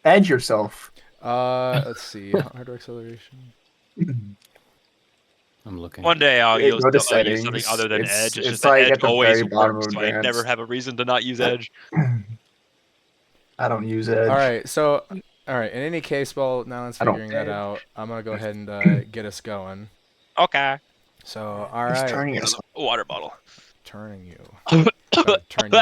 Edge yourself. Let's see. Hardware acceleration. I'm looking. One day I'll use Go to use something settings. other than Edge. It's just that like Edge at the always very bottom works, of so I never advanced. have a reason to not use Edge. I don't use Edge. All right. So, all right. In any case, while Nyland's I don't figuring that edge. out, I'm gonna go ahead and get us going. Okay. So, all He's right. turning us. Water bottle. Turning you. Gotta turn you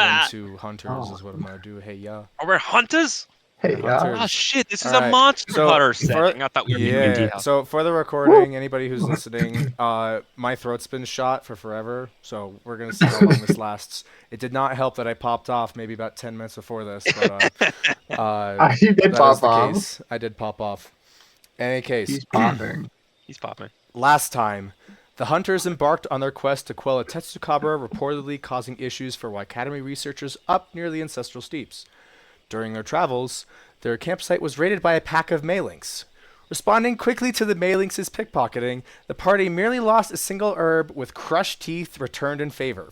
into hunters is what I'm gonna do. Hey, yeah. Are we hunters? Hey, We're yeah. hunters. Oh shit! This is All a right, monster so hunter for- setting. I thought we were being Yeah. detailed. So for the recording, anybody who's listening, my throat's been shot for forever. So we're gonna see how long this lasts. It did not help that I popped off maybe about 10 minutes before this, but You did that is pop the off. case. I did pop off. In any case, He's popping. He's popping. last time, the hunters embarked on their quest to quell a Tetsukabra reportedly causing issues for Academy researchers up near the ancestral steeps. During their travels, their campsite was raided by a pack of Malinks. Responding quickly to the Malinks' pickpocketing, the party merely lost a single herb with crushed teeth returned in favor.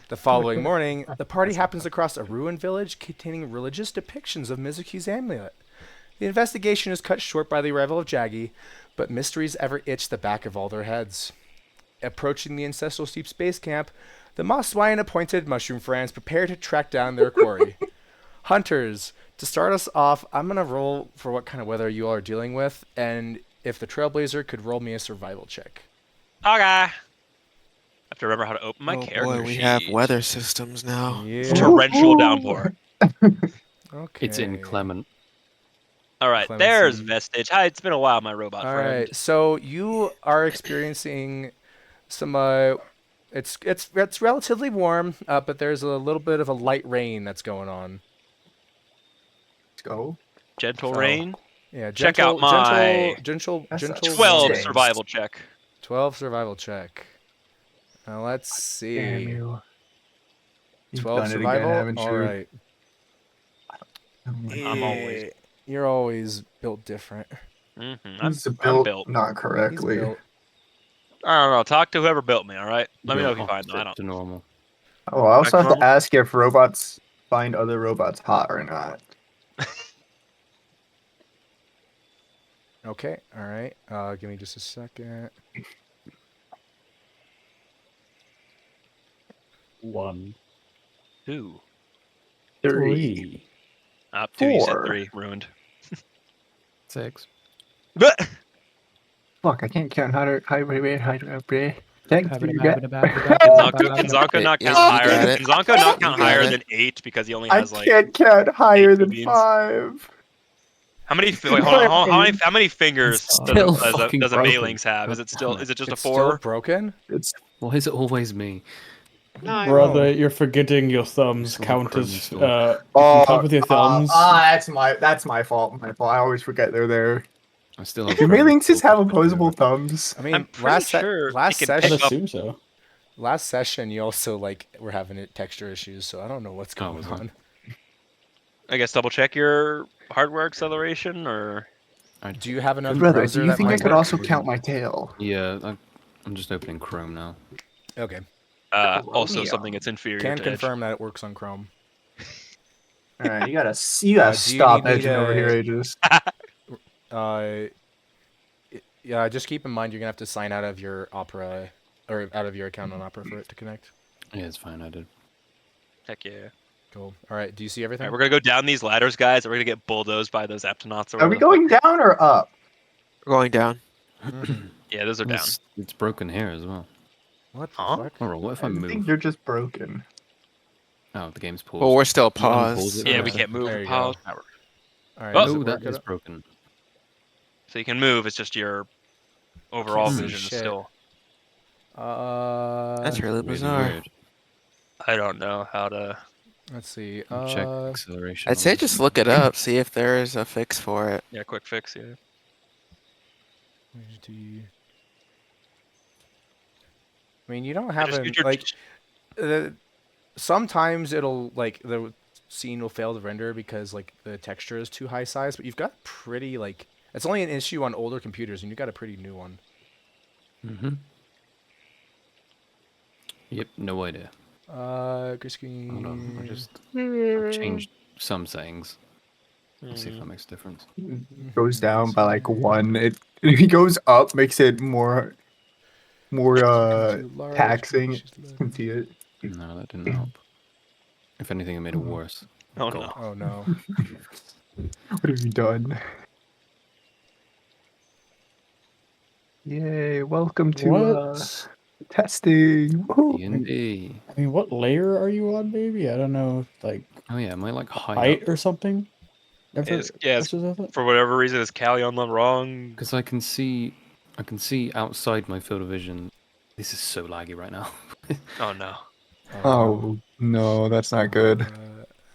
The following morning, the party happens across a ruined village containing religious depictions of Mizuki's amulet. The investigation is cut short by the arrival of Jaggy, but mysteries ever itch the back of all their heads. Approaching the ancestral steep base camp, the Moswine appointed mushroom friends prepare to track down their quarry. Hunters, to start us off, I'm going to roll for what kind of weather you all are dealing with, and if the Trailblazer could roll me a survival check. Okay. I have to remember how to open my Oh character boy, we sheet. have weather systems now. Yeah. Torrential downpour. Okay. It's inclement. All right, Clemency. there's Vestige. Hi, it's been a while, my robot All friend. right, so you are experiencing some. It's relatively warm, but there's a little bit of a light rain that's going on. Let's go. Gentle So, rain. Yeah, Check out my gentle, That's a gentle. 12 Six. survival check. 12 survival check. Now let's see. Damn you. You've 12 done it survival. again, haven't All you? right. I'm always- You're always built different. He's I'm built. not He's correctly. built. I don't know. Talk to whoever built me, all right? Let me know if you find them. I Opposite don't. to normal. Oh, I also Back have to normal? ask if robots find other robots hot or not. Okay. All right. Give me just a second. 1, 2. 3, Up 2. You said 4. 3. Ruined. 6. Fuck, I can't count how to Thank you. Can Zonko not Yeah, count you higher? got it. Can Zonko not You count got higher it. than 8 because he only I has like can't count higher 8 than beans. 5. how many? Wait, hold on, how many fingers Still does fucking a broken. Mailings have? Is it still? God damn it. Is it just It's a 4? still broken. It's Why is it always me? Brother, you're forgetting your thumbs It's all count Chrome as still. if you count with your thumbs. that's my fault. My fault. I always forget they're there. I still have Do Chrome Mailings just have installed, opposable but thumbs? I mean, I'm pretty sure last it can I'd pick session, up. assume so. last session, you also were having texture issues, so I don't know what's Oh, going was it? on. I guess double check your hardware acceleration, or Do you have another Brother, browser do you that think I might could work? also count my tail? Yeah, I'm just opening Chrome now. Okay. also Chromium. something that's inferior Can to confirm that it works on Chrome. Alright, you gotta do you stop need me edging over to- here, Aegis. Yeah, just keep in mind you're gonna have to sign out of your Opera or out of your account on Opera for it to connect. Yeah, it's fine. I did. Edge. Heck yeah! Cool. All right. Do you see All everything? right, we're gonna go down these ladders, guys. And we're gonna get bulldozed by those Aptonauts. Or Are we whatever the going down or up? We're going down. Mhm. Yeah, those are down. It's broken here as well. What the Huh? fuck? Alright, what if I think move? you're just broken. Oh, the game's paused. Well, we're still You wanna pause paused. it Yeah, for we a can't move. There you Pause. go. All right. Oh, is second? it No, that working? is broken. So you can move. It's just your overall see vision is shit. still. That's really Really bizarre. weird. I don't know how to. Let's see. Check acceleration. I'd on say this. just look it up, see if there is a fix for it. Yeah, quick fix. Yeah. I mean, you don't have Just a use your- like. Sometimes it'll the scene will fail to render because the texture is too high size, but you've got pretty it's only an issue on older computers, and you've got a pretty new one. Mm-hmm. Yep, no idea. Gray screen. Hold on, I've changed some settings. Let's see if that makes a difference. Goes down by like 1. If he goes up, makes it more Too large, taxing. she's low. You can see it. No, that didn't help. If anything, it made it worse. Oh Go. no. Oh no. What have you done? Yay! Welcome to What? testing. Woohoo. D&D. I mean, what layer are you on? Maybe I don't know. Like Oh yeah, am I like high height up? or something. Never Yeah, messes with it? for whatever reason, is Callie on the wrong? Because I can see outside my field of vision. This is so laggy right now. Oh no. Oh no, that's not good.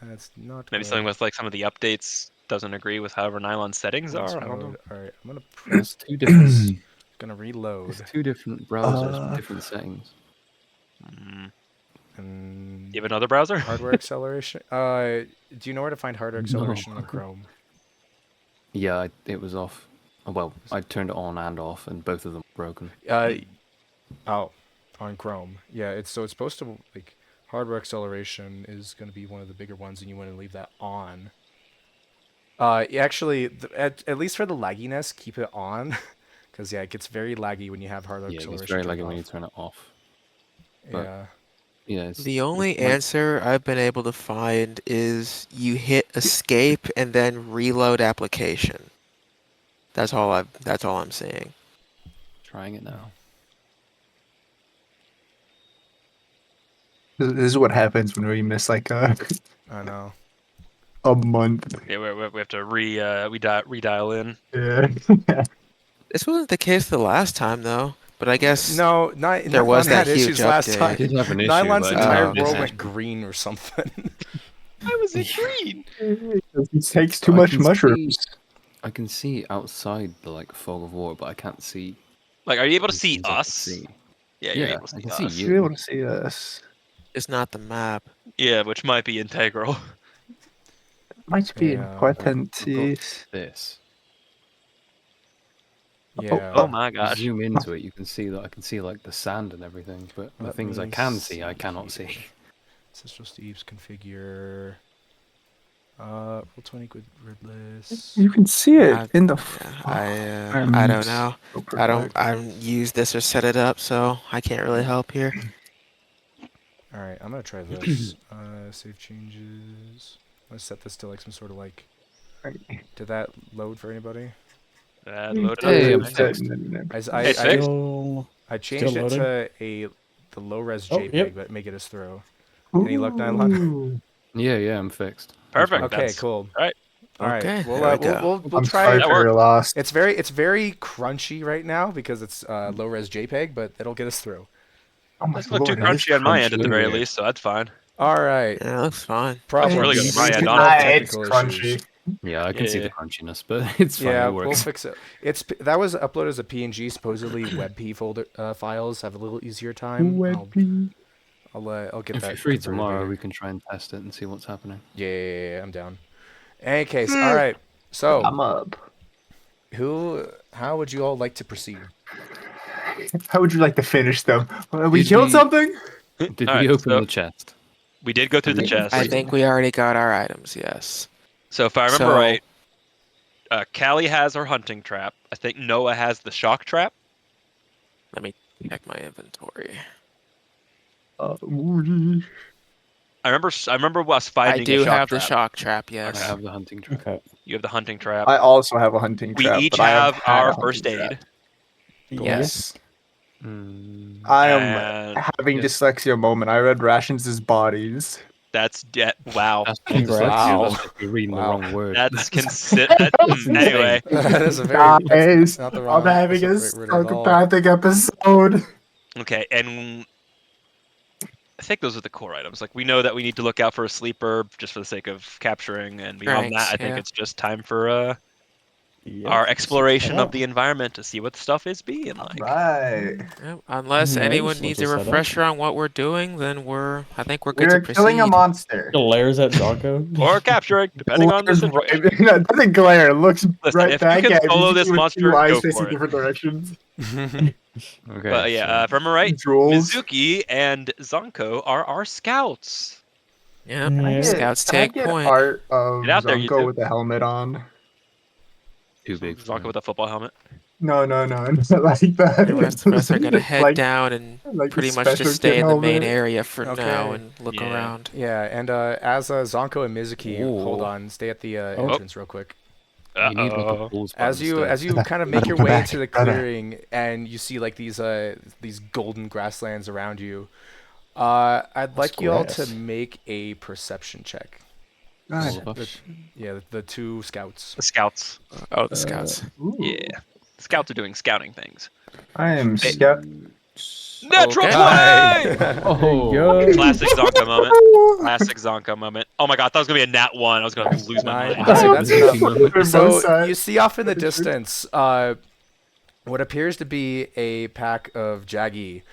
That's not Maybe good. something with like some of the updates doesn't agree with however Nylon's settings Let's are. I don't know. load. Alright, I'm gonna There's press. two different. Gonna reload. There's two different browsers with Uh, different settings. And You have another browser? hardware acceleration. Do you know where to find hardware acceleration No. on Chrome? Yeah, it was off. Well, I turned it on and off, and both of them were broken. Oh, on Chrome. Yeah, it's supposed to like hardware acceleration is going to be one of the bigger ones, and you want to leave that on. Actually, at least for the lagginess, keep it on, because yeah, it gets very laggy when you have hardware Yeah, it acceleration. gets very turned laggy when you off. turn it off. but- Yeah. Yeah, it's The only my- answer I've been able to find is you hit escape and then reload application. That's all I'm seeing. Trying it now. This is what happens when we miss like I know. a month. Yeah, we have to redial in. Yeah. This wasn't the case the last time though, but I guess No, there was Nylon had that huge issues last update. time. I did have an issue, Nylon's but I entire didn't world know. went green or something. I was in green. He takes So too I much can mushrooms. I can see outside the like fog of war, but I can't see. Like, are you able to the see things I can us? see. Yeah, you're Yeah, able to I see can see us. you. You're able to see us. it's not the map. Yeah, which might be integral. Might be Yeah. important. I've got Yes. this. Yeah. Oh my If you gosh. zoom into it, you can see that I can see like the sand and everything, but the Let things I me can see, I cannot here. see. Ancestral Steve's configure. Roll 20 gridless. You can see it I- in the. Yeah, I don't know. I don't use this or set it up, so I can't really help here. All right, I'm gonna try this. Save changes. I'm gonna set this to like some sort of like. Did that load for anybody? Loaded Hey, up. I'm fixed. Hey, fixed. I changed it loading? to the low res Oh, JPEG, yep. but make it as throw. Any luck, Nylon? Yeah, I'm fixed. Perfect. Okay, That's- cool. alright. All right, Okay, we'll there we go. we'll I'm try. sorry It. That for your loss. It's very crunchy right now because it's low res JPEG, but it'll get us through. Oh my Doesn't look too lord, it is crunchy on my end at the crunchy. very least, so that's fine. All right. Yeah, it looks fine. Looks really good on my end, We honestly. have It's technical crunchy. issues. Yeah, I can see the Yeah. crunchiness, but it's fine. Yeah, It we'll works. fix it. That was uploaded as a PNG. Supposedly, WebP folder files have a little easier time. I'll get If that. you're free converted tomorrow, later. we can try and test it and see what's happening. Yeah, I'm down. Any case, all right. So, I'm up. how would you all like to proceed? How would you like to finish them? We Did killed we- something? Did Alright, we open so- the chest? We did go through the chest. I think we already got our items, yes. So if I remember So- right, Callie has her hunting trap. I think Noah has the shock trap. Let me check my inventory. Woody. I remember us I finding do a shock have the trap. shock trap, I yes. have the hunting trap. Okay. You have the hunting trap. I also have a hunting We trap. each but I have had our a hunting first trap. aid. Yes. Mm, I am And having yes. dyslexia moment. I read rations as bodies. that's wow. that's not Congrats. dyslexia, Wow. that's just you reading Wow. the wrong word. That's anyway. That is a very Guys, not the I'm wrong. having a that's not the right word at all. psychopathic episode. Okay, and I think those are the core items. Like we know that we need to look out for a sleep herb just for the sake of capturing, and beyond Right, that, I think yeah. it's just time for Yep. our exploration Set of the environment to see what stuff is being like. Right. Yep, unless Alright, anyone so needs let's a just set up. refresher on what we're doing, then I think we're good We're to proceed. killing a monster. The layers at Zonko. Or capturing, depending on the Looks situation. right- no, it doesn't glare. It looks Listen, right if you back can at me. solo You this see with monster, two eyes go facing for it. different directions. Okay. But yeah, so if I'm right, Drools. Mizuki and Zanko are our scouts. Yep. Yeah. Scouts Can I take get point. art of Get out there, you Zonko two. with the helmet on? Too big for Zonka him. with a football helmet. No, like the The rest are gonna head like, down and like the pretty much just special stay kit in the main helmet. area for now Okay. and look Yeah. around. Yeah, and as Zonko and Mizuki hold Ooh. on, stay at the Oh. entrance real quick. You need like a Uh-oh. pause button As you still. kind of Brother, make your come way back, into the brother. clearing and you see like these golden grasslands around you, I'd What's like you all to grass? make a perception check. All God. of us. Yeah, the two scouts. The scouts. Oh, the scouts. Ooh. Yeah. Scouts are doing scouting things. I am Hey. scout. Natural Okay. 20! Oh, Yo. Classic Zonka moment. Classic Zonka moment. Oh my god, I thought it was gonna be a nat 1. I was gonna lose my Nine. mind. Alright, that's enough. Moment. We're So both set. you see off in the distance, what appears to be a pack of Jaggy.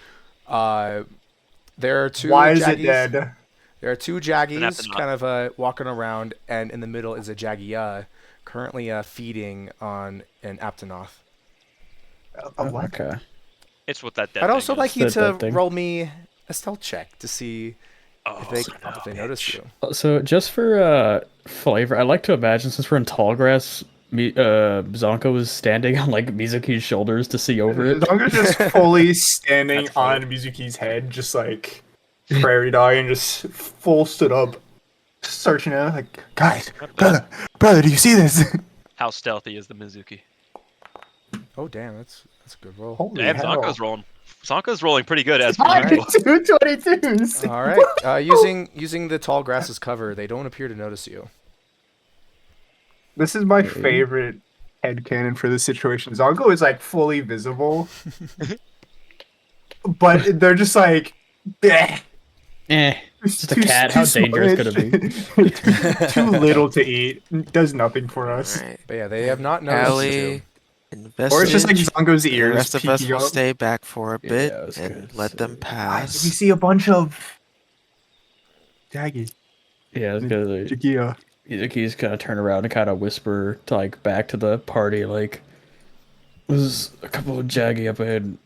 There are two. Why is Jaggies. it dead? There are two Jaggies That's kind of walking around, and in the middle is a Jaggia currently feeding on an Aptonoth. What? Okay. It's what that dead I'd thing also is. like you That to dead thing. roll me a stealth check to see Oh, if they notice you. So just for flavor, I like to imagine since we're in tall grass, Zonko is standing on like Mizuki's shoulders to see over it. Zonko's just fully standing That's funny. on Mizuki's head, just like prairie dog, and just full stood up, searching it. Like, guys, brother, do you see this? How stealthy is the Mizuki? Oh damn, that's a good roll. Holy Damn, hell! Zonka's rolling pretty good as per Alright. usual. 222s. All right, using the tall grass as cover, they don't appear to notice you. This is my favorite headcanon for this situation. Zonko is like fully visible, but they're just like, bleh. It's just a cat. How dangerous could it be? Too little to eat. Does nothing for us. Alright. But yeah, they have not noticed you. Callie, investigate. Or it's just like Zonko's The ears rest of us peeking will up. stay back for a Yeah, bit I was and gonna let them say. Guys, we pass. see a bunch of Jaggy. Yeah, I was gonna say, Jagia. Mizuki's kind of turn around and kind of whisper to like back to the party, like, "There's a couple of Jaggy up ahead.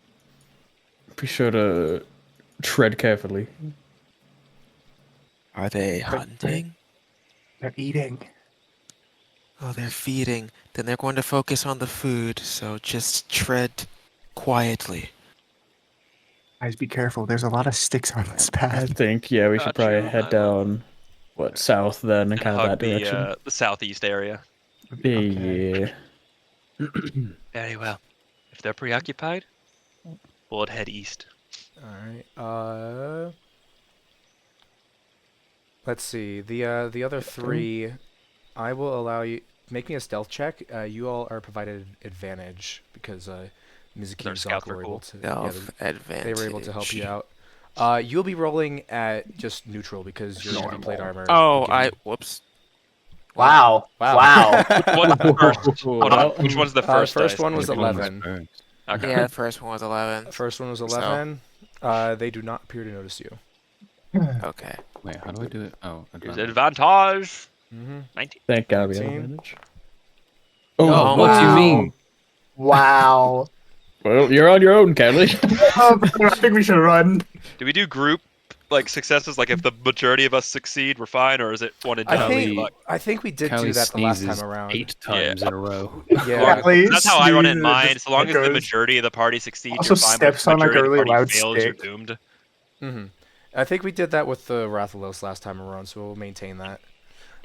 Be sure to tread carefully." Are they hunting? They're eating. Oh, they're feeding. Then they're going to focus on the food, so just tread quietly. Guys, be careful. There's a lot of sticks on this I path. think we should probably Gotcha. head down, south then, and And kind of hug that direction. the southeast area. Okay. Yeah. Very well. If they're preoccupied, we'll head east. All right. Let's see. The other three, I will allow you make me a stealth check. You all are provided advantage because Mizuki Their and scouts Zonko were were cool. able to. Self advantage. They were able to help you out. You'll be rolling at just neutral because you're heavy plate armor. Oh, again. whoops. Wow. Wow. What's the first? Hold on. Which one's the first? First dice? one was Which one was 11. first? Okay. Yeah, the first one was 11. First one was So- 11. They do not appear to notice you. Okay. Wait, how do I do it? Oh, Here's advantage. advantage. Mm-hmm. 19. Thank God we have 19. advantage. Oh, what do you wow. mean? Wow. Well, you're on your own, Kelly. I think we should run. Do we do group successes? Like if the majority of us succeed, we're fine, or is it one and I done? think Luck? I think we did Callie do that the last sneezes time around. 8 times in a row. Yeah. Callie That's how I run it in sneezes, mine. just So long as the echoes. majority of the party succeeds, Also you're fine. But if steps the on, like, majority a of the really party loud fails, you're stick. doomed. Mm-hmm. I think we did that with the Rathalos last time around, so we'll maintain that.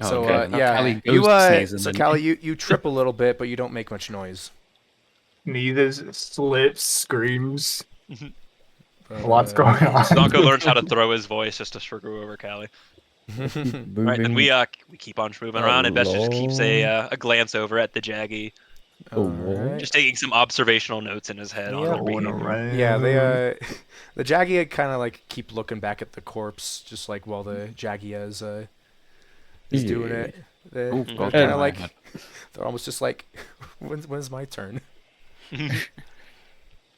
Oh, So okay. Now yeah, Callie goes you to sneeze and so then- Callie, you trip a little bit, but you don't make much noise. Neither slips, screams. But, A lot's going on. Zonko learns how to throw his voice just to screw over Callie. Moving. Right, then we keep on moving around, and Best just keeps a glance over at the Jaggy, Alright. just taking some observational notes in his head on Yeah. their Going behavior. around. Yeah, they the Jaggia kind of like keep looking back at the corpse, just like while the Jaggia is doing Yeah. it. They're, Ooh, they're well, kind of yeah. like they're almost just like, when's my turn?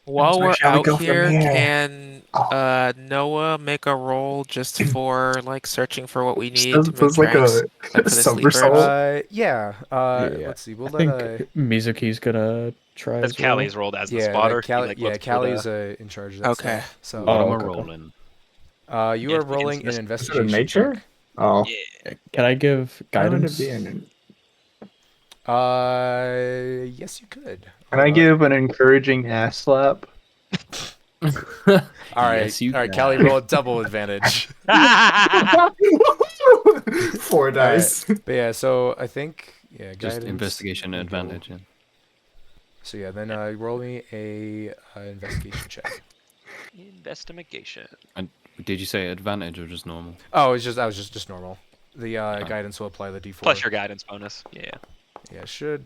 While So we're shall we out go from here, here? can Noah make a roll just for like searching for what we need to make Does like drinks? a Like for the somersault. sleepers? Yeah. Yeah. Let's see. We'll I think let Mizuki's gonna try That's as well. Callie's rolled as the yeah, spotter. Callie, He, looks for Callie's the- in charge of that Okay. stuff. So What am I okay. rolling? you Yeah, are it's like rolling an Is it investigation nature? check. Oh, Yeah. Can I give guidance? Yes, you could. Can I give an encouraging ass slap? All right, Yes, you all right, can. Callie, roll a double advantage. 4 dice. But yeah, so I think Just guidance. investigation you go. advantage. Yeah. So yeah, then roll me a investigation check. Investigation. And did you say advantage or just normal? Oh, I was just normal. The Oh. guidance will apply the D4. Plus your guidance bonus. Yeah. Yeah, it should.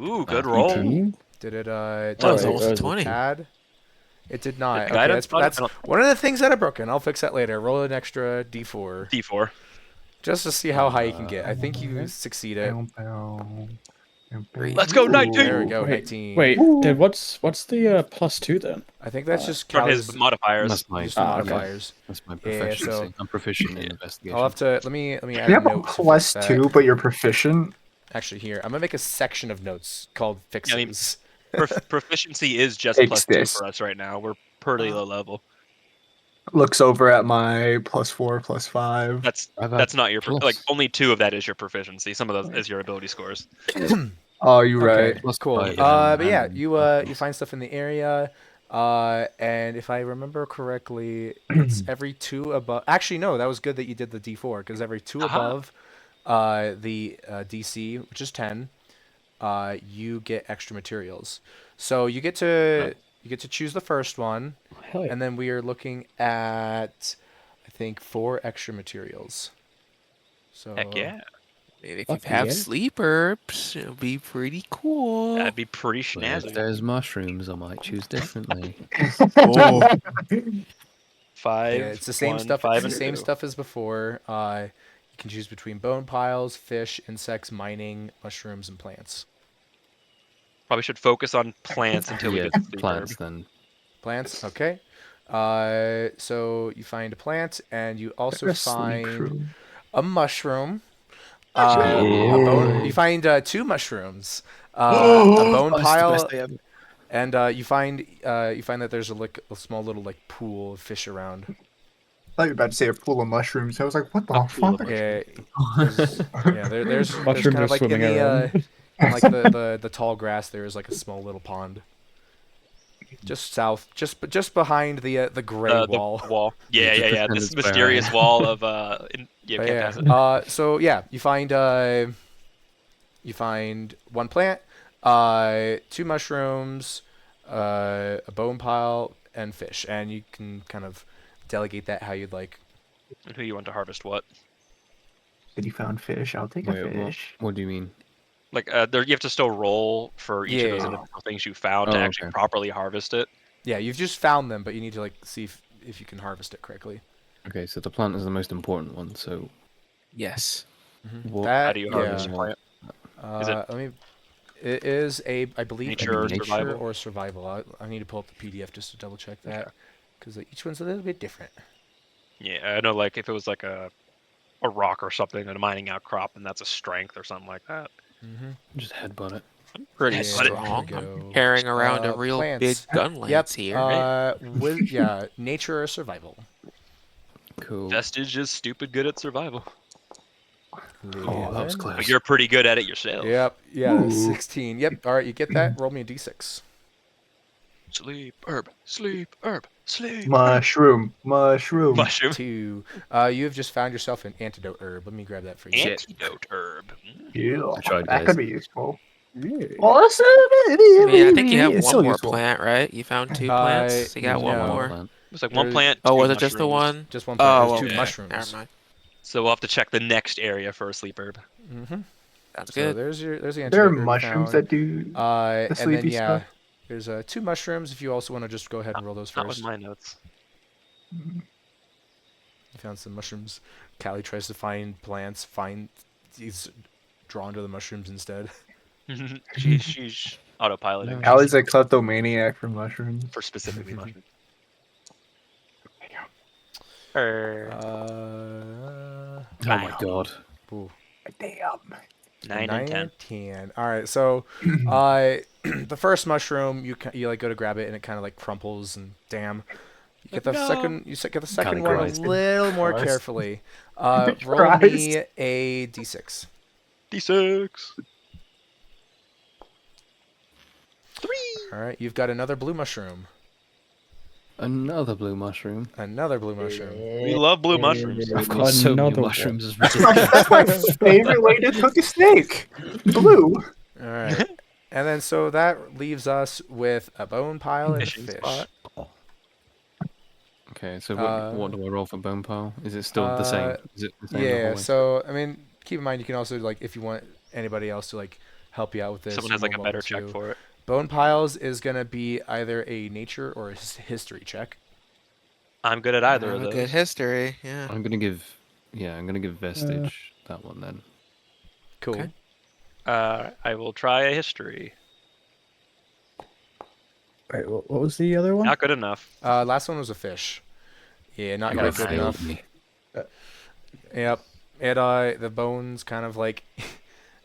Ooh, good Ah, roll. 18? Did it That was Alright, almost a that was 20. add? It did not. The Okay, guidance bonus? that's one of the things that are broken. I'll fix that later. Roll an extra D4 D4. just to see how high you can get. I think you succeed it. Let's go, 19! There we go, Wait, 19. wait, Dad, what's the +2 then? I think that's just From Callie's his modifiers. That's my just the okay. modifiers. That's my Yeah, proficiency. so- I'm proficient in investigation. I'll have to let me add You a have a note to plus fix that. 2, but you're proficient. Actually, here I'm gonna make a section of notes called fixes. I mean, Proficiency is just Takes +2 this. for us right now. We're pretty low level. Looks over at my +4, +5. That's not your plus. like only 2 of that is your proficiency. Some of those is your ability scores. Oh, you're right. Okay, Plus cool. five, yeah, But yeah, and you plus. you find stuff in the area, and if I remember correctly, it's every 2 above. Actually, no, that was good that you did the D4 because every 2 Aha. above the DC, which is 10, you get extra materials. So you get to choose the first one, Hell yeah. and then we are looking at I think 4 extra materials. So Heck yeah. Maybe if Fuck you have yeah. sleep herbs, it'll be pretty cool. That'd be pretty But if snazzy. there's mushrooms, I might choose differently. Oh. 5. Yeah, it's the same 1, stuff. 5, It's the and same 2. stuff as before. You can choose between bone piles, fish, insects, mining, mushrooms, and plants. Probably should focus on plants until we Yeah, get to sleep plants herb. then. Plants, okay. So you find a plant, and you also find a mushroom. A bone. You find 2 mushrooms. A bone pile, and you find that there's a small little like pool of fish around. I thought you were about to say a pool of mushrooms. I was like, what the A pool of fuck? Yeah, there's kind Mushrooms are of like in swimming the around. in like the tall grass. There is like a small little pond, just south, just behind the gray The wall. wall. Yeah, just yeah, yeah. pretend This it's mysterious barren. wall of yeah, But can't pass it. yeah. So yeah, you find 1 plant, 2 mushrooms, a bone pile, and fish, and you can kind of delegate that how you'd like. And who you want to harvest what? Said you found fish. I'll take Wait, a fish. what do you mean? Like there, you have to still roll for each of those Yeah. individual things you found to Oh, actually okay. properly harvest it. Yeah, you've just found them, but you need to like see if you can harvest it correctly. Okay, so the plant is the most important one. So Yes. what? That, How do you harvest yeah. a plant? Is Let me. It is I believe Nature a or survival? or survival. I need to pull up the PDF just to double check that, because each one's a little bit different. Yeah, I know. Like if it was like a rock or something and a mining outcrop, and that's a strength or something like that. Mm-hmm. Just headbutt it. Pretty Yeah, strong. there we go. I'm carrying around a real Plants. big gun Yep. lance here. Nature or survival. Cool. Vestige is stupid good at survival, Oh, that was Leland. close. but you're pretty good at it yourself. Yep. Yeah. Ooh. 16. Yep. All right. You get that. Roll me a d6. Sleep herb, sleep herb, sleep. Mushroom. Mushroom. 2. You have just found yourself an antidote herb. Let me grab that for you. Antidote herb. Yeah, I tried, that guys. could be useful. I mean, I think you have It's one still more useful. plant, right? You found 2 plants. You got no. one One more. plant. It was like one There's- plant. Oh, 2 was it just the mushrooms. one? Just one plant. Oh, There's 2 okay. mushrooms. Never mind. So we'll have to check the next area for a sleep herb. Mm-hmm. That's So good. there's the antidote There are herb you mushrooms found. that do the And then sleepy yeah, stuff. there's 2 mushrooms. If you also want to just go ahead and roll those Not with first. my notes. You found some mushrooms. Callie tries to find plants. He's drawn to the mushrooms instead. she's autopiloting Allie's a kleptomaniac for mushrooms. for specifically mushrooms. Uh, Oh my god. ooh. Damn. 9 and 10. 10. All right, so the first mushroom, you like go to grab it and it kind of like crumples and damn. You get the No. second. Get the second Kinda one a Christ. little more Christ. carefully. Roll me Christ. a d6. D6. 3. All right, you've got another blue mushroom. Another blue mushroom. Another blue mushroom. We love blue mushrooms. I've got so many Another one. mushrooms. It's ridiculous. That's my favorite way to cook a snake. Blue. All right, and then so that leaves us with a bone pile and a Fishing fish. spot. Okay, so Uh, what do I roll for bone pile? Is it still the same? Is it the same the Yeah. whole way? So I mean, keep in mind you can also like if you want anybody else to like help you out with this. Someone has you're like a more better welcome check to. for it. Bone piles is gonna be either a nature or a history check. I'm good at either Have of a those. good history. Yeah. I'm gonna give vestige that one then. Cool. Okay. I will try a history. Wait, what was the other one? Not good enough. Last one was a fish. Yeah, not You quite guys good failed enough. me. Yep. And the bones kind of like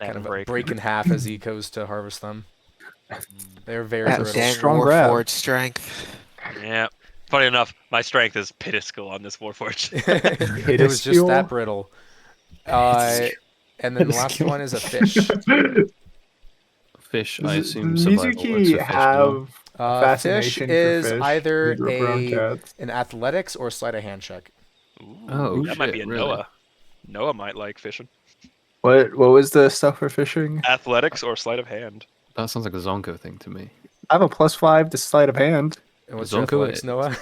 kind of break. break in half as he goes to harvest them. They're very That brittle. dang strong grab. Warforged strength. Yeah. Funny enough, my strength is pinnacle on this Warforged. It was just that brittle. And then the last Minuscule. one is a fish. Fish, I assume survival works Mizuki for fish as well. have Fish fascination is for fish. either He grew up around cats. an athletics or sleight of hand check. Ooh, Oh, that might be shit, a really? Noah. Noah might like fishing. What was the stuff for fishing? Athletics or sleight of hand. That sounds like a Zonko thing to me. I have a +5 to sleight of hand. And what's Zonko your athletics, it. Noah?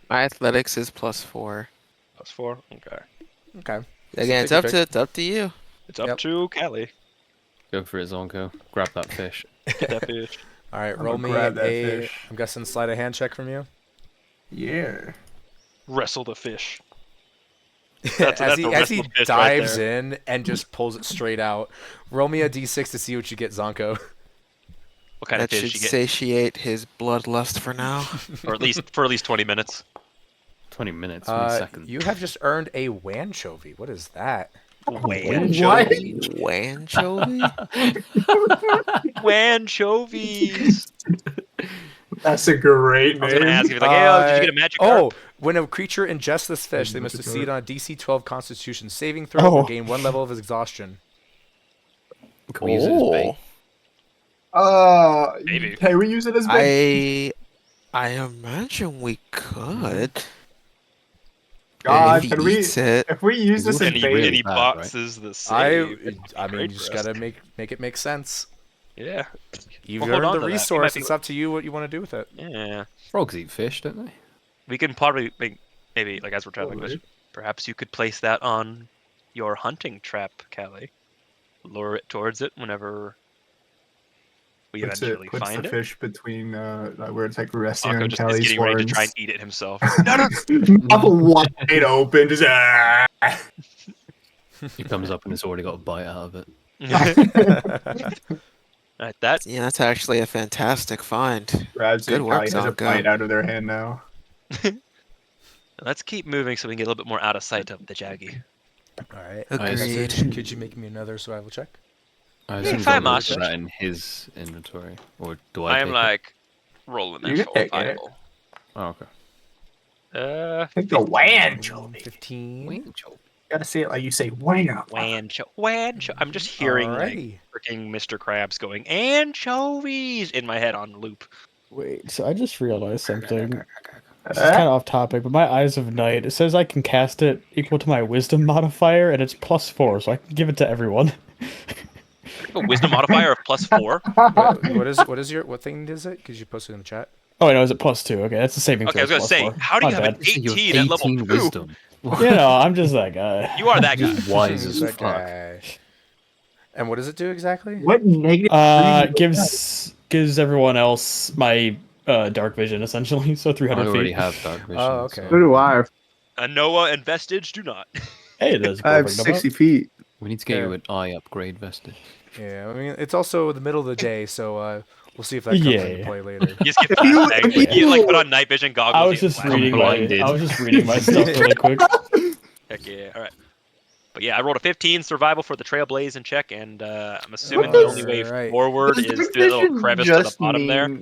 My athletics is +4. +4. Okay. Okay. Again, take your it's up to you. It's up Yep. to Callie. Go for it, Zonko. Grab that fish. Get that fish. All right, I'm roll gonna me grab that a. fish. I'm guessing sleight of hand check from you. Yeah. Wrestle the fish. as that's he, a as he wrestle fish right dives there. in and just pulls it straight out. Roll me a d6 to see what you get, Zonko. What kind That of should fish you get? satiate his bloodlust for now. Or at least 20 minutes. 20 minutes, 20 seconds. You have just earned a wanchovy. What is that? Wanchovy. Wanchovy? Wanchovies. That's a great I was gonna name. ask if you're like, hey, did you get a magic Oh, carp? when a creature ingests this fish, they must Magic succeed carp. on a DC 12 Constitution saving throw or Oh. gain 1 level of exhaustion. Can we use it as bait? Maybe. Can we use it as bait? I imagine we could. God, if he can we? eats it. If we use this as Any- bait, really Any bad, right? boxes the I same. mean, Great you just for us. gotta make it make sense. Yeah. You've Well, hold earned on the to that. We resource. might be- It's up to you what you want to do with it. Yeah. Frogs eat fish, don't they? We can probably maybe like as we're traveling, Probably. perhaps you could place that on your hunting trap, Callie. Lure it towards it whenever we puts eventually the find it. fish between where it's like resting Akko on just is Kelly's getting ready to try and horns. eat it himself. Mouth wide open, just He comes up and it's already got a bite out of it. Alright, that Yeah, that's actually a fantastic find. grabs Good it. work, Kelly has a Zonko. bite out of their hand now. let's keep moving so we can get a little bit more out of sight of the Jaggy. All right. Agreed. Could you make me another survival check? I Yeah, assume fine, Zonko Master. put that in his inventory. Or do I I am take like rolling You that can for take it. survival. it? Oh, okay. Take the wanchovy. 15. Gotta say it like you say wham. Wancho. I'm just hearing like Alrighty. freaking Mr. Krabs going anchovies in my head on loop. Wait, so I just realized something. This is Uh, kind of off topic, but my Eyes of Night, it says I can cast it equal to my Wisdom modifier, and it's +4, so I can give it to everyone. A wisdom modifier of +4. What thing is it? Because you posted in the chat. Oh, no, is it +2? Okay, that's the saving Okay, I throw. was gonna say, +4. how do you My have bad. an 18 at level 2? wisdom. You know, I'm just that guy. You are that guy. Wise as That fuck. guy. And what does it do exactly? what negative? Gives everyone else my dark vision essentially, so I 300 already feet. have dark vision. Oh, okay. so So do I. Noah and Vestige do not. Hey, that's I have perfect. 60 feet. we need to get Yeah. you an eye upgrade vestige. Yeah, I mean it's also the middle of the day, so we'll see if that comes into Yeah. play later. You just get flashbang. You like put on night vision goggles. I you was get just flashbang. reading blinded. I was just reading my stuff really quick. Heck yeah, alright. But yeah, I rolled a 15 survival for the Trailblaze and check, and I'm assuming What the does- only way Alright. forward is through that little crevice to the bottom there.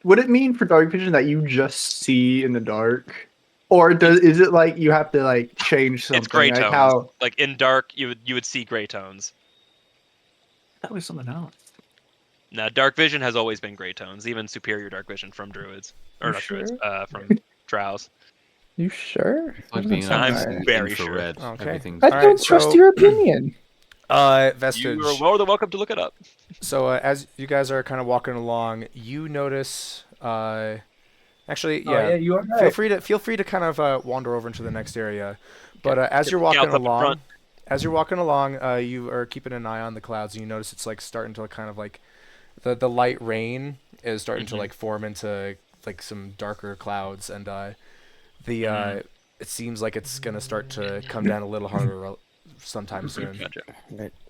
would it mean for dark vision that you just see in the dark, or is it like you have to like change something? It's gray like tones. how Like in dark, you would see gray tones. that was something else. Now, dark vision has always been gray tones, even superior dark vision from druids or You not druids, sure? from drows. You sure? Like Doesn't being sound I'm right. very sure. infrared. Okay. Everything's I Alright, don't trust so- your opinion. Vestige. You are more than welcome to look it up. So as you guys are kind of walking along, you notice. Actually, Oh, yeah, you are right. Feel free to kind of wander over into the next area. But as Get you're the walking scouts up in along, front. you are keeping an eye on the clouds, and you notice it's like starting to kind of like the light rain is starting to like form into like some darker clouds, and it seems like it's gonna start to come down a little harder sometime soon. Gotcha.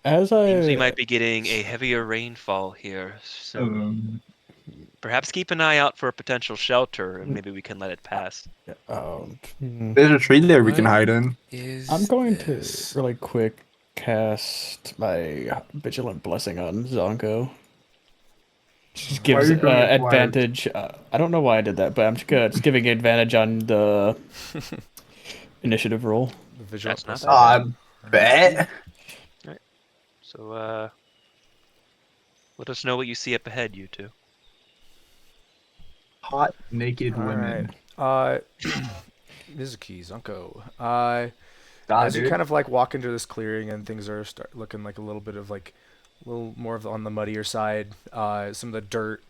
As Seems we I might be getting a heavier rainfall here soon. Perhaps keep an eye out for a potential shelter, and maybe we can let it pass. There's a tree there we can hide in. I'm going This? to really quick cast my vigilant blessing on Zonko. Just Why are gives you doing it twice? advantage. I don't know why I did that, but I'm just giving advantage on the initiative roll. The visual That's not blessing. Bet. So, let us know what you see up ahead, you two. Hot naked women. Alright. Mizuki, Zonko. Nah, As you dude. kind of like walk into this clearing and things are looking like a little bit of like a little more of on the muddier side. Some of the dirt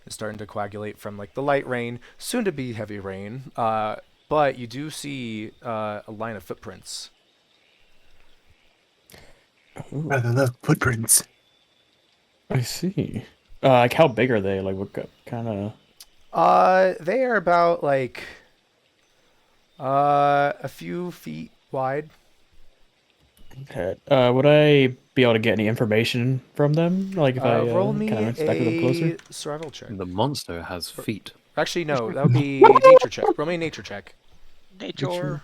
is starting to coagulate from like the light rain, soon to be heavy rain. But you do see a line of footprints. Brother, look, footprints. I see. Like how big are they? Like what kind of? They are about like a few feet wide. Okay. Would I be able to get any information from them? Like if I Roll me kind of inspect them closer? a survival check. The monster has feet. Actually, no, that would be nature check. Roll me a nature check. Nature.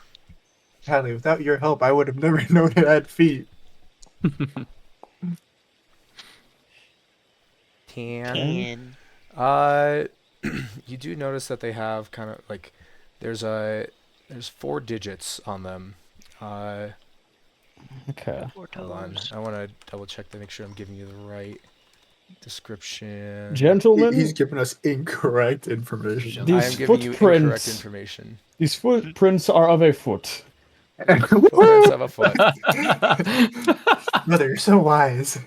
Hallie, without your help, I would have never known it had feet. 10. You do notice that they have kind of like there's 4 digits on them. Okay. Hold on, I want to double check to make sure I'm giving you the right description. Gentlemen, He's giving us incorrect information. I these am giving you footprints. incorrect information. These footprints are of a foot. Footprints of a foot. Brother, you're so wise.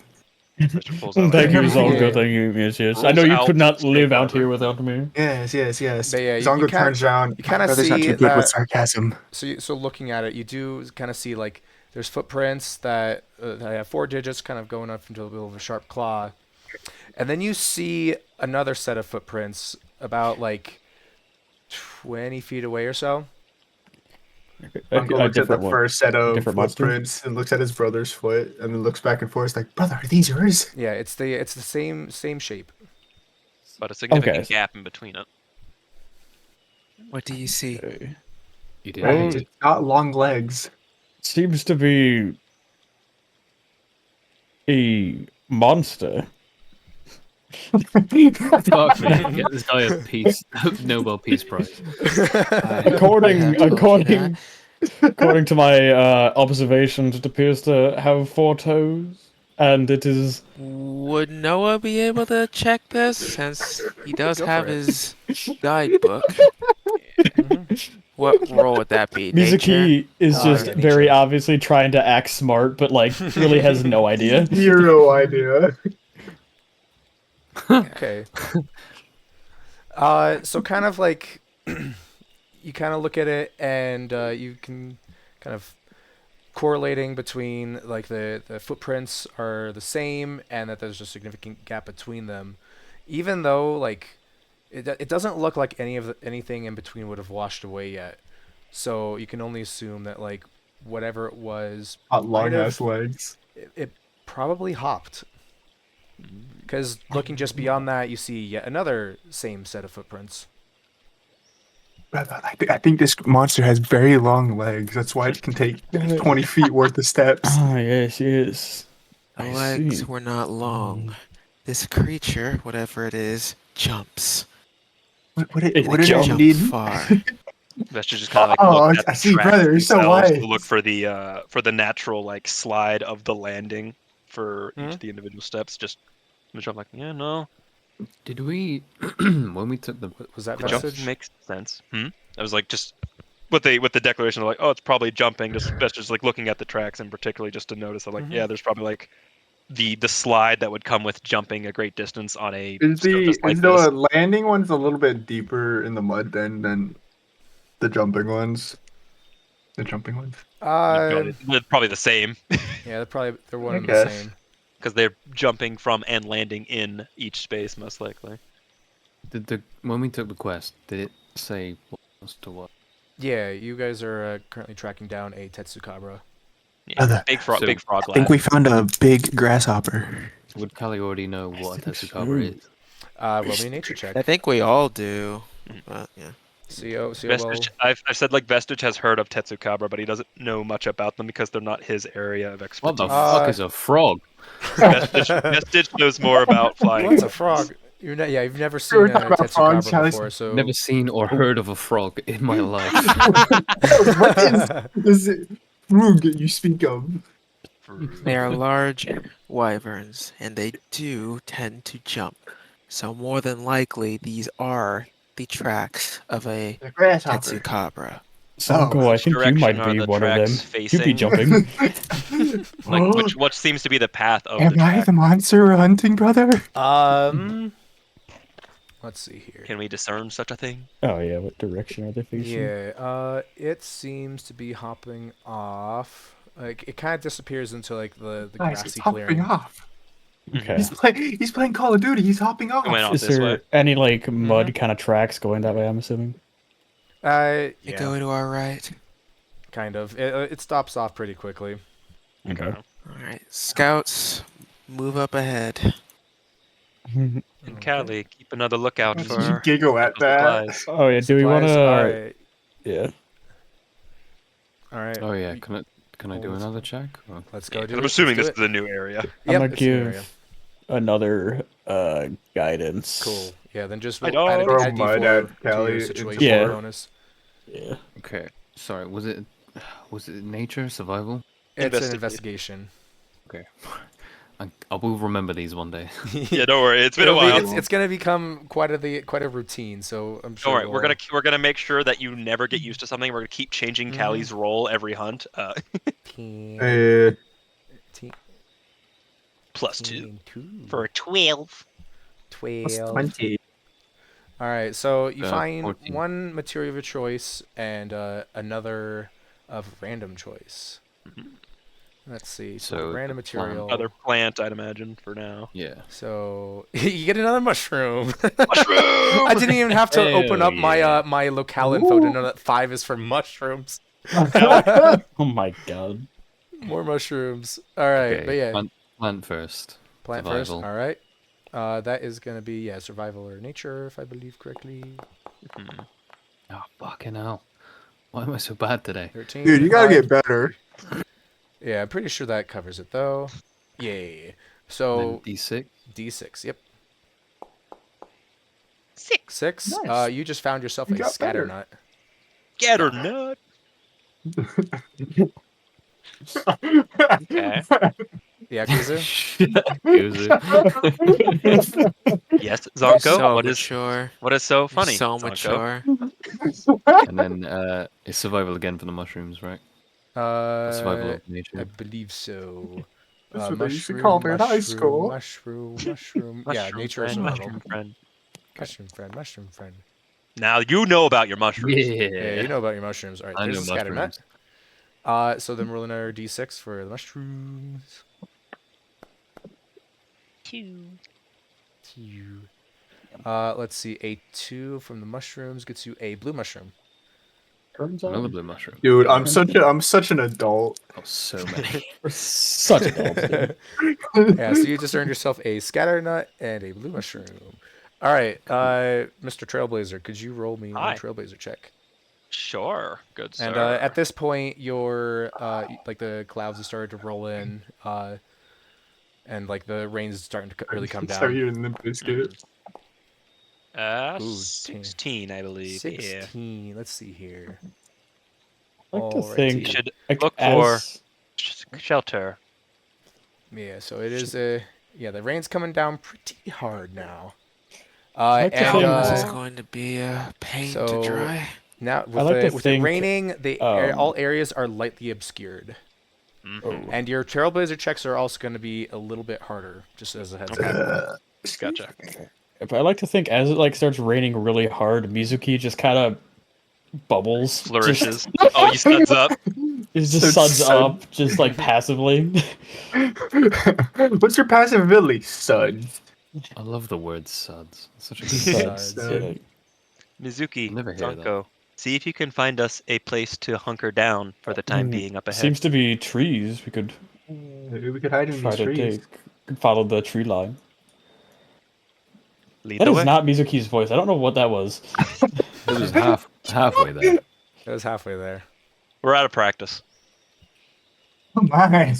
Mr. pulls out Thank you, Yeah. Zonko. Thank you. Yes, yes. I Rolls know you out could not straight live out barber. here without me. Yes, yes, yes. But yeah, you Zongo kinda- turns around. you kinda Brother's not see too good with that- sarcasm. So looking at it, you do kind of see like there's footprints that have 4 digits kind of going up into a little of a sharp claw. And then you see another set of footprints about like 20 feet away or so. Uncle looks at the different one. first set of different monster? footprints and looks at his brother's foot and then looks back and forth like, brother, are these yours? Yeah, it's the same shape. but a significant Okay. gap in between it. What do you see? Okay. You did. Well, It's got long legs. Seems to be a monster. Fuck me. Get this guy a peace Nobel Peace Prize. According Yeah, according according to my observations, it appears to have 4 toes, and it is Would Noah be able to check this since he does Go have for it. his guidebook? What role would that be? Nature? Mizuki is Oh, just yeah, very nature. obviously trying to act smart, but like really has no idea. Zero idea. Okay. So kind of like you kind of look at it and you can kind of correlating between like the footprints are the same and that there's a significant gap between them, even though like it doesn't look like anything in between would have washed away yet. So you can only assume that like whatever it was, Got long might have- ass legs. it probably hopped. Because looking just beyond that, you see yet another same set of footprints. Brother, I think this monster has very long legs. That's why it can take 20 feet worth of steps. Ah, yes, yes. The I legs see. were not long. This creature, whatever it is, jumps. What did Jump it Jump need? far. That's just kind of like Oh, look at I the see, tracks brother. You're so themselves to wise. look for the natural like slide of the landing for each Mhm. of the individual steps. Just I'm like, yeah, no, Did we when we took the Was that the jump vestige? makes sense. I was like, just with the declaration of like, oh, it's probably jumping. That's just like looking at the tracks and particularly just to notice that like, Mhm. yeah, there's probably like the slide that would come with jumping a great distance on a Is surface like this. the landing ones a little bit deeper in the mud than the jumping ones? The jumping ones. They're probably the same Yeah, they're one I and the guess. same. because they're jumping from and landing in each space most likely. did the when we took the quest? Did it say what was to what? Yeah, you guys are currently tracking down a Tetsukabra. Brother, Big frog, So- big frog I think lad. we found a big grasshopper. Would Callie already know what a think Tetsukabra so. is? Roll me a nature check. I think we all do. But yeah. CO well. Vestige, I've said like Vestige has heard of Tetsukabra, but he doesn't know much about them because they're not his area of What expertise. the fuck is a frog? Vestige knows more about flying. What's a animals. frog? You've never We seen were a talking about frogs, Tetsukabra Charlie. before, so Never seen or heard of a frog in my life. What is this frog you speak of? They are large wyverns, and they do tend to jump. So more than likely, these are the tracks of a The grasshopper. Tetsukabra. Sonko, I Which think you direction might are be the one of them. tracks You'd be facing? jumping. Like what seems to be the path of Am the I track? the monster we're hunting, brother? let's see here. Can we discern such a thing? Oh yeah, what direction are they facing? Yeah, it seems to be hopping off. Like it kind of disappears into like the Guys, he's grassy hopping clearing. off. Okay. He's playing Call of Duty. He's hopping off. It went off Is this there way. any like mud kind of tracks going that way? I'm assuming. They Yeah, go to our right. kind of. It stops off pretty quickly. Okay. All right, scouts, move up ahead. And Callie, keep another lookout Did for you giggle at potential that? supplies. Oh yeah. Do we want Supplies, to? All right. Yeah. All right. Oh yeah, can I do Hold. another check? Or- Let's go Yeah, do 'cause it. I'm assuming Let's this do is a new area. it. I'm Yep, gonna it's an area. give another guidance. Cool. Yeah, then just I roll, add, a, Throw add a mud D4 at to your Callie. situation Yeah. bonus. Yeah. Okay. Sorry. Was it nature survival? It's an Investigation. investigation. Okay. I will remember these one day. Yeah, don't worry. It's been a while. It's gonna become quite a routine. So I'm sure. Don't worry. We're gonna make sure that you never get used to something. We're gonna keep changing Callie's role every hunt. We'll... +2 for a 12. 12. 20. All right, so you 14. find one material of your choice and another of random choice. Let's see. So, So random the plant. material. Other plant, I'd imagine, for now. Yeah. So you get another mushroom. Mushroom! I didn't even have to open Hell up my yeah. my locale info to know that 5 is for mushrooms. Oh my god. More mushrooms. All right, Okay. but yeah, Plant first. plant survival. first. All right. That is gonna be survival or nature, if I believe correctly. Oh fucking hell! Why am I so bad today? 13. Dude, you gotta Alright. get better. Yeah, I'm pretty sure that covers it though. Yeah. Then So D6. D6. Yep. 6. 6. Nice. You just found yourself You a got scatter better. nut. Get her nut. Okay. Yeah, Kizu? Yes, Zonko. So what is mature. so funny? So Zonko? mature. And then it's survival again for the mushrooms, right? Survival of I nature. believe so. That's what they used to call me in high school. Mushroom. Yeah, Mushroom nature is friend, survival. mushroom friend. Mushroom friend. Now you know about your mushrooms. Yeah, you know about your mushrooms. All right, I there's know a scatter nut. mushrooms. So then roll another d6 for the mushrooms. 2. Let's see. A 2 from the mushrooms gets you a blue mushroom. Another blue mushroom. Dude, I'm such an adult. Oh, so many. We're such adults. Dude. Yeah, so you just earned yourself a scatter nut and a blue mushroom. All right, Mr. Trailblazer, could you roll me Hi. a Trailblazer check? Sure. Good sir. And at this point, your like the clouds have started to roll in, and like the rain's starting to really come Start down. eating the biscuit. Ooh, 16, I believe. Yeah. 16. Let's see here. I like to Alrighty. You think should like, look for as shelter. Yeah, so it is a the rain's coming down pretty hard now. I like to And think- This is going to be a pain to so dry. now I like to with it think, raining, um, all areas are lightly obscured. Mhm. And your Trailblazer checks are also going to be a little bit harder, just as a heads up. Gotcha. But I like to think as it like starts raining really hard, Mizuki just kind of bubbles, Flourishes. Oh, you studs up. just suds up, just like passively. What's your passive ability, Sud? I love the word suds. It's such a good Suds, Suds. yeah. Mizuki, I'll never hear that. Sanko, see if you can find us a place to hunker down for the time being up ahead. Seems to be trees. We could Maybe we could hide in try these to trees. dig. Could follow the tree line. Lead That the is way. not Mizuki's voice. I don't know what that was. It was halfway there. It was halfway there. We're out of practice. Oh my.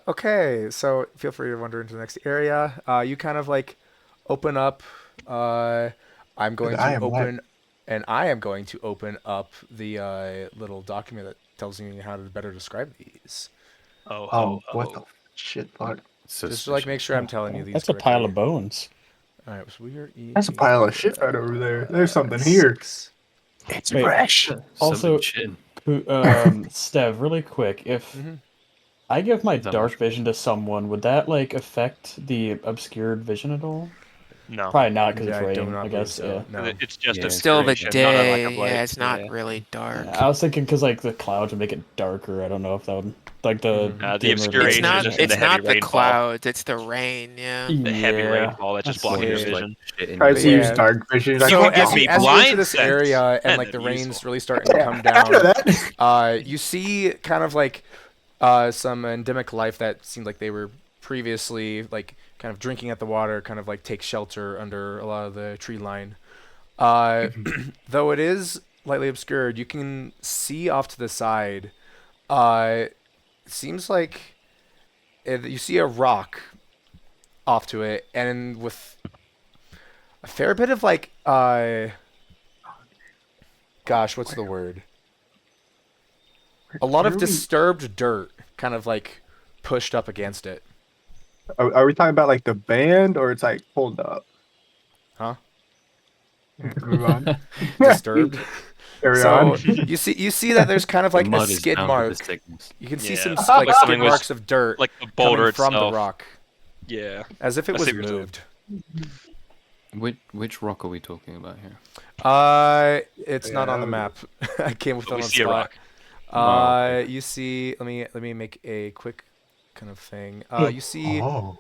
Okay, so feel free to wander into the next area. You kind of like open up. I'm going I to am open, and I am going to open up the little document that tells me how to better describe these. Oh, what the shit, fuck. Just to like make sure I'm telling you these That's a correctly. pile of bones. All right, so we are eating. That's a pile of shit right over there. There's something here. 6. It's Wait. fresh. Also- chin. Stev, really quick, if Mhm. I give my That dark much. vision to someone, would that like affect the obscured vision at all? No. Probably not because Yeah, it's I do rain. not I believe guess. so. Yeah. No. It's just Yeah. a Still the obscuration, not a lack of day. light. Yeah, it's not really dark. I was thinking because like the clouds would make it darker. I don't know if that would like the Mhm. The dimmer obscuration It's is not. just from It's the heavy not the rainfall. clouds. It's the rain. Yeah. The heavy Yeah, rainfall that just that's blocks your bullshit. vision. Tries But to use yeah. dark vision. So can give as me you enter blind this sense, area and and like the then rain's useful. really starting to come After down, that, you see kind of like some endemic life that seemed like they were previously like kind of drinking at the water, kind of like take shelter under a lot of the tree line. Though it is lightly obscured, you can see off to the side. It seems like you see a rock off to it, and with a fair bit of like gosh, what's the word? A lot of disturbed dirt kind of like pushed up against it. Are we talking about like the band or it's like pulled up? Huh? Move on. Disturbed. Carry So on. you see that there's kind of like The a mud is skid down to the mark. sickness. You can see Yeah. some Like like skid something was- marks of dirt Like the boulder coming from itself. the rock, Yeah. as if it I was see what you're moved. Which rock are we talking about here? It's not on the Yeah. map. I came with But it we on see a spot. rock. You see. Let me make a quick kind of thing. You see. Oh.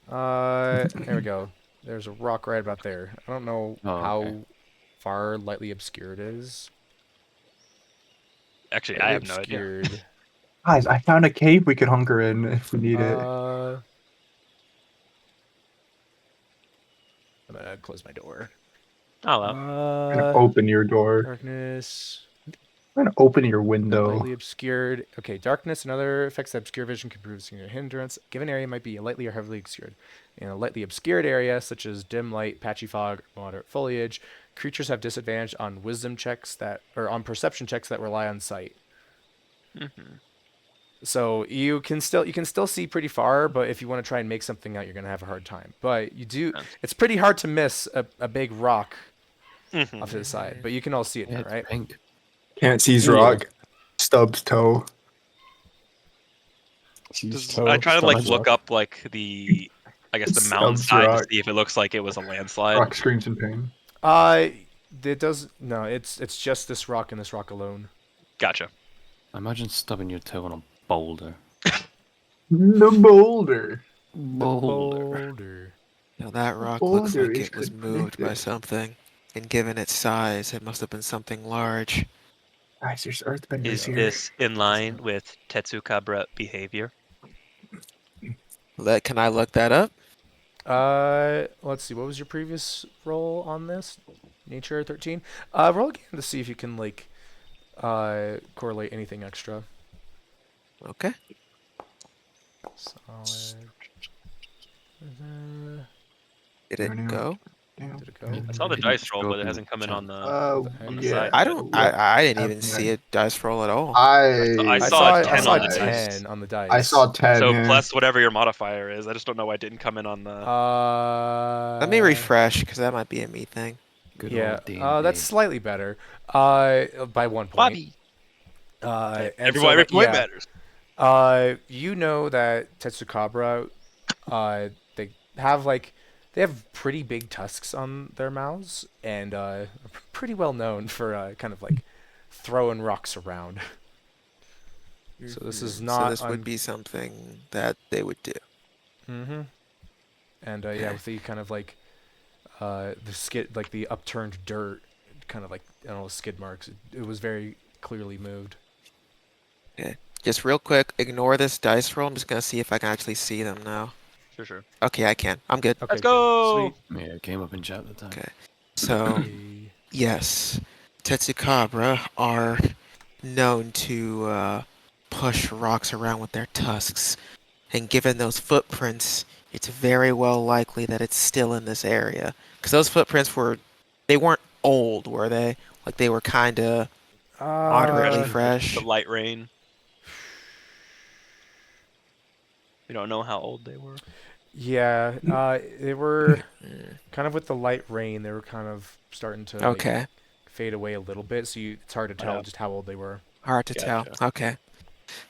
There we go. There's a rock right about there. I don't know Oh, how okay. far lightly obscured it is. Actually, I have Lightly no idea. obscured. Guys, I found a cave we could hunker in if we need it. I'm gonna close my door. Oh well. I'm gonna open your door. Darkness. I'm gonna open your window. Lightly obscured. Okay, darkness and other effects that obscure vision can prove a hindrance. A given area might be lightly or heavily obscured. In a lightly obscured area, such as dim light, patchy fog, moderate foliage, creatures have disadvantage on wisdom checks on perception checks that rely on sight. Mhm. So you can still see pretty far, but if you want to try and make something out, you're gonna have a hard time. But it's pretty hard to miss a big rock Mhm. off to the side. But you can all see it Yeah, now, it's right? pink. Can't seize Yeah. rock. Stubbs toe. I try to like Stubbs look rock. up like the, I guess the Stubbs mountainside to rock. see if it looks like it was a landslide. Rock screams in pain. It does no. It's just this rock and this rock alone. Gotcha. Imagine stubbing your toe on a boulder. The boulder. Boulder. Now that rock looks Boulder like is it was moved by connected. something, and given its size, it must have been something large. Guys, there's earthbenders Is here. this in line with Tetsukabra behavior? Can I look that up? Let's see. What was your previous roll on this? Nature 13. Roll again to see if you can like correlate anything extra. Okay. Solid. Did it Turn it go? Damn. Did it go? I saw the It dice didn't roll, show but up it in hasn't come in chat. on the. On the yeah. side. I don't. I didn't even see a dice roll at all. I saw a 10 I saw on a the dice. 10 on the dice. I saw 10. So yeah. plus whatever your modifier is. I just don't know why it didn't come in on the. Let me refresh because that might be a me thing. Good Yeah, old D&D. that's slightly better. By 1 point. Bobby. And Every point matters. you know that Tetsukabra, they have they have pretty big tusks on their mouths, and are pretty well known for kind of like throwing rocks around. So this is So not. this would be something that they would do. Mm-hmm. And yeah, Okay. with the kind of like the skid, like the upturned dirt, kind of like I don't know, skid marks. It was very clearly moved. Just real quick, ignore this dice roll. I'm just gonna see if I can actually see them now. Sure. Okay, I can. I'm good. Okay, Let's good. go! Sweet. Yeah, it came up in chat at the time. Okay. So Hey. yes, Tetsukabra are known to push rocks around with their tusks, and given those footprints, it's very well likely that it's still in this area. Because those footprints they weren't old, were they? Like they were kind of moderately fresh. The light rain. We don't know how old they were. Yeah, they were kind of with the light rain. They were kind of starting to like, Okay, fade away a little bit, so it's hard to tell just how old they were. hard to tell. Gotcha. Okay,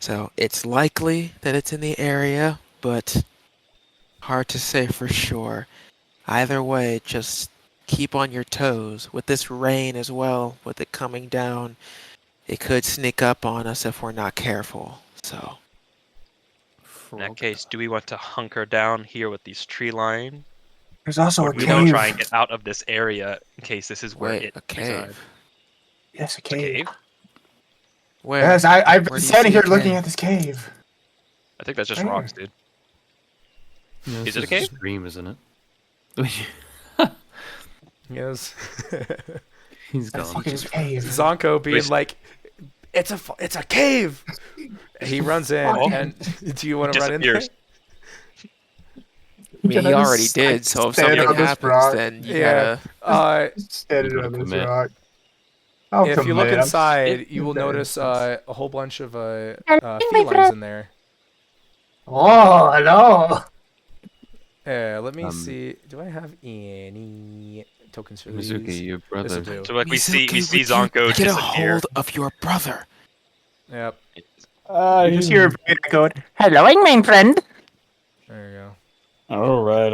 so it's likely that it's in the area, but hard to say for sure. Either way, just keep on your toes. With this rain as well, with it coming down, it could sneak up on us if we're not careful. So, In that case, do we want to hunker down here with these tree line? There's also Or a do we cave. want to try and get out of this area in case this is where wait, it a cave? resides? Yes, a It's a cave. cave? Where? Yes, I've Where been do you standing see a here looking cave? at this cave. I think that's just Right rocks, dude. No, Is this it a cave? Stream, isn't it? Yes. He's A gone. fucking cave. Zonko being Wait. like, it's a cave. He runs in, Fucking- and do you want to run in there? Disappears. I mean, Can I he just, already did, so if stand something on this happens, rock? then you Yeah. gotta... Standing You gotta on this commit. rock. I'll If you look commit. I'm inside, you will dead. notice a whole bunch of felines in there. Oh, hello. Let me Um, see. Do I have any tokens for these? Mizuki, your Yes, I brother. do. So like we see Mizuki, would Zonko you get a disappear. hold of your brother. Yep. You just hear Veda going, Hello, my friend. There you go. All right,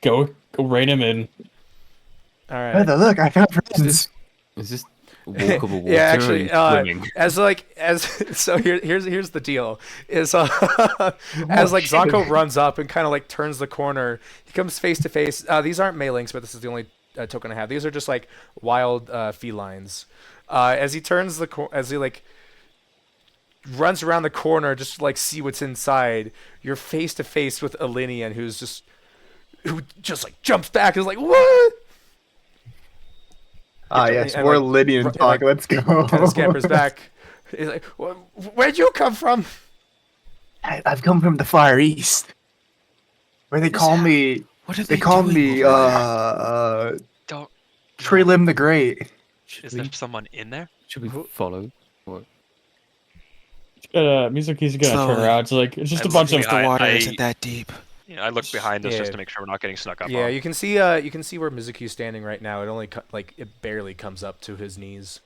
God. go rein him in. All right. Veda, look, I found Is friends. this is this walkable water Yeah, actually, or swimming? so here's the deal is as like shit. Zonko runs up and kind of like turns the corner, he comes face to face. These aren't Maylings, but this is the only token I have. These are just like wild felines. As he turns as he like runs around the corner just to like see what's inside, you're face to face with Alinian, who just like jumps back and is like, what? Ah, yes, and, more like, Lydian and, talk. like, Let's go. Kind of scampers back. He's like, where'd you come from? I've come from the Far East, where they call me. What are They they call doing me over there? Don't. Trilim the Great. Is there someone in there? Should we follow? What? Mizuki's gonna turn Slowly. aure. It's just I a bunch look of The water I- isn't that deep. Yeah, I look behind us Yeah. just to make sure we're not getting snuck up Yeah, on. you can see where Mizuki's standing right now. It only it barely comes up to his knees.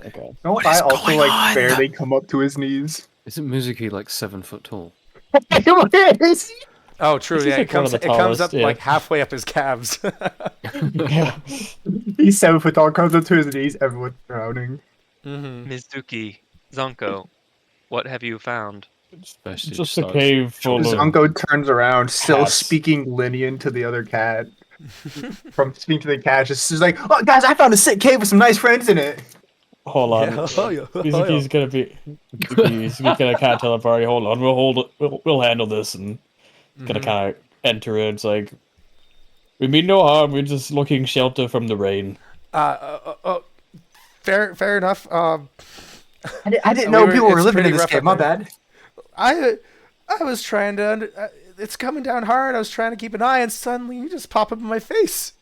Okay. No, What I is also going like on? barely come up to his knees. Isn't Mizuki like 7 foot tall? Oh, true. He's Yeah, like one of the it comes up tallest, yeah. like halfway up his calves. Yeah. He's 7 foot tall, comes up to his knees. Everyone's drowning. Mm-hmm. Mizuki, Zonko, what have you found? Especially Just a starts cave full of. Zonko turns around, still Cats. speaking Linian to the other cat. From speaking to the cat, just like, "Oh, guys, I found a sick cave with some nice friends in it." Hold on. Mizuki's gonna be. Mizuki's gonna kind of tell the party. Hold on, we'll hold it. We'll handle this, and gonna kind of enter it. It's like we mean no harm. We're just looking shelter from the rain. Fair enough. I didn't know people were it's living pretty in this rough cave. up My there. bad. I was trying to it's coming down hard. I was trying to keep an eye, and suddenly you just pop up in my face.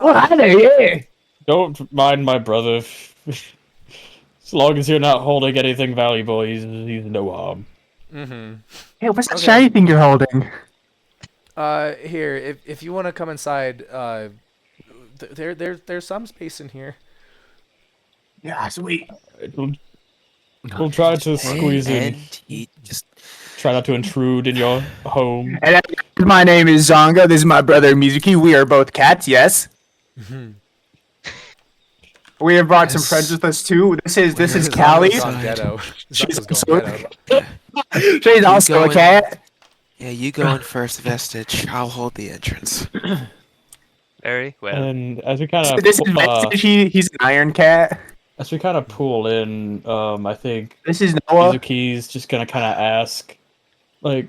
Well, hi there, yeah. Don't mind my brother. As long as you're not holding anything valuable, he's no harm. Mm-hmm. Hey, what's that Okay. shiny thing you're holding? Here, if you want to come inside, there's some space in here. Yeah, sweet. We'll try to squeeze in. And he just Try not to intrude in your home. And my name is Zonga. This is my brother Mizuki. We are both cats. Yes. We have brought some Yes. friends with us too. This is Zonga's Callie. gone ghetto. She's Zonga's also, gone ghetto. she's also a going- cat. yeah, you go in first, Vestige. I'll hold the entrance. Very well. And as we kind of This is Vestige. He's an iron cat. as we kind of pull in, I think This is Noah. Mizuki's just gonna kind of ask, like,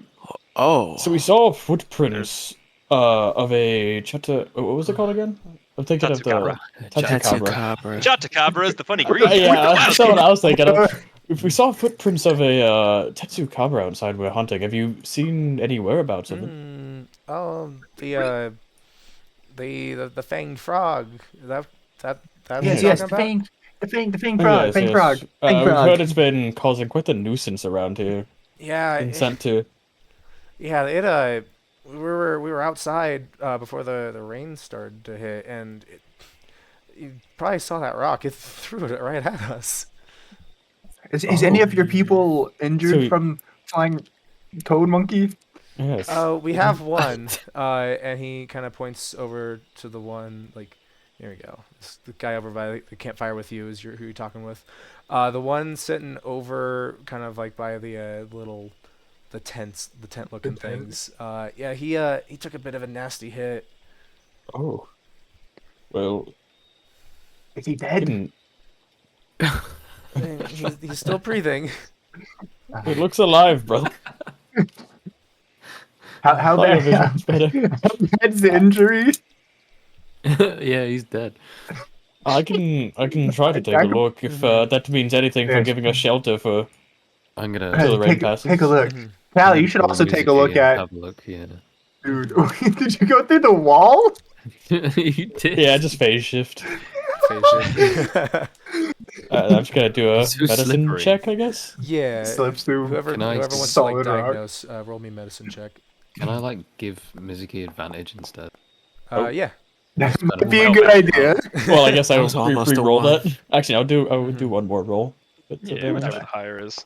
Oh, so we saw footprints of a what was it called again? I'm thinking of the Tatsukabra. Tatsukabra. Tatsukabra. Chatakabra is the funny green. Yeah, that's what I was thinking of. If we saw footprints of a Tatsukabra outside we're hunting, have you seen any whereabouts of it? The fanged frog. That Yes, what yes, you're the talking fang, the fang, the fang Oh, frog, yes, fang yes. frog, fang We've frog. heard it's been causing quite a nuisance around here. Yeah, Been sent to. yeah. We were outside before the rain started to hit, and you probably saw that rock. It threw it right at us. Is any of your people injured So- from flying toad monkey? Yes. We have one, and he kind of points over to the one, like, here we go. It's the guy over by the campfire with you is who you're talking with. The one sitting over, kind of like by the the tent looking things. Yeah, he took a bit of a nasty hit. Oh. Well, Is he dead? didn't. And he's still breathing. It looks alive, brother. How Fire bad? vision's better. How bad's the injury? Yeah, he's dead. I can try to take a look if that means anything for Yes. giving us shelter for I'm gonna Till the rain Take passes. a look. Mhm. Callie, you should call also take a Mizuki look and at. Have a look, yeah. Dude, did you go through the wall? You did. yeah, just phase shift. Phase shift. I'm just gonna do a It's too medicine slippery. check, I guess. Yeah. Slips through. Whoever Can I wants to like solid rock? diagnose, roll me a medicine check. Can I like give Mizuki advantage instead? Yeah. That Spend might be a well good back idea. Well, I guess I That will was almost a re-roll one. that. Actually, I would do one more roll. But Yeah, damage. whatever the higher is.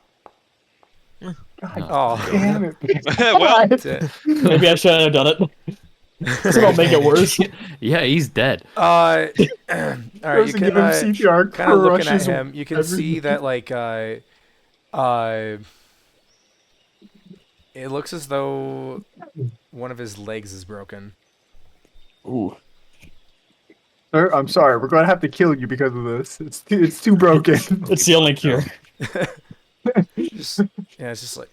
Oh. Damn it. Well, Maybe I shouldn't have done it. This will make it worse. Yeah, he's dead. All right, you Goes to can give him CPR, kind of looking at crushes him. You can see everything. that like it looks as though one of his legs is broken. Ooh. Sir, I'm sorry. We're gonna have to kill you because of this. It's too broken. It's the only cure. Just, yeah, it's just like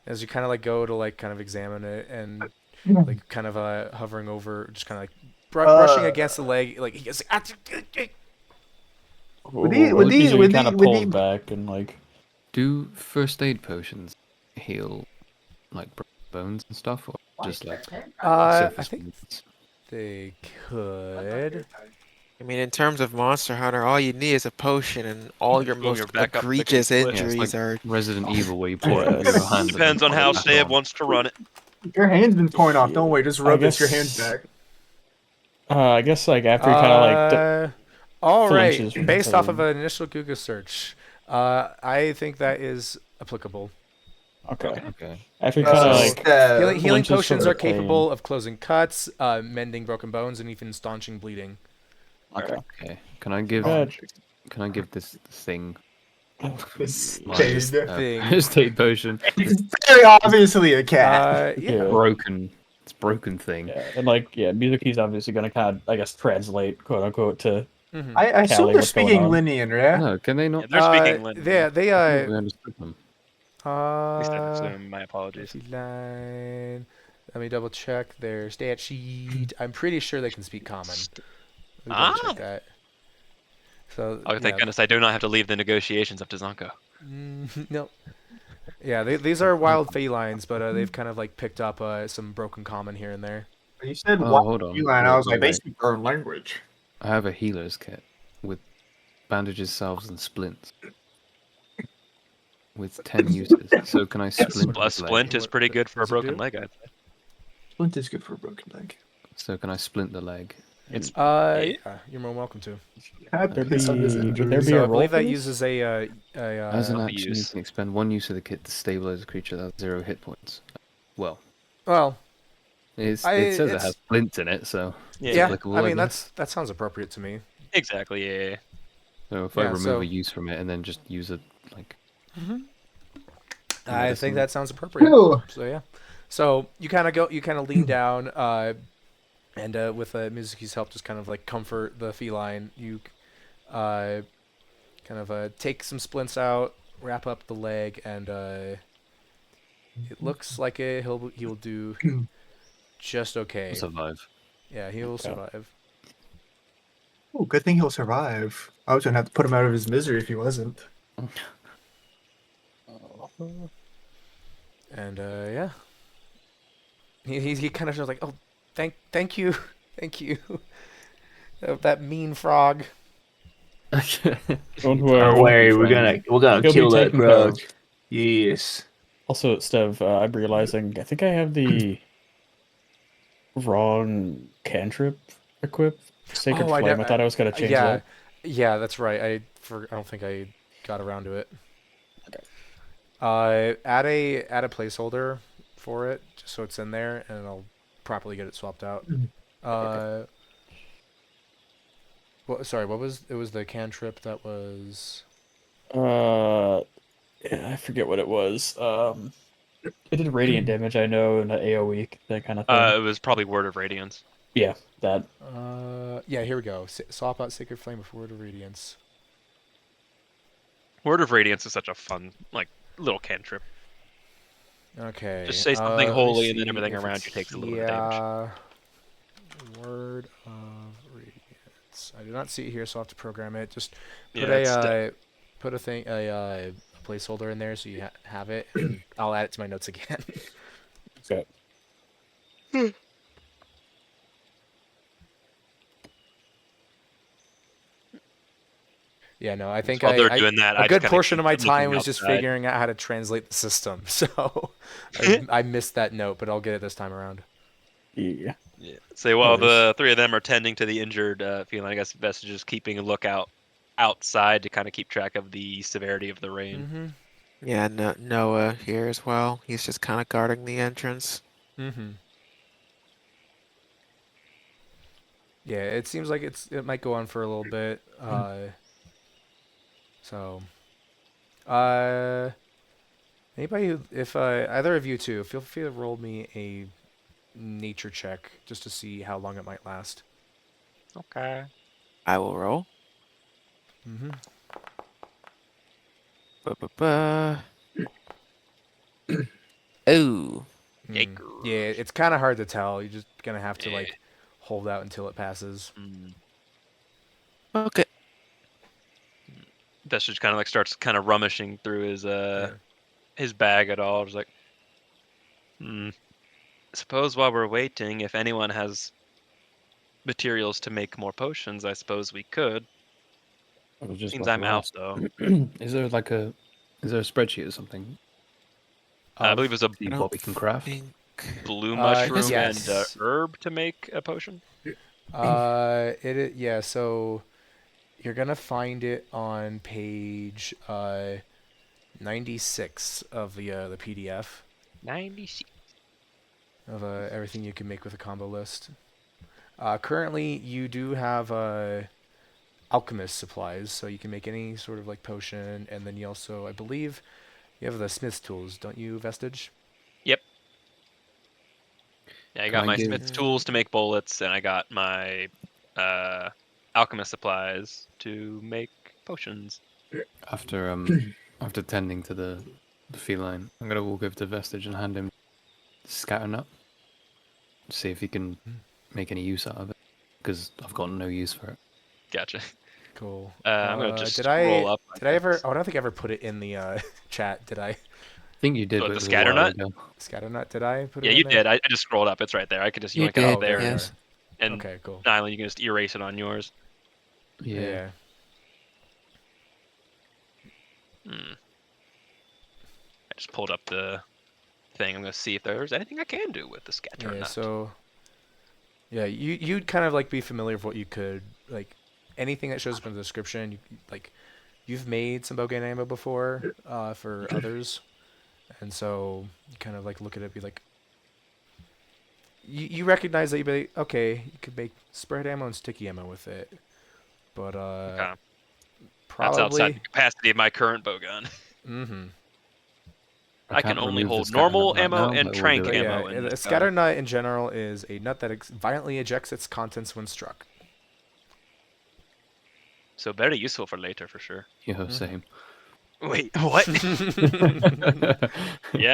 as you kind of like go to like kind of examine it and like kind of hovering over, just kind of like brushing against the leg. Like he gets Would he- would he- Usually would kind he- of would pulls he- back and like. Do first aid potions heal like bones and stuff, or just like I surface think wounds? they could. I mean, in terms of Monster Hunter, all you need is a potion, and all your Boom, most you're back up to egregious the cliff. Yeah, it's injuries like are. Resident Evil, where you pour it over Yes. your hand. depends on how Stab wants to run it. Your hand's been torn off. Don't worry. Just rub I your guess- hands back. I guess like after you kind of like. All right, flinches from based off of pain. an initial Google search, I think that is applicable. Okay. Okay. After you kind of like. Healing flinches from potions the are pain. capable of closing cuts, mending broken bones, and even staunching bleeding. Okay. Okay. Can I give Good. this thing This my thing. Thing. first aid potion? It's very obviously a cat. Yeah. Yeah. Broken. It's broken thing. Yeah, and like Mizuki's obviously gonna kind of I guess translate quote unquote to. Mhm. I assume Callie, they're what's going speaking on? Linian, right? No, can they not? Yeah, they're speaking Lin. They We understood them. At least I assume. My apologies. 59. Let me double check their stat sheet. I'm pretty sure they can speak common. Let me double check that. So Oh, thank yeah. goodness I do not have to leave the negotiations up to Zonko. No. Yeah, these are wild felines, but they've kind of like picked up some broken common here and there. You said Oh, what hold on. feline? I was like, they Wait. speak their own language. I have a healer's kit with bandages, salves, and splints. With 10 uses. So can I splint A the leg? splint is pretty good for a does it broken do? leg, I'd say. Splint is good for a broken leg. So can I splint the leg? It's Yeah, you're more than welcome to. Would there be So a I roll believe for that this? uses As an the action, you use. can expend 1 use of the kit to stabilize a creature that has 0 hit points. Well, well, it says it it's- has splints in it, so it's yeah. applicable, I mean guess. that sounds appropriate to me. Exactly, yeah. So if I yeah, remove so- a use from it and then just use it like I think medicine. that sounds appropriate. Ew. So yeah. So you kind of lean down, and with Mizuki's help, just kind of like comfort the feline. You kind of take some splints out, wrap up the leg, and it looks like he will do just okay. survive. Yeah, he will survive. Oh, good thing he'll survive. I was gonna have to put him out of his misery if he wasn't. And yeah, he kind of just like, oh, thank you, thank you. That mean frog. Don't Don't worry, we're gonna He'll be kill that taken care of. frog. Yes. Also, Stev, I'm realizing I think I have the wrong cantrip equipped. Sacred Oh, Flame. I thought I was gonna change yeah, that. yeah, that's right. I don't think I got around to it. Okay. Add a placeholder for it, just so it's in there, and I'll properly get it swapped out. Okay. Sorry, what was it? Was the cantrip that was? Yeah, I forget what it was. It did radiant damage, I know, and AoE, that kind of thing. It was probably Word of Radiance. Yeah, that. Yeah, here we go. Swap out Sacred Flame with Word of Radiance. Word of Radiance is such a fun, like, little cantrip. Okay. Just say something let me holy and then see everything if around it's you takes a little bit of damage. Word of Radiance. I do not see it here, so I'll have to program it. Just put Yeah, it's put a placeholder in there so you have it, and I'll add it to my notes again. Okay. Yeah, no, I think while they're doing that, a I just good kinda portion of my keep looking time was just outside. figuring out how to translate the system. So I missed that note, but I'll get it this time around. Yeah. Yeah. Say while worries. the three of them are tending to the injured feeling, I guess best is just keeping a lookout outside to kind of keep track of the severity of the rain. Mm-hmm. Yeah, Noah here as well. He's just kind of guarding the entrance. Mm-hmm. Yeah, it seems like it might go on for a little bit. So, anybody, if either of you two, feel free to roll me a nature check just to see how long it might last. Okay. I will roll. Mm-hmm. Ba-ba-ba. Oh, Yeah, it's kind of hard to tell. You're just gonna have to like hold out until it passes. okay. Best just kind of like starts kind of rummaging through his bag at all. Just like, suppose while we're waiting, if anyone has materials to make more potions, I suppose we could. I was just Seems about I'm to out ask. though. Is there a spreadsheet or something? I believe it's a See I what don't we can craft? think. blue mushroom and yes. herb to make a potion. Yeah. So you're gonna find it on page 96 of the PDF 96. of everything you can make with a combo list. Currently, you do have alchemist supplies, so you can make any sort of like potion, and then you also, I believe, you have the smith's tools, don't you, Vestige? Yep. Yeah, I Can got I my give- smith's tools to make bullets, and I got my alchemist supplies to make potions. After tending to the feline, I'm gonna walk over to Vestige and hand him scatter nut. See if he can make any use out of it, because I've got no use for it. Gotcha. Cool. I'm gonna just did scroll up. Did I ever? Oh, I don't think I ever put it in the chat. Did I? think you did, What, but the it was a while scatternut? ago. Scatternut, did I put it Yeah, in you there? did. I just scrolled up. It's right there. I could just You yoink it out did, there. yes. And Okay, cool. Nylan, you can just erase it on yours. Yeah. Hmm. I just pulled up the thing. I'm gonna see if there's anything I can do with the scatternut. Yeah, so you'd kind of like be familiar with what you could like anything that shows up in the description. Like you've made some bow gun ammo before for others, and so you kind of like look at it, and be like, you recognize that you'd be like, okay, you could make spread ammo and sticky ammo with it, but Okay. probably That's outside the capacity of my current bow gun. Mm-hmm. I can can't only remove the hold scatter nut normal right ammo now, and but we'll trank do But it. ammo yeah, in a this scatter gun. nut in general is a nut that violently ejects its contents when struck. So very useful for later for sure. Yeah, same. Wait, what? Yeah,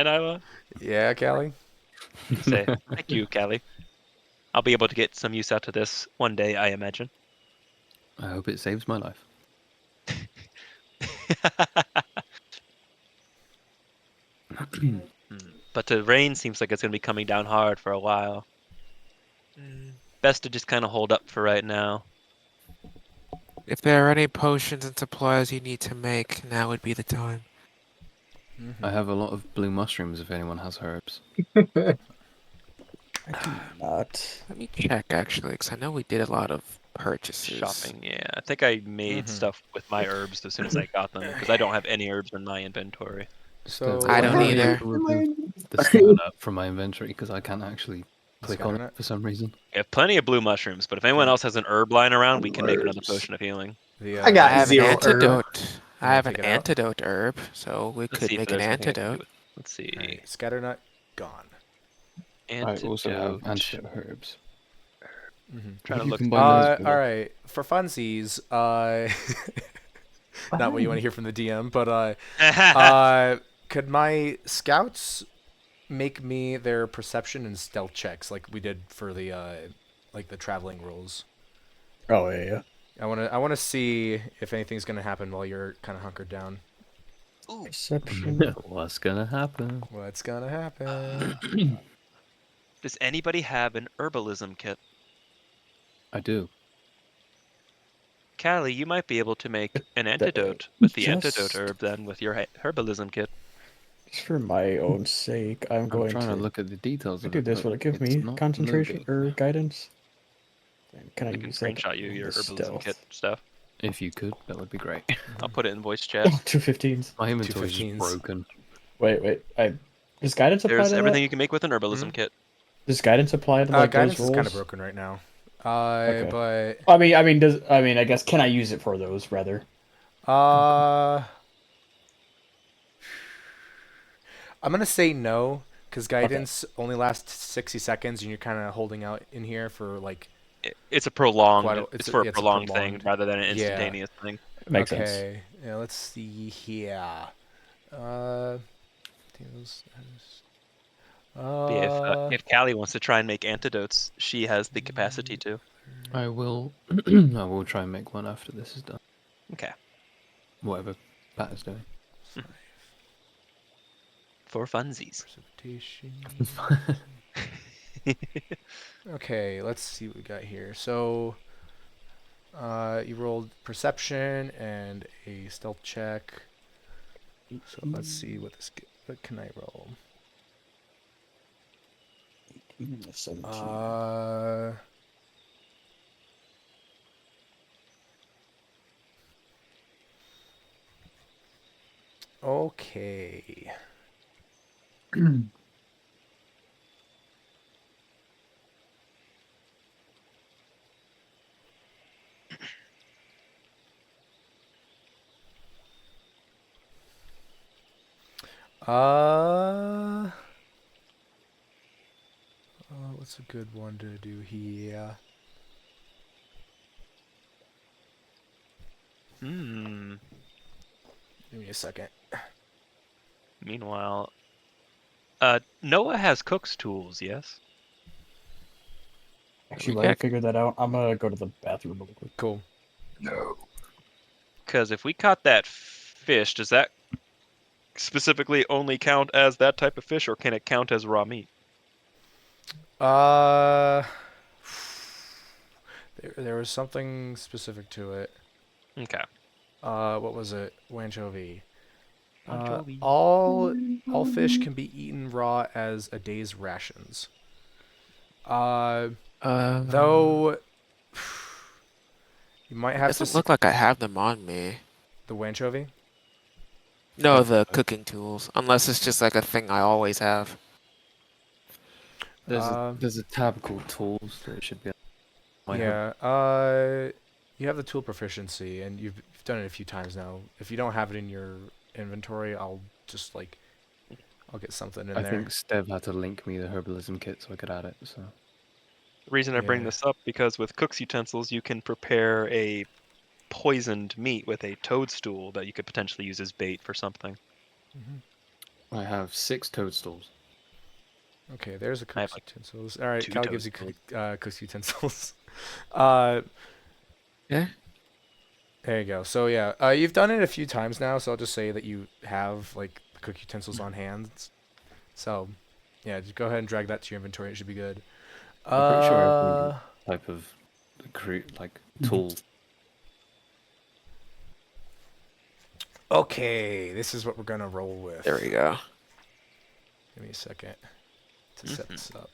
Nyla? Yeah, Callie. Say thank you, Callie. I'll be able to get some use out of this one day, I imagine. I hope it saves my life. But the rain seems like it's gonna be coming down hard for a while. Mm. Best to just kind of hold up for right now. If there are any potions and supplies you need to make, now would be the time. I have a lot of blue mushrooms if anyone has herbs. I do not. Let me check, actually, because I know we did a lot of purchases. Shopping, yeah. I think I made stuff with my herbs as soon as I got them because I don't have any herbs in my inventory. So I don't Why either. you remove the scatter nut from my inventory because I can't actually click on scatter it nut? for some reason. I have plenty of blue mushrooms, but if anyone else has an herb lying around, we can make another Herbs. potion of healing. The, I I got have an 0 herb. antidote. You I wanna have an take it out? antidote herb, so we Let's could see if make an there's anything I can do antidote. with- Let's see. Alright, scatter nut gone. I also have Antidote. antidote herbs. Trying to You look. combine those with All right, for funsies, not what you want to hear from the DM, but could my scouts make me their perception and stealth checks like we did for the like the traveling rules? Oh yeah. I want to see if anything's gonna happen while you're kind of hunkered down. Perception. What's gonna happen? What's gonna happen? Does anybody have an herbalism kit? I do. Callie, you might be able to make an the- antidote with the just- antidote herb then with your herbalism kit. Just for my own sake, I'm I'm going trying to to look at the details I of do it. this. but Will it give it's me not concentration loading. or guidance? Can I I can use that? screenshot you your as herbalism stealth? kit stuff. If you could, that would be great. I'll put it in voice chat. Oh, 215s. My inventory is 215s. broken. Wait. Does guidance apply There's to everything that? you can make with an herbalism kit. Does guidance apply to like Guidance those is rolls? kind of broken right now. Okay. But I guess can I use it for those rather? I'm gonna say no, because guidance only lasts 60 seconds, and you're kind of holding out in here for like. It's a prolonged. Quite a- it's it's a- for a it's a prolonged thing prolonged- rather than an yeah. instantaneous thing. Makes sense. Okay, yeah. Let's see here. Deals- If Callie wants to try and make antidotes, she has the capacity to. I will. I will try and make one after this is done. Okay. Whatever Pat is doing. For funsies. Precipitation. Okay, let's see what we got here. So, you rolled perception and a stealth check. So let's see what can I roll? 17. Okay. What's a good one to do here? Hmm. Give me a second. Meanwhile, Noah has cook's tools, yes? Actually, while I figure that out, I'm gonna go to the bathroom real quick. Cool. No. Because if we caught that fish, does that specifically only count as that type of fish, or can it count as raw meat? Uh, there was something specific to it. Okay. What was it? Anchovy. Anchovy. All fish can be eaten raw as a day's rations. Though you might It have to doesn't look like I have them on me. the anchovy. No, the cooking tools. Unless it's just like a thing I always have. There's a tab called tools that it should be. Might have- Yeah. You have the tool proficiency, and you've done it a few times now. If you don't have it in your inventory, I'll just I'll get something in I there. think Stev had to link me the herbalism kit so I could add it. So The reason I bring Yeah. this up because with cook's utensils, you can prepare a poisoned meat with a toadstool that you could potentially use as bait for something. I have 6 toadstools. Okay, there's a I have, cook's like, utensils. All right, 2 Cal gives you toadstools. cook's utensils. Yeah? There you go. So yeah, you've done it a few times now, so I'll just say that you have the cook utensils on hand. So, yeah, just go ahead and drag that to your inventory. It should be good. I'm pretty sure every type of tool. Okay, this is what we're gonna roll with. There we go. Give me a second to set this up.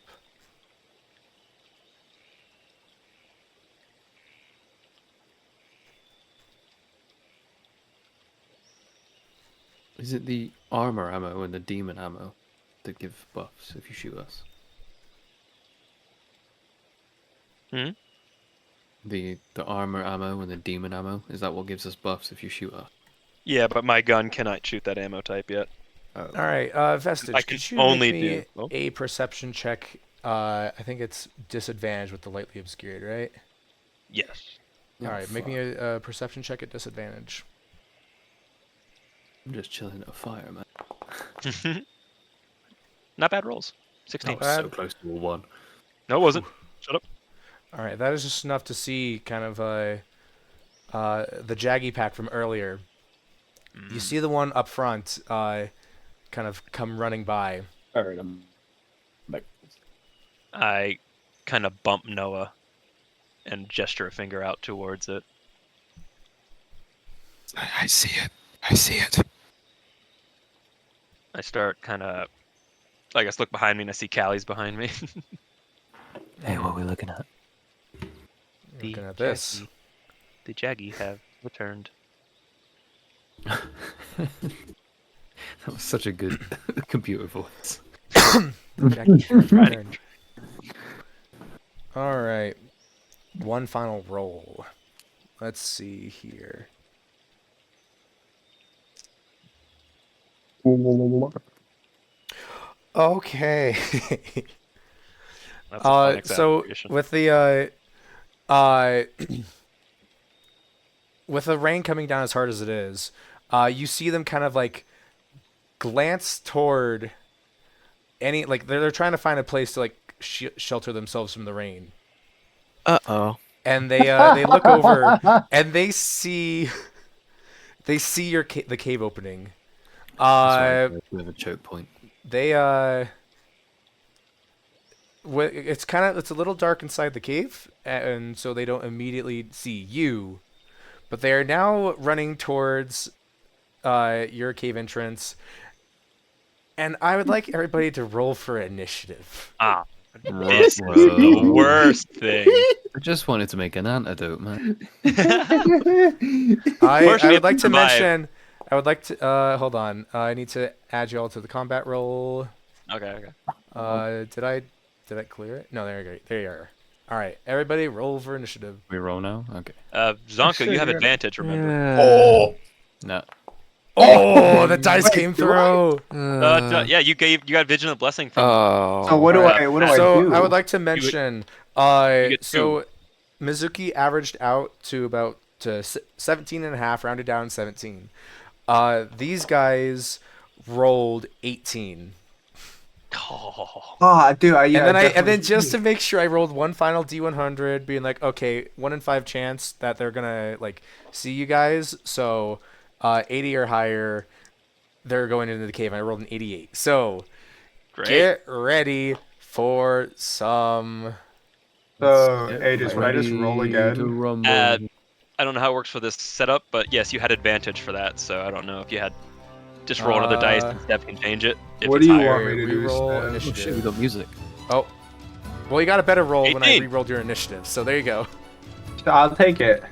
Is it the armor ammo and the demon ammo that give buffs if you shoot us? Hmm? The armor ammo and the demon ammo, is that what gives us buffs if you shoot us? Yeah, but my gun cannot shoot that ammo type yet. All right, Vestige, I can could you only make me do- oh. a perception check? I think it's disadvantage with the lightly obscured, right? Yes. All right, make me a perception check at disadvantage. I'm just chilling at a fire, man. Not bad rolls. 16. Not bad. So close to a 1. No, it wasn't. Shut up. All right, that is just enough to see kind of the Jaggy pack from earlier. You see the one up front kind of come running by. Alright, I'm back. I kind of bump Noah and gesture a finger out towards it. I see it. I see it. I start kind of, I guess, look behind me and I see Callie's behind me. Hey, what are we looking at? Looking at this. The Jaggy have returned. That was such a good computer voice. Jaggy returned. All right, one final roll. Let's see here. Okay. That's a fun So exaggeration. with the with the rain coming down as hard as it is, you see them kind of glance toward they're trying to find a place to shelter themselves from the rain, Uh-oh. and they look over and they see the cave opening. Sorry, we have a choke point. They it's a little dark inside the cave, and so they don't immediately see you, but they are now running towards your cave entrance, and I would like everybody to roll for initiative. This is the worst thing. I just wanted to make an antidote, man. I would like to survive. mention. I would like to hold on. I need to add you all to the combat roll. Okay. Did I clear it? No, there you go. There you are. All right, everybody, roll for initiative. We roll now? Okay. Zonko, you have advantage, remember? Oh, No. Oh, the dice came through. Yeah, you got Vigilant Blessing from Oh. so what do Alright, I do? So I would like to mention, get so Mizuki averaged out to about 17 and a half, rounded down 17. These guys rolled 18. Ah, dude, And then just to make sure, I rolled one final D100, being like, okay, 1 in 5 chance that they're gonna see you guys. So 80 or higher. they're going into the cave. I rolled an 88. So Great. get ready for some. So, Get Aegis, when I just roll ready again. to rumble. I don't know how it works for this setup, but yes, you had advantage for that. So I don't know if you had just roll another dice and Steph can change it. If What it's do you higher. want me to do, Reroll Steph? Oh shit, we initiative. got music. Oh, well, you got a better roll when I 18. re-rolled your initiative. So there you go. I'll take it.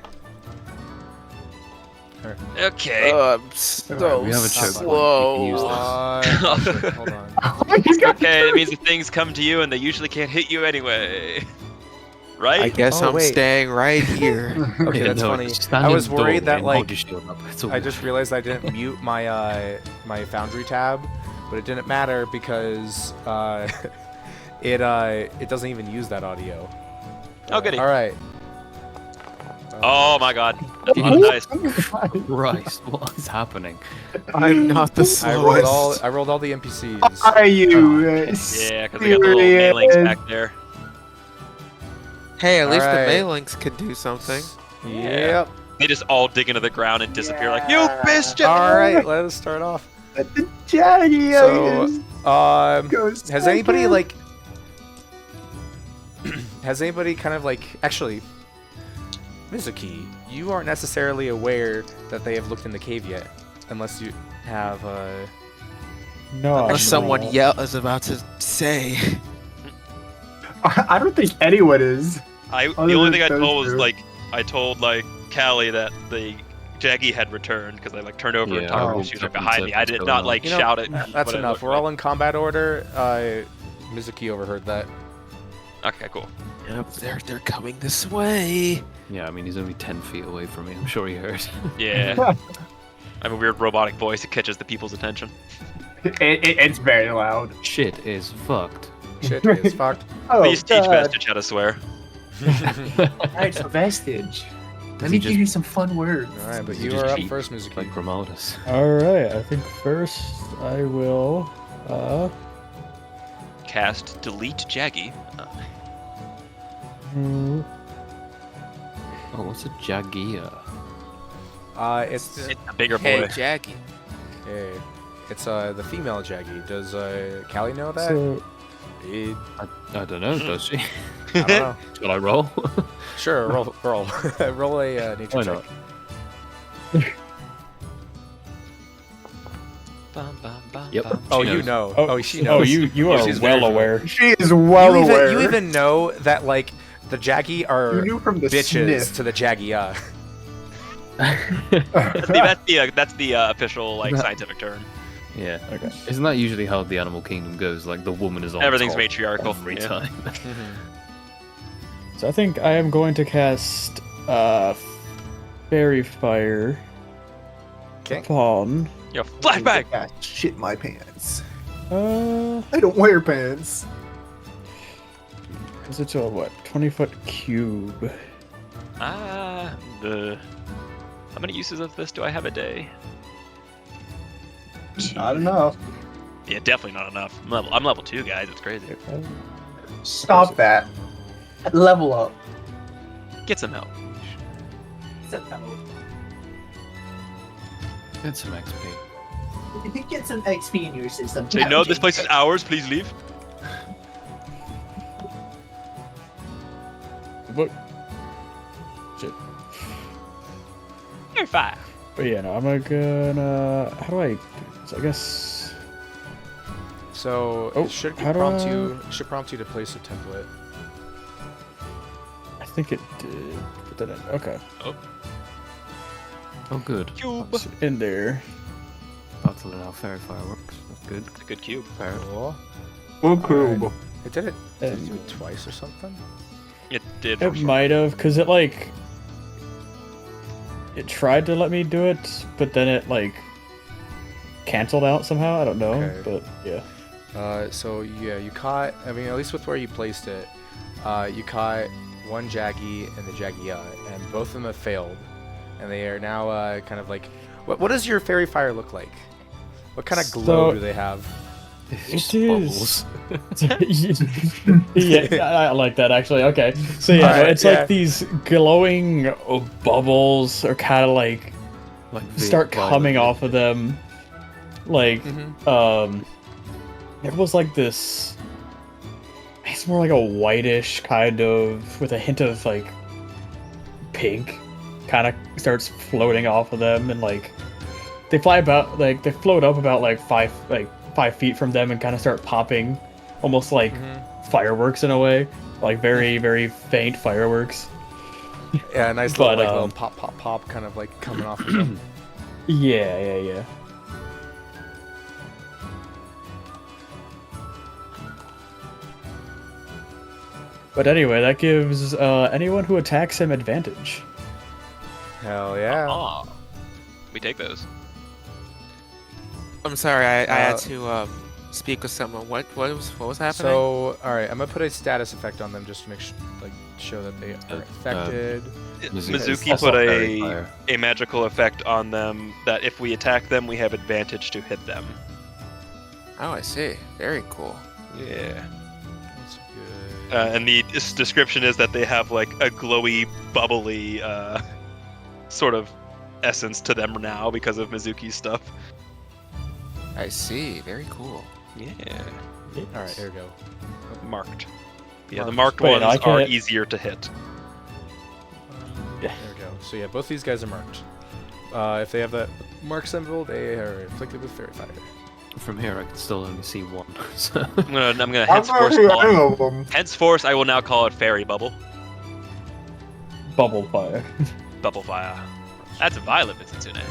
Okay. I'm so we have a choke point. slow. You can use Hold on. He's got Okay, that means that things come to you and they usually can't hit you anyway. Right? I guess Oh, I'm wait. staying right here. Okay, Yeah, that's no, funny. stand I in was the worried that doorway and hold like your shield up. It's all I good. just realized I didn't mute my my Foundry tab, but it didn't matter because it doesn't even use that audio. Oh, goody. All right. Oh my god. That's Jesus nice. Christ, what is happening? I'm not the I rolled slowest. all the NPCs. Are you? Yeah, because we got the little mailings back there. Hey, at least Alright. the Mailings can do something. Yep. They just all dig into the ground and disappear like, you missed it! All right, let us start off. Let the Jaggy Has anybody like? Has anybody kind of like actually? Mizuki, you aren't necessarily aware that they have looked in the cave yet, unless you have. No, Or I'm someone not. is about to say. I don't think anyone is. The Other only than thing I those told was two. like, I told like Callie that the Jaggy had returned because I like turned over and Yeah, talked to her. I She was walked like up and behind said me. I what's did going not on. like You know, shout it. That's what it enough. looked We're like. all in combat order. Mizuki overheard that. Okay, cool. Yep, they're coming this way. Yeah, I mean, he's only 10 feet away from me. I'm sure he heard. Yeah. I have a weird robotic voice that catches the people's attention. It's very loud. Shit is fucked. Shit is fucked. Oh, Please teach God. Vestige how to swear. Alright, so Vestige. Let Does me he give just- you some fun words. All right, but Does he you just are up cheat first, Mizuki. Like Romaldus. All right, I think first I will. Cast delete Jaggy. Hmm, Oh, what's a Jagia? It's It's a bigger Hey, boy. Jackie. okay. It's the female Jaggy. Does Callie know that? So I don't know, does she? I don't know. Shall I roll? Sure, roll roll a nature Why check. not? Bum, bum, bum, Yep. bum. Oh, She you knows. know. oh, Oh, she knows. you are She's well very aware. She is well aware. You even know that like the Jaggy You are knew from the bitches sniff. to the Jaggy. That's the official like scientific term. Yeah. Okay. Isn't that usually how the animal kingdom goes? Like the woman is on Everything's top matriarchal. every Yeah. time. So I think I am going to cast Fairy Fire Okay. upon. Yo, flashback. Ah, shit my pants. Uh, I don't wear pants. is it a what? 20-foot cube. How many uses of this do I have a day? I don't know. Yeah, definitely not enough. I'm level 2, guys. It's crazy. Stop that. Level up. Get some help. Get some XP. Get some XP in your system. They know this place is ours. Please leave. What? Shit. You're fine. But yeah, no, I'm gonna. How do I? Do this? I guess. So Oh, it should how do prompt I- you. Should prompt you to place a template. I think it did. Put that in. Okay. Oh, good. Cube. It's in there. About to learn how fairy fire works. That's good. It's a good cube. Cool. Cool. It did it. Did it do And it twice or something? It did. it might have, cause it like. It tried to let me do it, but then it like. Canceled out somehow. I don't know, Okay. but yeah. So yeah, you caught. I mean, at least with where you placed it, you caught one Jaggy and the Jaggia, and both of them have failed, and they are now kind of like. What does your fairy fire look like? What kind of glow So- do they have? It's It bubbles. Yeah, I like that actually. Okay, so yeah, Alright, it's yeah. like these glowing bubbles are kind of like Like start violet. coming off of them. Like, Mhm. it was like this. It's more like a whitish kind of, with a hint of like pink, kind of starts floating off of them, and like they fly about, like they float up about like 5 feet from them, and kind of start popping, almost like fireworks in a way, like very very faint fireworks. Yeah, nice But, little pop pop pop kind of like coming off of them. Yeah. But anyway, that gives anyone who attacks him advantage. Hell yeah. Oh, we take those. I'm sorry, I had to speak with someone. What was happening? So, all right, I'm gonna put a status effect on them just to make show that they are affected. Mizuki Also put fairy fire. a magical effect on them that if we attack them, we have advantage to hit them. Oh, I see. Very cool. Yeah. That's good. And the description is that they have like a glowy, bubbly sort of essence to them now because of Mizuki's stuff. I see. Very cool. Yeah. All right, here we go. Marked. Yeah, the Marked. marked Wait, ones I are can't- easier to hit. There we go. So yeah, both these guys are marked. If they have that mark symbol, they are inflicted with fairy fire. From here, I can still only see one. So. I'm gonna I'm henceforth not any of them. henceforth I will now call it fairy bubble. Bubble fire. Bubble fire. That's a violet, Mitsune.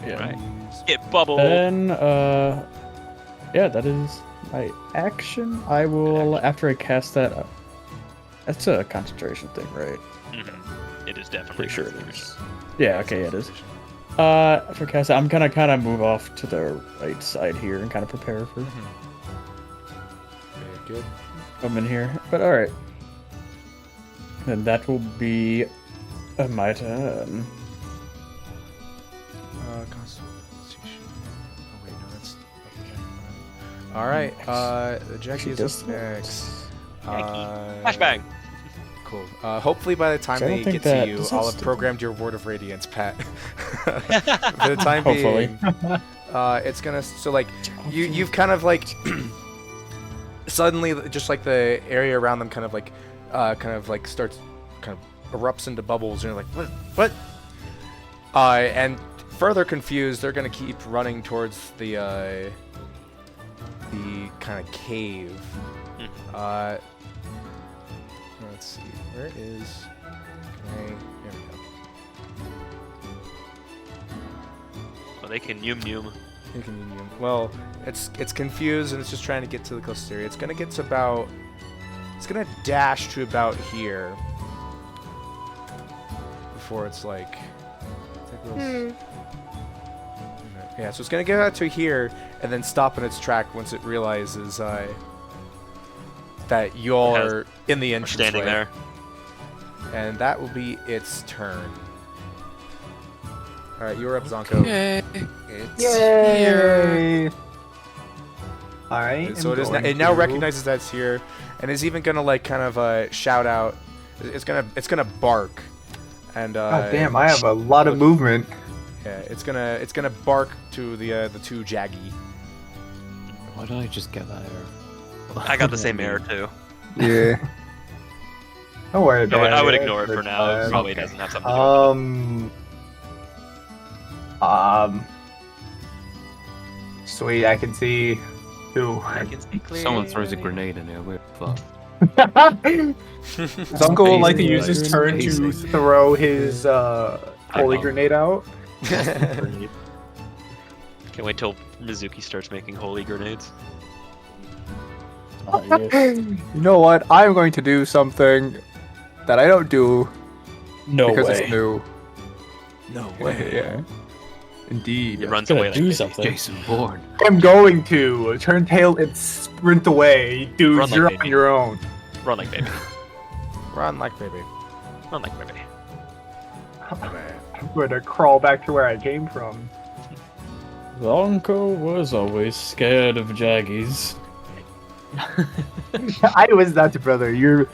Yeah. Right. Get bubble. Then, yeah, that is my action. I will, after I cast that, that's a concentration thing, right? Mhm. It is definitely. Pretty sure it concentration. is. Yeah, okay, it is. After I cast that, I'm gonna kind of move off to the right side here and kind of prepare for Very good. coming here. But all right, then that will be my turn. Constitution. Oh wait, no, that's. All right. The Jackie is does up next. Flashbang. Cool. Hopefully by the time So I don't they think get to that- you, does that I'll have still- programmed your Word of Radiance, Pat. For the time Hopefully. being, it's gonna like you've kind of like suddenly just like the area around them kind of like starts kind of erupts into bubbles, and you're like what? And further confused, they're gonna keep running towards the kind of cave. Let's see, where is? There we go. Well, they can yum. Well, it's confused and it's just trying to get to the closest area. It's gonna get to about. It's gonna dash to about here. Before it's like. Yeah, so it's gonna get out to here and then stop in its track once it realizes that y'all It has- are in the We're entrance. standing there. And that will be its turn. Alright, you're up, Zonko. Okay. It's here. Yay! I So am it going now to- recognizes that's here, and is even gonna like kind of shout out. It's gonna bark, and God damn, I have a lot of movement. yeah, it's gonna bark to the two Jaggy. Why did I just get that error? I got the same error too. Yeah. Don't worry about it. I would ignore it for It's now. It fine. probably doesn't have something to do with Sweet, I can see who. it. I can see clearly. Someone throws a grenade in here. We're fucked. His uncle would like to use his Amazing. turn to Amazing. throw his holy know. grenade out. Can't wait till Mizuki starts making holy grenades. You know what? I'm going to do something that I don't do No because way. it's new. No Yeah. Indeed. He runs Gonna away like do baby. something. Jason Bourne. I'm going to turn tail and sprint away. Dude, Run like you're baby. on your own. Run like baby. Run like baby. Run like baby. I'm going to crawl back to where I came from. Zonko was always scared of Jaggies. I was not the brother. You're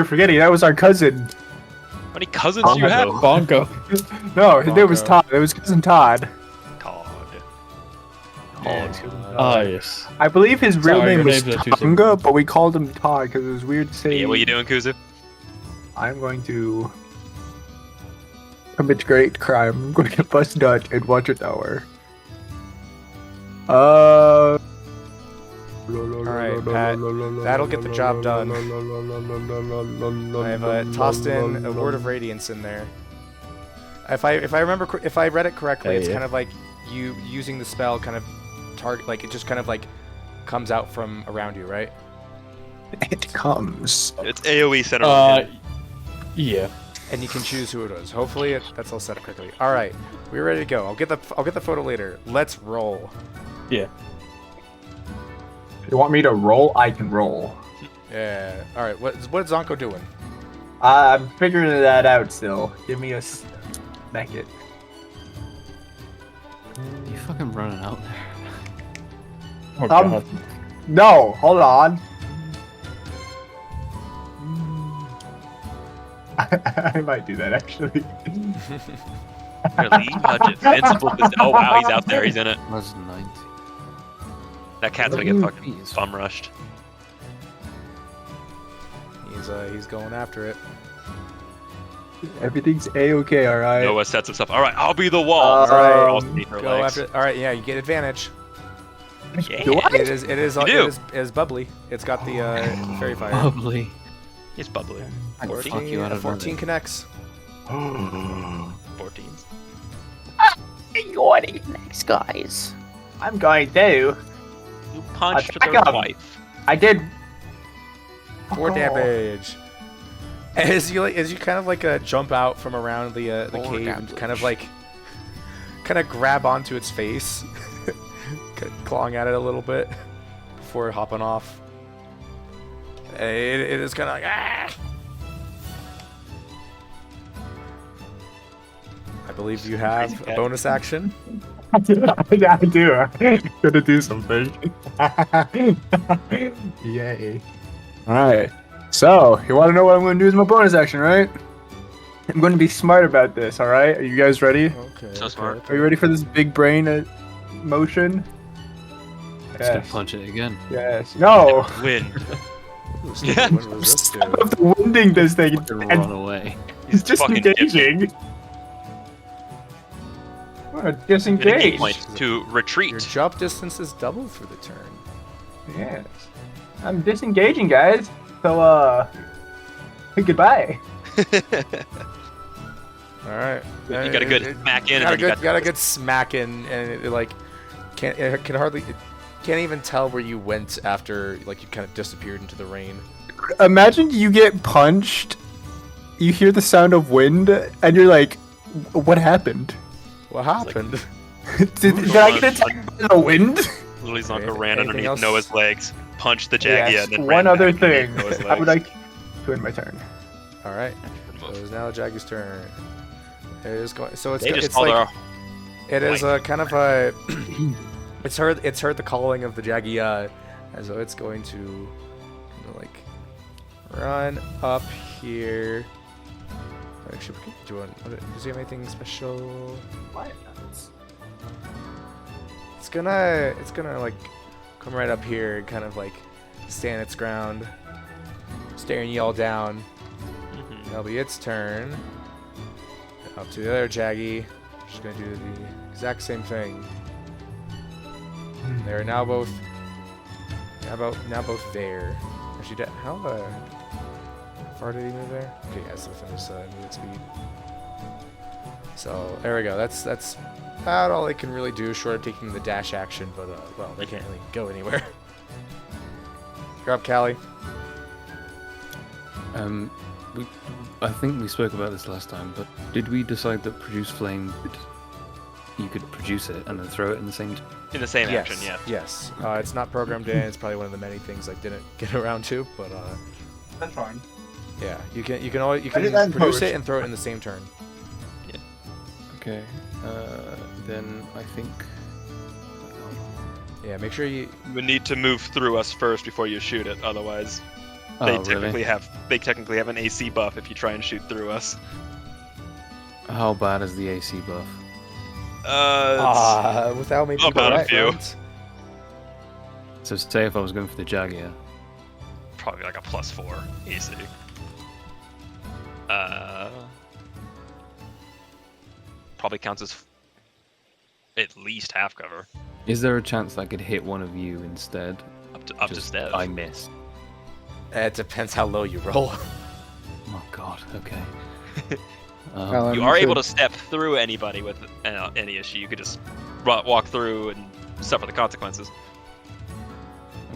forgetting that was our cousin. many cousins do you have? Bongo. No, his name was Bonko. Todd. It was cousin Todd. Todd. Ah, yes. I believe his real Sorry, name your was names are too Tonga, but we called him Todd because it was weird to say. Yeah, what you doing, Kuzu? I'm going to commit great crime. I'm going to bust nut and watch a tower. Alright, Pat. That'll get the job done. I've tossed in a word of radiance in there. If I remember, if I read it correctly, it's yeah. kind of like you using the spell kind of target, like it just kind of like comes out from around you, right? It comes. It's AoE center. on him. Yeah. And you can choose who it is. Hopefully that's all set up correctly. All right, we're ready to go. I'll get the photo later. Let's roll. Yeah. You want me to roll? I can roll. Yeah. All right. What is Zonko doing? I'm figuring that out still. Give me a second. Are you fucking running out there? Oh, God. No, hold on. I might do that actually. Really? Defensible. Oh wow, he's out there. He's in it. Was 90. That cat's gonna get fucking bum rushed. He's going after it. Everything's a-okay, alright. Noah sets himself. All right, I'll be the wall. All right, Also need her Go legs. after. All right. Yeah, you get advantage. Yeah. Do I? It is do. it is bubbly. It's got the fairy fire. Bubbly. He's bubbly. I can fuck 14, you out of 14 connects. 14s. Next, guys. I'm going to. You punched Attack their him. wife. I did. 4 Oh. damage. As you kind of like jump out from around the cave and kind of grab onto its face, clawing at it a little bit before hopping off. It is kind of like ah. I believe you have a bonus action. I do. I'm gonna do something. Yay. Alright. So, you want to know what I'm going to do as my bonus action, right? I'm going to be smart about this, alright? Are you guys ready? Okay. So smart. Are you ready for this big brain motion? Just gonna punch it again. Yes. No! Wind. What does this do? Stop the winding this thing. To And run away. he's just fucking engaging. What? Disengage. Point to retreat. Your jump distance is doubled for the turn. Yes. I'm disengaging, guys. So, goodbye. All right. You got a good smack in, and then you got a good smack in, and it like can't even tell where you went after like you kind of disappeared into the rain. Imagine you get punched, you hear the sound of wind, and you're like, what happened? What happened? Did I get attacked by the wind? Literally Zonka Anything- ran anything underneath else? Noah's legs, punched the Jagia, Yes, and then one ran other back thing. underneath Noah's I would legs. like to end my turn. All right. So it is now Jaggie's turn. It is going. So They just it's called like her. it is a kind of a. It's heard the calling of the Jagia, and so it's going to like run up here. Actually, we could do one. Does he have anything special? What? It's gonna like come right up here and kind of like stand its ground, staring you all down. Mhm. That'll be its turn. Up to the other Jaggy. She's gonna do the exact same thing. They're now both there. Actually, how far did he move there? Okay, yeah, so finish movement speed. So there we go. That's about all they can really do, short of taking the dash action. But well, they can't really go anywhere. You're up, Callie. I think we spoke about this last time, but did we decide that produce flame, you could produce it and then throw it in the same In the same Yes. action, yeah. Yes. It's not programmed in. It's probably one of the many things I didn't get around to, but That's fine. yeah, you can always I did that in produce post. it and throw it in the same turn. Okay, then I think... Yeah, make sure you. You would need to move through us first before you shoot it, otherwise Oh, technically really? have an AC buff if you try and shoot through us. How bad is the AC buff? Without maybe About a few. background. So say if I was going for the Jaguar. Probably like a +4 AC. Probably counts as at least half cover. Is there a chance I could hit one of you instead? Up to Just Stev. I missed. It depends how low you roll. Oh god, okay. You are able to step through anybody with any issue. You could just walk through and suffer the consequences.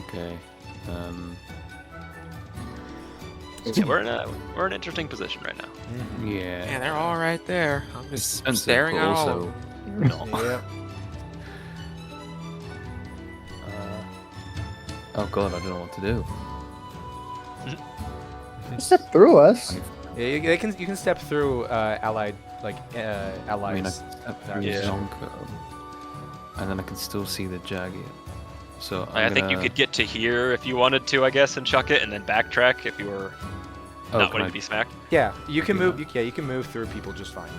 Okay. Yeah, we're in an interesting position right now. Yeah. Yeah, they're all right there. I'm just Expensive, staring but at all. also No. Yep. Oh god, I don't know what to do. Step through us. Yeah, you can step through allies. I mean, I can step through Yeah. Zonko, and then I can still see the Jaguar. So I think you could get to here if you wanted to, I guess, and chuck it, and then backtrack if you were not wanting to be smacked. Yeah, you can Yeah. move. You can move through people just fine.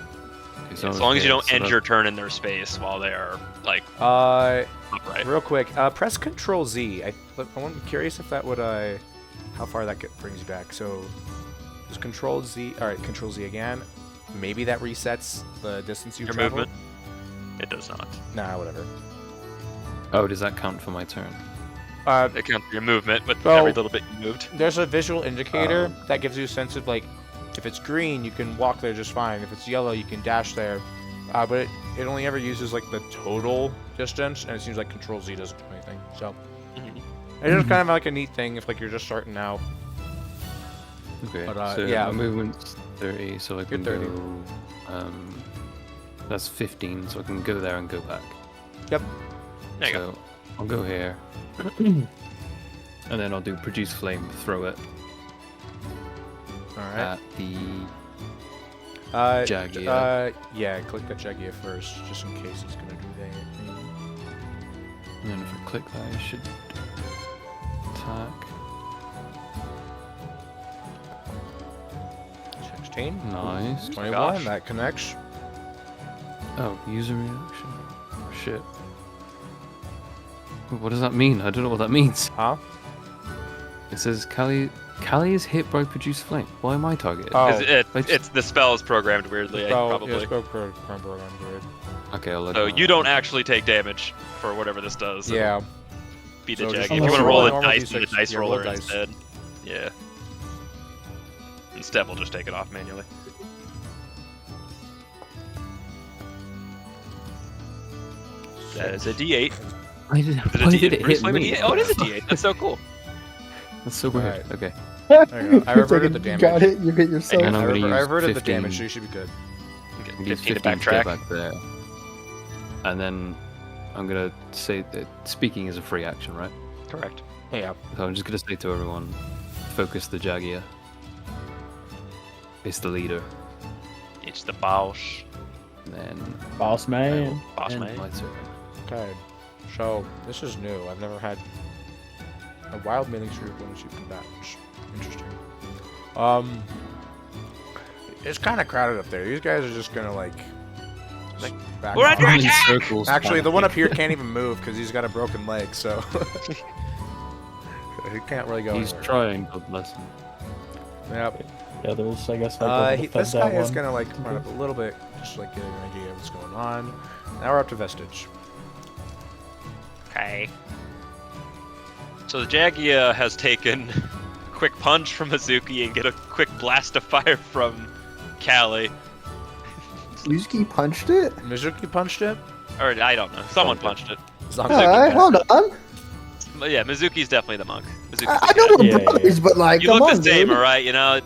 As long as you don't end your turn in their space while they are like upright. Real quick, press Control Z. I'm curious if that would how far that brings you back. So just Control Z. All right, Control Z again. Maybe that resets the distance you've Your traveled. movement. It does not. Nah, whatever. Oh, does that count for my turn? It counts for your movement, but Well, every little bit you moved. There's a visual indicator that gives you a sense of like, if it's green, you can walk there just fine. If it's yellow, you can dash there. But it only ever uses like the total distance, and it seems like Control Z doesn't do anything. So it's just kind of like a neat thing if like you're just starting out. Okay. But, so yeah. my movement's 30, so I can You're 30. go. That's 15, so I can go there and go back. Yep. There you So I'll go here, and then I'll do produce flame, throw it All right. at the Jaguar. Yeah, click the Jaguar first, just in case it's gonna do that. And then if I click that, I should attack. 16. Nice. 21. Gosh. That connects. Oh, user reaction. Shit. What does that mean? I don't know what that means. Huh? It says Callie is hit by produce flame. Why am I targeted? Oh. It's the spell is programmed weirdly, probably. Yeah, spell program grid. Okay, I'll let So it you don't actually take damage for whatever this does. so Yeah. Beat So the just Jag. If you unless want to you roll roll a a normal dice, do the D6, dice yeah, roll roller dice. instead. Yeah. Instead, we'll just take it off manually. That is a D8. Why did, Is it a why D8? did it Bruce hit Wayne, me? Oh, it is a D8. That's so cool. That's so weird. Alright. Okay. There you go. I reverted the You damage. got it. You get yourself. And I'm gonna use I reverted the 15. damage, so you should be good. Okay, I'm gonna use 15 to 15 to get backtrack. back there. And then I'm gonna say that speaking is a free action, right? Correct. Yeah. So I'm just gonna say to everyone, focus the Jaguar. It's the leader. It's the boss. And then Boss man. Boss end man. my turn. Okay. So this is new. I've never had a wild melee shooter bonus you combat. Interesting. It's kind of crowded up there. These guys are just gonna like back We're off. under I'm in attack! circles. Actually, the one up here can't even move because he's got a broken leg, so he can't really go He's anywhere. trying, God bless him. Yep. Yeah, there's, I guess, like, This that guy is one. gonna like run up a little bit, just like getting an idea of what's going on. Now we're up to Vestige. Okay. So the Jagia has taken a quick punch from Hazuki and get a quick blast of fire from Callie. Yuzuki punched it. Mizuki punched it. Or I don't know. Someone punched it. Alright, hold on. But yeah, Mizuki's definitely the monk. Mizuki's I the know guy. we're Yeah, yeah, brothers, but like, You come look on, the same, dude. alright? You know,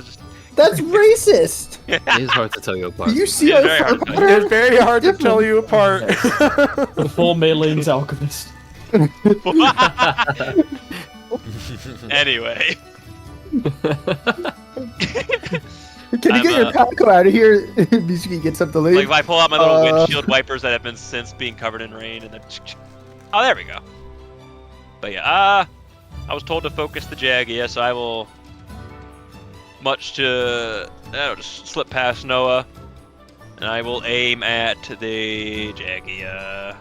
just That's racist. It is hard to tell you apart. Do you see It's our very hard to tell. It's very hard to tell you apart. The full Melene's alchemist. Anyway. Can you get your Paco out of here? Yuzuki gets up the lead. Like if I pull out my little windshield wipers that have been since being covered in rain and then oh there we go. But yeah, I was told to focus the Jagia, so I will, much to, just slip past Noah, and I will aim at the Jagia.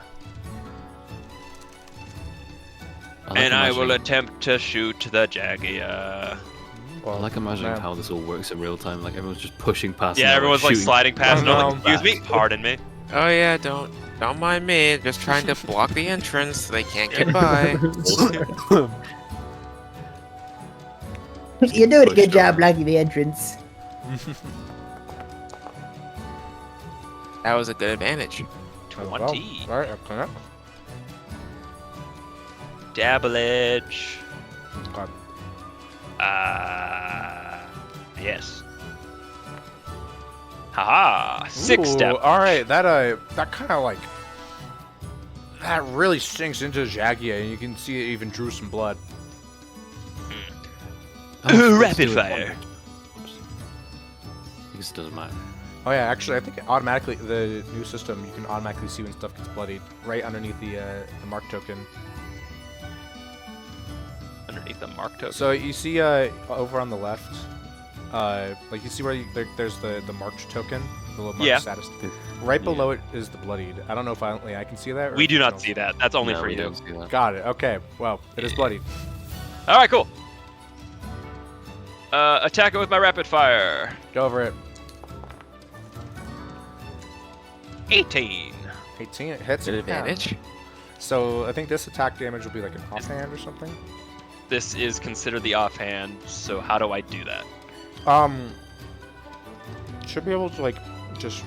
And I will attempt to shoot the Jagia. I like imagining how this all works in real time. Like everyone's just pushing past. Yeah, everyone's like shooting. sliding past. No, No, excuse me. Pardon me. Oh yeah, don't mind me. Just trying to block the entrance so they can't get by. You're doing a good job blocking the entrance. That was a good advantage. 20. Well, right, okay. Dabble edge. God. Yes. Haha. 6 step. All right, that kind of like that really sinks into Jagia, and you can see it even drew some blood. Rapid fire. This doesn't matter. Oh yeah, actually, I think automatically the new system you can automatically see when stuff gets bloodied right underneath the mark token. Underneath the mark token. So you see over on the left, like you see where there's the marked token, the little marked status. Right below it is the bloodied. I don't know if I can see that. Or We do not see that. That's only No, for we you. don't see that. Got it. Okay. Well, it is bloodied. All right, cool. Attack it with my rapid fire. Go over it. 18. 18. It hits. Good Yeah. advantage. So I think this attack damage will be like an offhand or something. This is considered the offhand, so how do I do that? Should be able to like just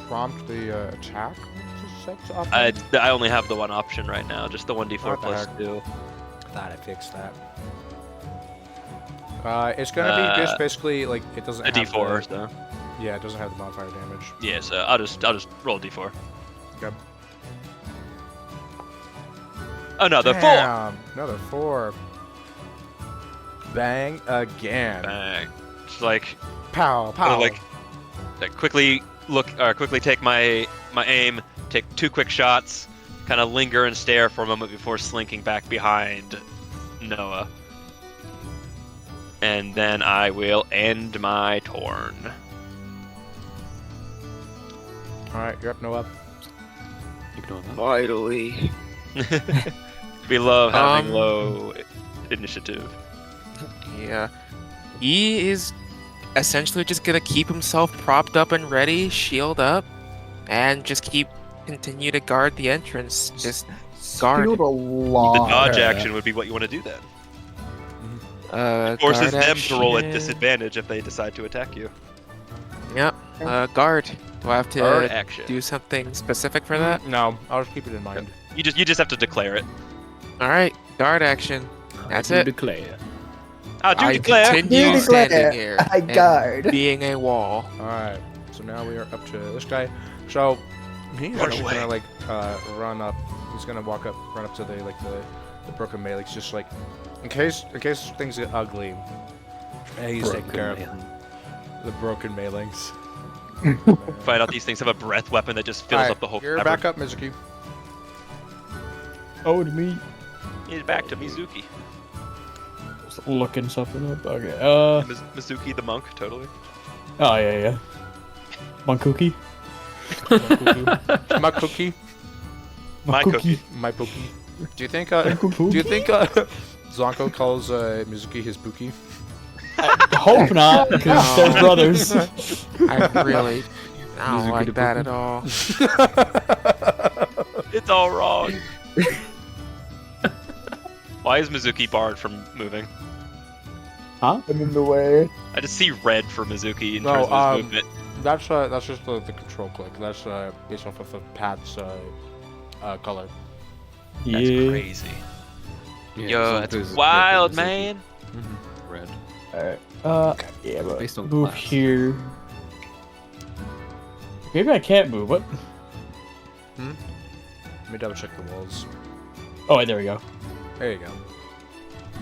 prompt the attack. to set to offhand? I only have the one option right now, just the 1d4 What the plus heck? 2. Thought I fixed that. It's gonna be just basically like it doesn't A have d4, the, so. yeah, it doesn't have the modifier damage. Yeah, so I'll just roll a d4. Yep. Another 4. Damn, another 4. Bang again. Bang. Just like, Pow, kinda pow. like quickly take my aim, take 2 quick shots, kind of linger and stare for a moment before slinking back behind Noah. And then I will end my turn. All right, you're up, Noah. Ignore that. Vitally. We love having Um, low initiative. Yeah. He is essentially just gonna keep himself propped up and ready, shield up, and just continue to guard the entrance. Just guard. Shield a lot. The dodge action would be what you want to do then. Forces guard them to roll at action. disadvantage if they decide to attack you. Yep. Guard. Do I have Guard to action. do something specific for that? No, I'll just keep it in mind. You just have to declare it. All right. Guard action. That's it. Declare. I do I declare. continue You standing declare. here. I and guard. Being a wall. All right, so now we are up to this guy. So he's Run actually away. gonna like run up. He's gonna run up to the broken melee, just like in case things get ugly. And he's taking care of the broken mailings. Find out these things have a breath weapon that just fills Alright, up the whole You're cavern. back up, Mizuki. Oh, to me. He's back to Mizuki. Just looking something up. Okay. Mizuki the monk, totally. Oh yeah. Monkuki. My cookie. My cookie. My pookie. Do you think Zonko calls Mizuki his pookie? Hope not, because they're brothers. I really don't Mizuki like the that Pookie. at all. It's all wrong. Why is Mizuki barred from moving? Huh? I'm in the way. I just see red for Mizuki in No, terms of his movement. That's just the control click. That's based off of the pad's color. That's Yeah. crazy. Yeah, Yo, that's that's wild, man. Red. Alright. Yeah, but Based on move class. here. Maybe I can't move. What? Let me double check the walls. Oh, wait, there we go. There you go.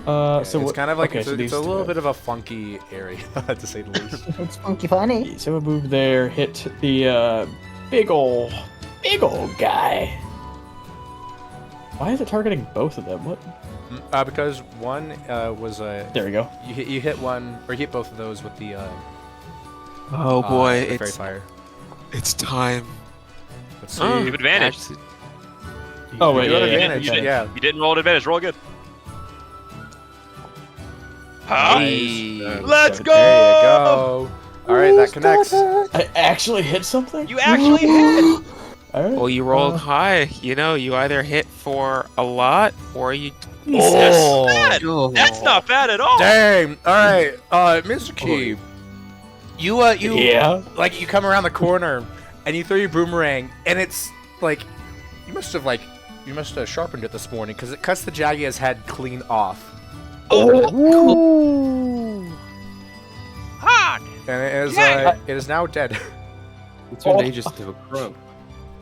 So it's what? kind of like okay, it's, so a, these it's a two little guys. bit of a funky area, to say the least. It's funky funny. So we'll move there, hit the big ol' guy. Why is it targeting both of them? What? Because one was a. There we go. You hit one, or you hit both of those with the. Oh boy, the fairy it's fire. it's time. Let's see. You have advantage. Actually, Oh wait, You have yeah, advantage. You, didn't, Yeah. you didn't roll an advantage. Roll good. Huh? Nice. Let's go! There you go. All right, that connects. I actually hit something. You actually hit. All right. well, you rolled high. You know, you either hit for a lot or you. Oh. Bad. That's not bad at all. Dang. All right, Mizuki. You Yeah. like you come around the corner and you throw your boomerang and it's like you must have sharpened it this morning because it cuts the Jagia's head clean off. Hot. And it is now dead. It turned ages to a crow.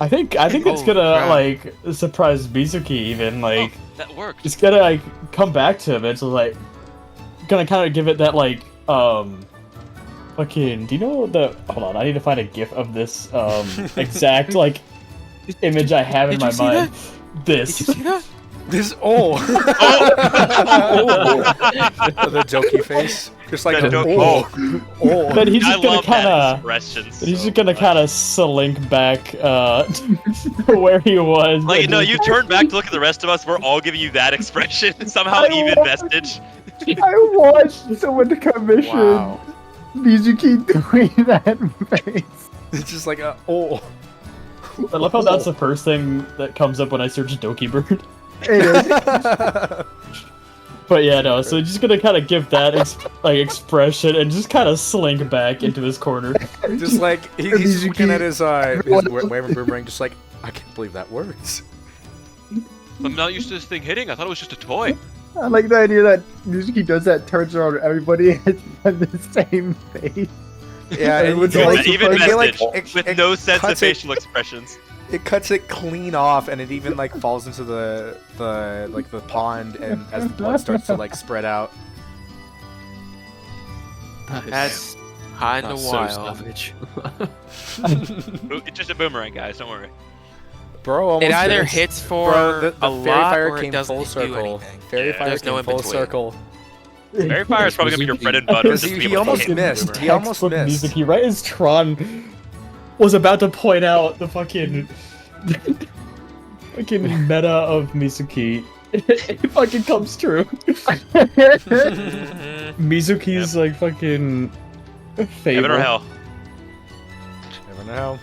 I think it's Oh, gonna crap. like surprise Mizuki even like That worked. it's gonna like come back to him. It's like gonna kind of give it that like fucking. Do you know the? Hold on, I need to find a GIF of this exact like image I have in Did my you see mind. Did This. you see that? This the jokey face, just like That a joke- Then he's I just gonna love kind that of. expressions. He's so just gonna much. kind of slink back to where he was. Like, and no, just- you turn back to look at the rest of us. We're all giving you that expression. Somehow I even want- vestige. I watched someone to commission wow. Mizuki doing that face. It's just like a oh. I love how that's the first thing that comes up when I search Doki Bird. It is. But yeah, no. So he's just gonna kind of give that expression and just kind of slink back into his corner. Just like he's Mizuki- looking at his waving boomerang, just like I can't believe that works. I'm not used to this thing hitting. I thought it was just a toy. I like the idea that Mizuki does that, turns around everybody, and it's the same face. Yeah, and It's you like- like, even you vestige like, with no sense of cuts it- facial expressions. It cuts it clean off, and it even like falls into the pond, and as the blood starts to like spread out. That's kind of That's so wild. savage. It's just a boomerang, guys. Don't worry. Bro, almost It either finished. hits for Bro, the a fairy lot fire or came it doesn't full do circle. anything. Fairy Yeah. fire There's no came in full between. circle. Fairy fire is probably gonna be your bread and butter. Because just to he be able to almost hit missed. boomerang. He almost Textbook missed. Mizuki, right as Tron was about to point out the fucking meta of Mizuki. It fucking comes true. Mizuki's like fucking fable. Heaven or hell. Never know.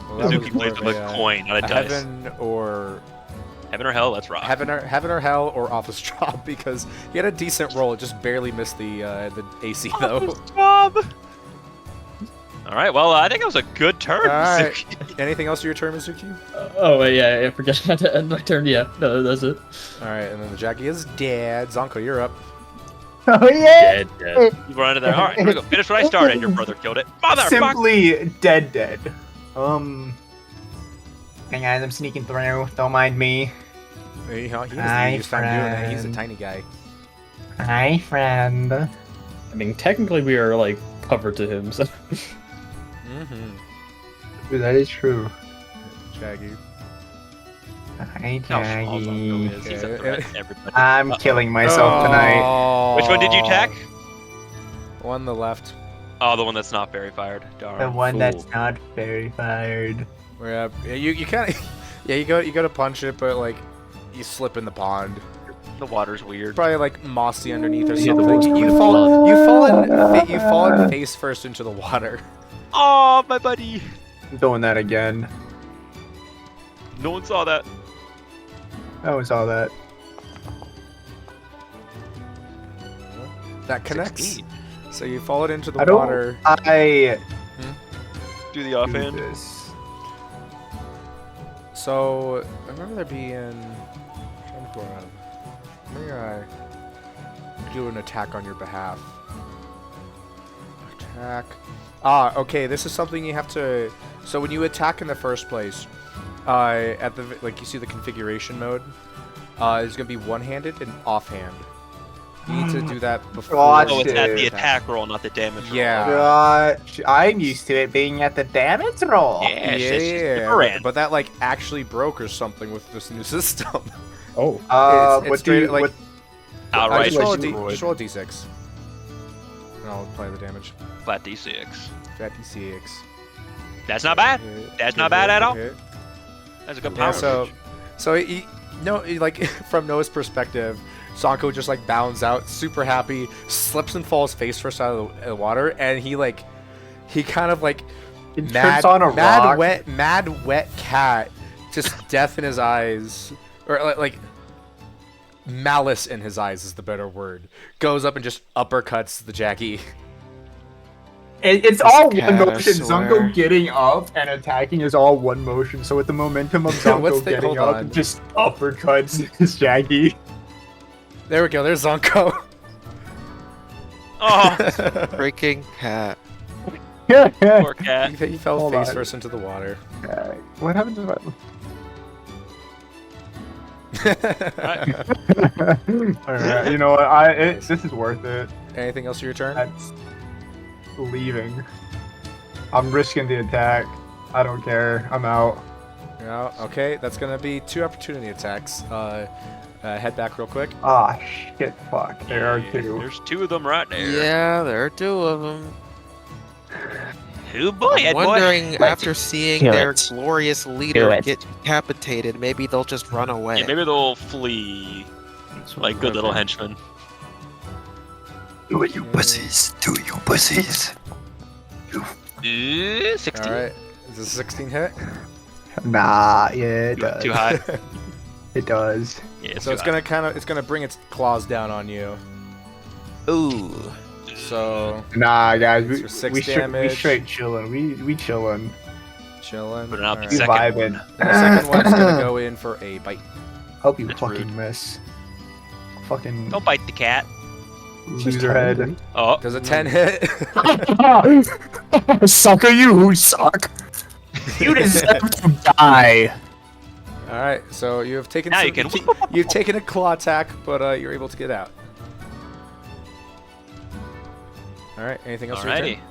Well, that was Mizuki more plays of with a coin, not a dice. heaven or Heaven or hell. Let's rock. heaven or hell or office job because he had a decent roll. It just barely missed the AC though. All right. Well, I think it was a good turn. Alright. Mizuki. Anything else to your turn, Mizuki? Oh wait, yeah, I forgot to end my turn. Yeah, no, that's it. All right, and then the Jackie is dead. Zonko, you're up. Oh yeah! Dead. You run into there. All right. Here we go. Finish what I started. Your brother killed it. Motherfucker. Simply dead. Hey guys, I'm sneaking through. Don't mind me. He doesn't Hi, use time doing that. He's a friend. tiny guy. Hi, friend. I mean, technically we are like covered to him, so Mm-hmm. That is true. Jaggy. Hi, How small Zonko Jaggy. is. He's a threat to everybody. I'm Uh-oh. killing myself tonight. Oh. Which one did you attack? One on the left. Oh, the one that's not fairy fired. Darn. The one fool. that's not very fired. Yeah, you kind of yeah you go to punch it, but like you slip in the pond. The water's weird. Probably like mossy underneath or Yeah, the something. water's You fall face first into the water. Oh, my buddy. I'm doing that again. No one saw that. I was all that. That connects. 16. So you fall it into the I don't. water. I Do the do offhand. this. So I remember there being. Maybe I do an attack on your behalf. Attack. Ah, okay. This is something you have to. So when you attack in the first place, at the like you see the configuration mode, it's gonna be one-handed and offhand. You need to do that before. Gotcha. Oh, it's at the Shit. attack roll, not the damage roll. Yeah. Gosh, I'm used to it being at the damage roll. Yeah, it's just Yeah, boomerang. but that like actually broke or something with this new system. Oh. It's what do straight, you, like- what, Outright just roll a Outright. just roll a d6. And I'll apply the damage. flat d6. Flat d6. That's not bad. Hit, That's good not bad hit, at good all. hit. That's a good Yeah, power. so like from Noah's perspective, Zonko just like bounds out, super happy, slips and falls face first out of the water, and he kind of like it trips on a rock. mad wet cat, just death in his eyes, or like malice in his eyes is the better word. Goes up and just uppercuts the Jackie. It's all one cat, I motion. swear. Zonko getting up and attacking is all one motion. So with the momentum of What's Zonko the- getting hold up, on. just uppercuts his Jackie. There we go. There's Zonko. Oh, Freaking cat. poor cat. He fell Hold face on. first into the water. What happened to my... Alright, you know what? This is worth it. Anything else for your turn? That's leaving. I'm risking the attack. I don't care. I'm out. Yeah, okay, that's gonna be 2 opportunity attacks. Head back real quick. Ah, shit, fuck. There are 2. There's 2 of them right there. Yeah, there are 2 of them. Oh boy, I'm wondering, Let's after seeing do their it. glorious leader it. get decapitated, maybe they'll just run away. Yeah, maybe they'll flee like good little henchmen. Do it, you pussies. Do it, you pussies. 16. Alright, is this a 16 hit? Nah, yeah, it does. Too high. It does. Yeah, So it's gonna bring its claws down on you. Ooh. So Nah, guys, It's for 6 we damage. straight chilling. We chilling. chilling. Put it out the Alright. We second vibing. one. And the second one's gonna go in for a bite. Hope you That's fucking rude. miss. Fucking Don't bite the cat. loser head. Oh, Does a 10 hit? Sucker, you suck. You deserve to die. Alright, so you have taken Now some, you can- you've taken a claw attack, but you're able to get out. Alright, anything else? for your alrighty. turn?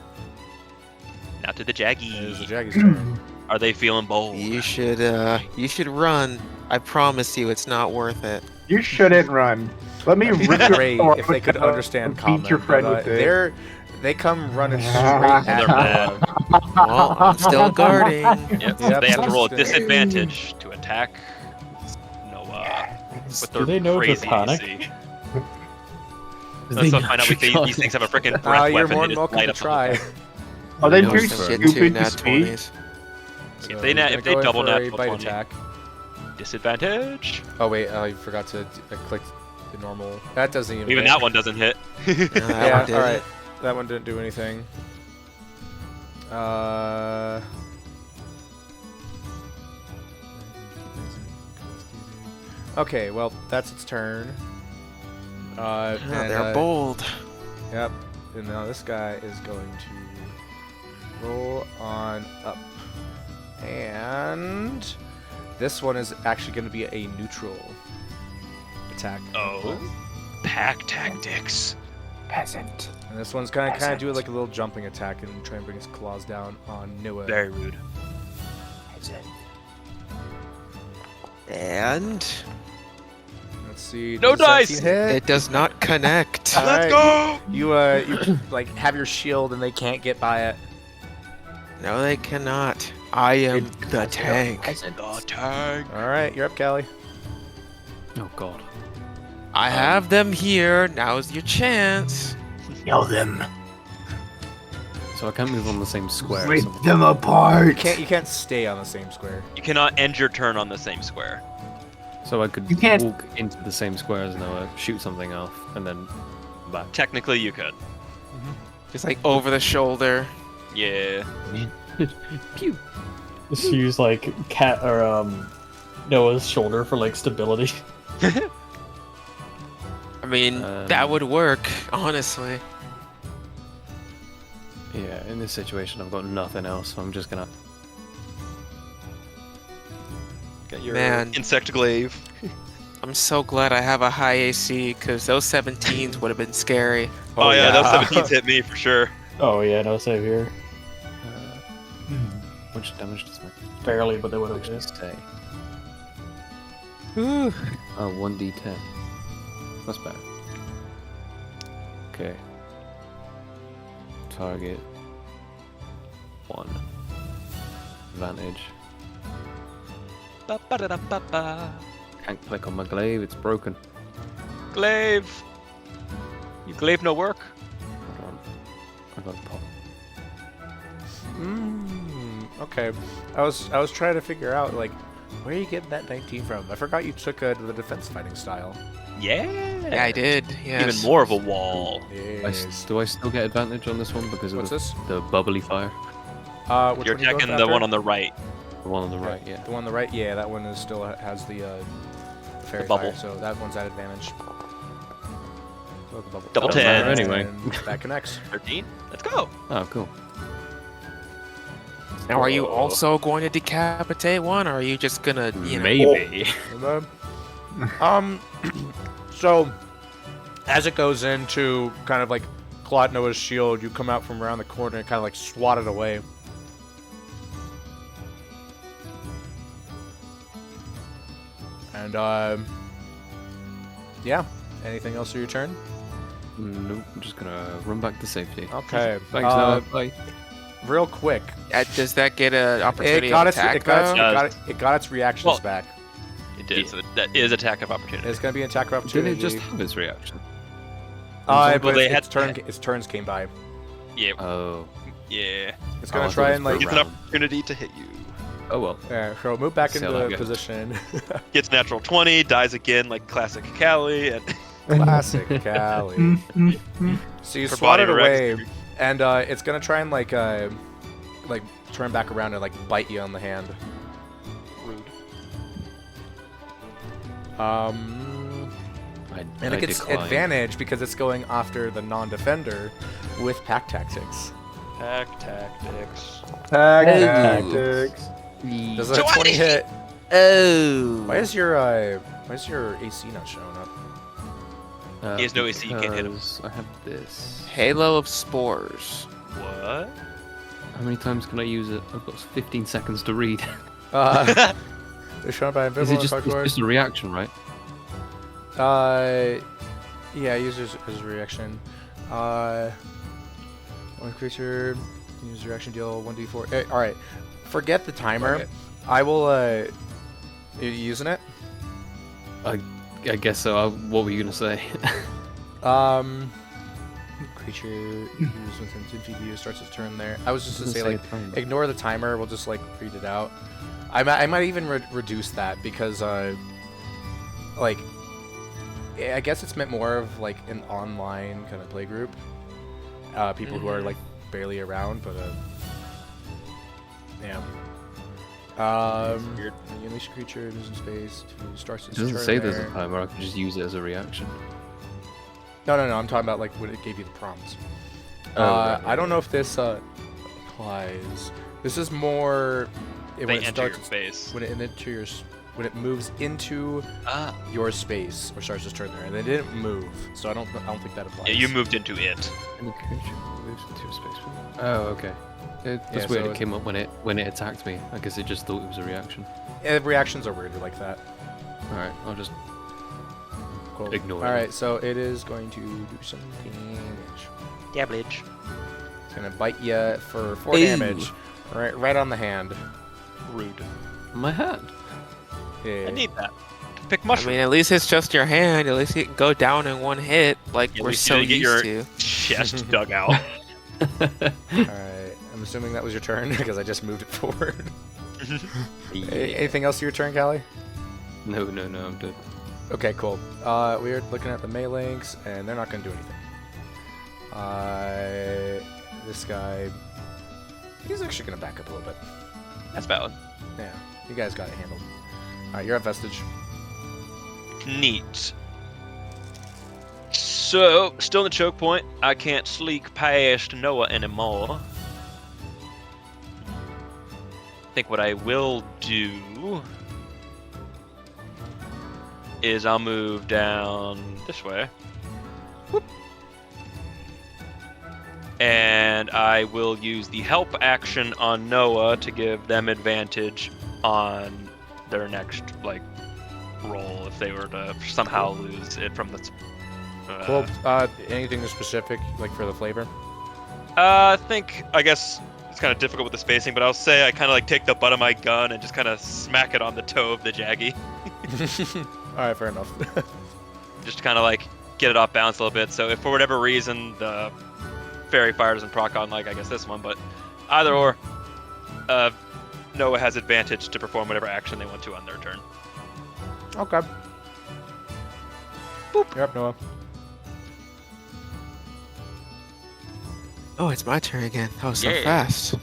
Now to the It is the Jaggies. Jaggy's turn. Are they feeling bold? You should run. I promise you, it's not worth it. You shouldn't run. Let me It'd be rip your great throat if they could out understand and common. beat your friend but, with it. they come running straight at They're you. mad. Well, I'm still guarding. Yep. Yep. They have to roll a Just- disadvantage to attack Noah with their Do they know crazy Draconic? AC. Let's not find out these things have a freaking breath You're weapon. more They than just welcome light to up the whole try. thing. Are they No, too sir. Get 2 stupid to nat speak? 20s. So If they you're gonna if they go in double for a natural bite 20. attack. Disadvantage. Oh wait, I forgot to I clicked the normal. That doesn't even. Even hit. that one doesn't hit. No, that Yeah, one did. all right. That one didn't do anything. Okay, well that's its turn. Yeah, And, they're bold. Yep. And now this guy is going to roll on up. And this one is actually going to be a neutral attack. Oh. Pack tactics. Peasant. And this one's kind of do like a little jumping attack and try and bring his claws down on Noah. Very rude. Peasant. And Let's see. No does a 17 dice! Hit? it does not connect. All Let's right. go! You like have your shield and they can't get by it. No, they cannot. I am the tank. The tank. All right, you're up, Callie. Oh god. I have them here. Now's your chance. Kill them. So I can't move on the same square. Rip so- them apart. You can't stay on the same square. You cannot end your turn on the same square. So I could You can't- walk into the same square as Noah, shoot something off, and then back. Technically, you could. Just like over the shoulder. Yeah. Pew. Just use like cat or Noah's shoulder for like stability. I mean, Um, that would work, honestly. Yeah, in this situation I've got nothing else, so I'm just gonna. Got your Man. insect glaive. I'm so glad I have a high AC, because those 17s would have been scary. Oh, yeah, those 17s hit me for sure. Oh yeah, no save here. Which damage does my Barely, but they would have actually missed. say? Oh, 1d10. That's better. Okay. Target. 1. Advantage. Ba-ba-da-da-ba-ba. Can't click on my glaive, it's broken. Glaive. You glaive no work. Hold on. I got a pop. Okay. I was trying to figure out like where are you getting that 19 from? I forgot you took the defense fighting style. Yeah. Yeah, I did. Yes. Even more of a wall. Yes. Do I still get advantage on this one because of What's this? the bubbly fire? Which You're one are you going attacking the after? one on the right. The one on the right, yeah. The one on the right, yeah, that one is still has the fairy bubble. fire, so that one's at advantage. So the bubble. Double Oh, 10. and Anyway. that connects. 13. Let's go. Oh, cool. Now, are you also going to decapitate one, or are you just gonna, you know? Maybe. And then, so as it goes into kind of like Claude Noah's shield, you come out from around the corner and kind of like swat it away. And yeah. Anything else for your turn? Nope, I'm just gonna run back to safety. Okay. Thanks, Noah. Bye. Real quick. Does that get an opportunity It got, of its, attack? it, got its, it, though? got it, it got its reactions Well, back. It did. So that is attack of opportunity. It's going to be an attack of Didn't opportunity. it just have its reaction? But Well, they its turns came by. Yeah. Oh. Yeah. It's Oh, going I to thought try it and was like... Gets an opportunity to hit you. Oh well. Yeah, so move back See how into that goes. position. Gets natural 20, dies again like classic Callie, and Classic Callie. So you Her swat body it away, reacts. and it's going to try and like turn back around and like bite you on the hand. rude. And I it gets decline. advantage because it's going after the non-defender with pack tactics. Pack tactics. Tag Hey. tactics. Does a 20 hit? Oh. Why is your AC not showing up? He has no AC, you can't hit him. because I have this. Halo of Spores. What? How many times can I use it? I've got 15 seconds to read. It's shown by Is invisible it just, on it's card. just a reaction, right? Yeah, use his reaction. One creature use reaction deal 1d4. All right, forget the timer. Okay. I will. You using it? I guess so. What were you gonna say? Creature used within 10 feet of you starts its turn there. I was just to Doesn't say say like a timer. ignore the timer. We'll just like read it out. I might even reduce that because like I guess it's meant more of like an online kind of play group. People who are like barely around, but yeah. Weird. You unleash a creature moves in space to starts It its doesn't turn say there. there's a timer. I can just use it as a reaction. No. I'm talking about like when it gave you the prompts. Right. I don't know if this applies. This is more They when it enter your starts space. when it moves into your space or starts its turn there, and it didn't move, so I don't think that applies. Yeah, you moved into it. Any creature moves into a space. Oh, okay. That's Yeah, weird. so It came up when it attacked me. I guess it just thought it was a reaction. Yeah, reactions are weird like that. All right, I'll just Cool. ignore it. All right, so it is going to do some damage. Damage. It's gonna bite you for 4 Ew. damage, right on the hand. Rude. My hand. Yeah. I need that. To pick I mushroom. mean, at least it's just your hand. At least it can go down in one hit, like At we're least you so didn't get used your- to. Chest dug out. All right. I'm assuming that was your turn because I just moved it forward. Anything else to your turn, Callie? No, I'm good. Okay, cool. We're looking at the Melee-links, and they're not going to do anything. This guy, he's actually going to back up a little bit. That's valid. Yeah, you guys got it handled. All right, you're at Vestige. Neat. So, still in the choke point. I can't sleek past Noah anymore. I think what I will do is I'll move down this way. Whoop. And I will use the help action on Noah to give them advantage on their next, like, roll if they were to somehow lose it from the. Cool. Anything specific, like for the flavor? I guess it's kind of difficult with the spacing, but I'll say I kind of like take the butt of my gun and just kind of smack it on the toe of the Jaggy. All right, fair enough. Just to kind of like get it off balance a little bit. So if for whatever reason the fairy fire doesn't proc on, like I guess this one, but either or, Noah has advantage to perform whatever action they want to on their turn. Okay. Boop. You're up, Noah. Oh, it's my turn again. That was so Yeah. fast.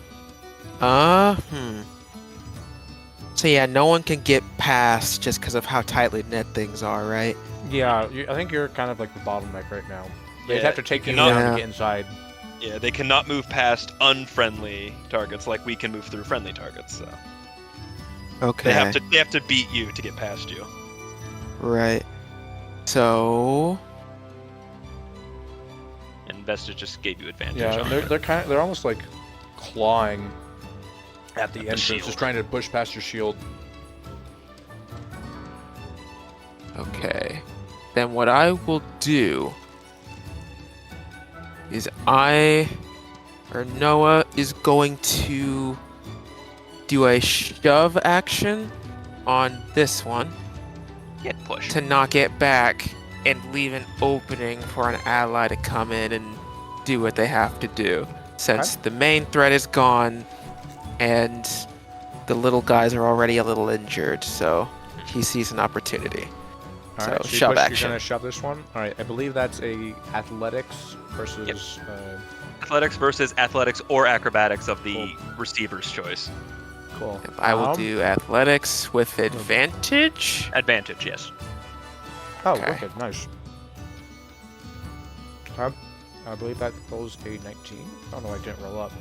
So yeah, no one can get past just because of how tightly knit things are, right? Yeah, I think you're kind of like the bottleneck right now. They'd Yeah, have to take you cannot- down Yeah. to get inside. Yeah, they cannot move past unfriendly targets like we can move through friendly targets. So Okay. they have to beat you to get past you. Right. So And Vestige just gave you advantage. Yeah, on and it. they're almost like clawing at the entrance, shield. just trying to push past your shield. okay. Then what I will do is Noah is going to do a shove action on this one Get push. to knock it back and leave an opening for an ally to come in and do what they have to do. Since the main threat is gone and the little guys are already a little injured, so he sees an opportunity. All So, right, you shove push, action. You're gonna shove this one. All right, I believe that's a athletics versus. Athletics versus athletics or acrobatics of the receiver's choice. Cool. I will do athletics with advantage. Advantage, yes. Oh, Okay. wicked, nice. I believe that rolls a 19. Oh no, I didn't roll up.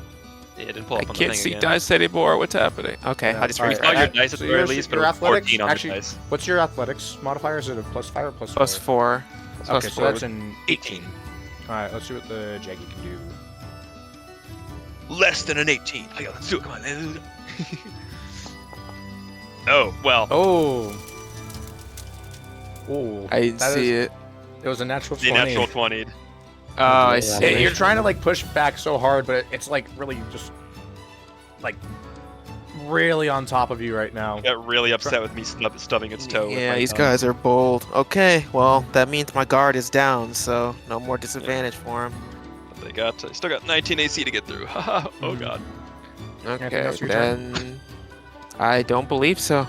Yeah, it didn't pull I up on the can't thing see again. dice anymore. What's happening? Okay, Yeah, I just all right. refresh. Your dice at So the very yours- least, but your it was athletics 14 on actually- the dice. What's your athletics modifier? Is it a +5 or +4? Plus 4. Plus Okay, so 4. that's an 18. All right, let's see what the Jaggy can do. Less than an 18. Okay, let's do it. Come on. Let's do it. Oh, well. Oh. Oh. I didn't see it. It was a natural The 20. natural 20. Oh, I Yeah, see. You're trying to like push back so hard, but it's like really just like really on top of you right now. Got really upset with me stubbing its toe. with Yeah, my these thumb. guys are bold. Okay, well, that means my guard is down, so no more disadvantage for him. They still got 19 AC to get through. Haha. Oh god. Okay, else your turn? then I don't believe so.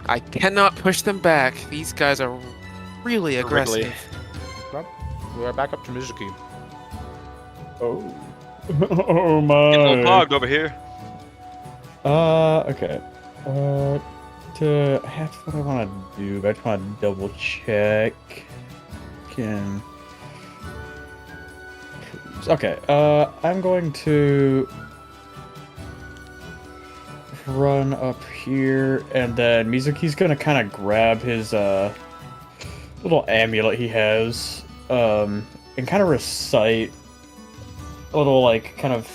I cannot push them back. These guys are really Wriggly. aggressive. We are back up to Mizuki. Oh. Oh Getting a little my. clogged over here. Okay. That's what I want to do. But I just want to double check. Can. Okay. I'm going to run up here, and then Mizuki's gonna kind of grab his little amulet he has, and kind of recite a little like kind of.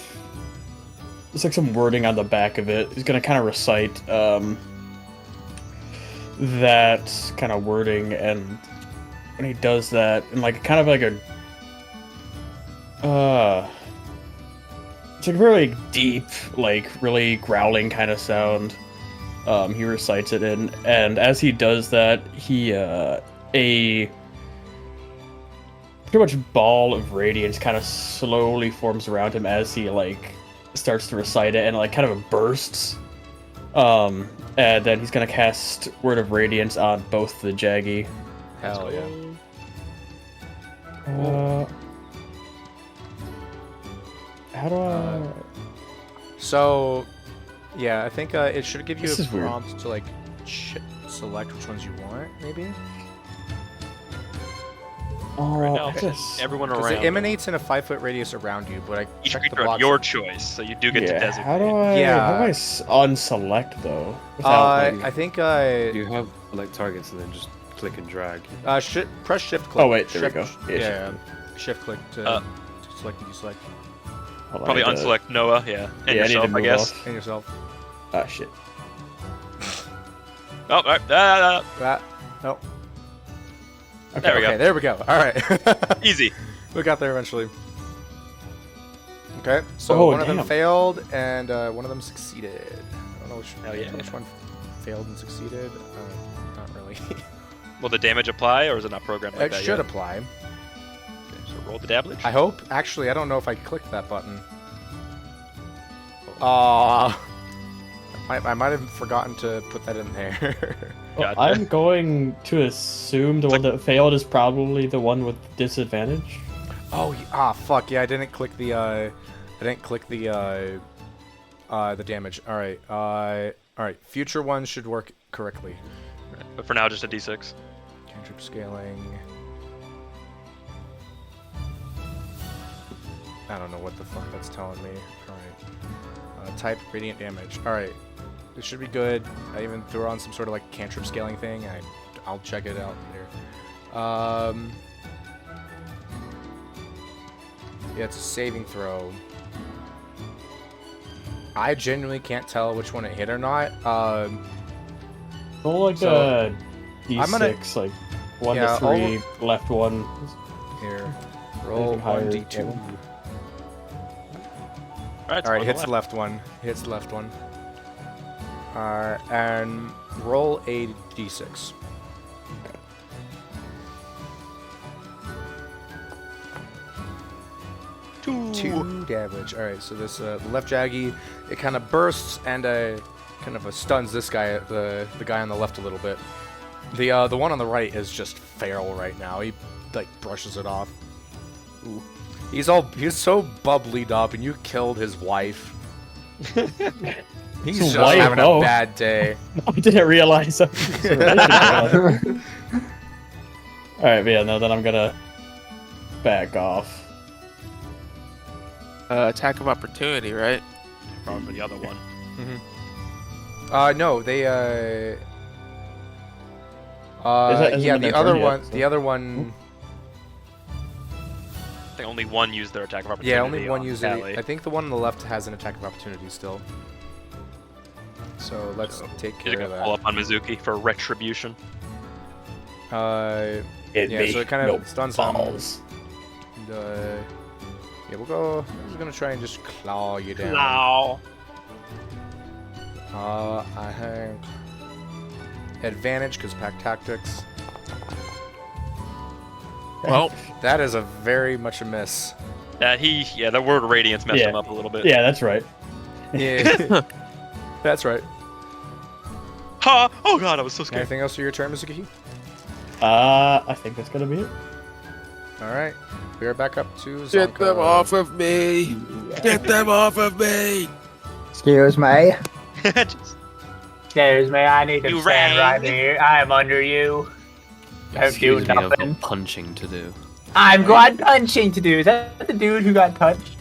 It's like some wording on the back of it. He's gonna kind of recite that kind of wording, and when he does that, and like kind of like a it's like really deep, like really growling kind of sound. He recites it in, and as he does that, he a pretty much ball of radiance kind of slowly forms around him as he like starts to recite it, and like kind of bursts. And then he's gonna cast Word of Radiance on both the Jaggy. Hell yeah. How do I? So, yeah, I think it should give you This a is weird. prompt to like select which ones you want, maybe. Right now, just everyone Because around. it emanates in a 5-foot radius around you, but I Each checked the creature of box. your choice, so you do get to yeah. designate. How do I? Yeah. How do I unselect though? Without, like- I think You have like targets and then just click and drag. press shift click. Oh, wait, there we Shift- go. Yeah, Yeah, shift click to Uh, select and deselect. hold on, Probably I need to- unselect Noah, yeah. And Yeah, I need to yourself, I move guess. off. And yourself. Ah, shit. Oh, alright. That. Nope. There we go. Okay, there we go. All right. Easy. We got there eventually. Okay, so Oh, one of them damn. failed and one of them succeeded. I don't know Hell yeah. which one failed and succeeded. Not really. Will the damage apply, or is it not programmed like It that should yet? apply. Okay, so roll the dabblage. I hope. Actually, I don't know if I clicked that button. I might have forgotten to put that in there. Well, Gotcha. I'm going to assume the one that failed is probably the one with disadvantage. Oh, fuck yeah! I didn't click the damage. All right. Future ones should work correctly. Right, but for now, just a d6. Cantrip scaling. I don't know what the fuck that's telling me. Alright. Type radiant damage. Alright. This should be good. I even threw on some sort of like cantrip scaling thing. I'll check it out later. Yeah, it's a saving throw. I genuinely can't tell which one it hit or not. Roll like So, a d6, I'm gonna- like 1 Yeah, to 3, left 1. Here. Roll Anything higher, 1d2. yeah. Alright, Alright, hits the left one. Hits the left one. And roll a d6. Two damage. Alright, so this the left jaggy, it kind of bursts and kind of stuns this guy, the guy on the left a little bit. The one on the right is just feral right now. He like brushes it off. Ooh. He's so bubblied up, and you killed his wife. He's His just wife? having a Oh. bad day. I didn't realize that. Alright, but yeah, no, then I'm gonna back off. Attack of opportunity, right? Probably for the other one. No, they Isn't yeah, their the other turn yet, one, so- the other one, I think only one used their attack of opportunity. yeah, only one on user. Sally. I think the one on the left has an attack of opportunity still. So let's take You're care of gonna pull that. up on Mizuki for retribution. Yeah, so it kind of stuns him. And, yeah, we'll go. I'm just gonna try and just claw you down. Wow. I have advantage because pack tactics. Well, That is a very much a miss. Yeah, the word radiance messed Yeah. him up a little bit. Yeah, that's right. Yeah, that's right. Ha! Oh god, I was so scared. Anything else for your turn, Mizuki? I think that's gonna be it. All right, we are back up to Zonko. get them off of me! Get them off of me! Excuse me. Just- Excuse me, I need to You stand right rang. here. I'm under you. Don't do Excuse me, I've nothing. got punching to do. I've got punching to do. Is that the dude who got touched?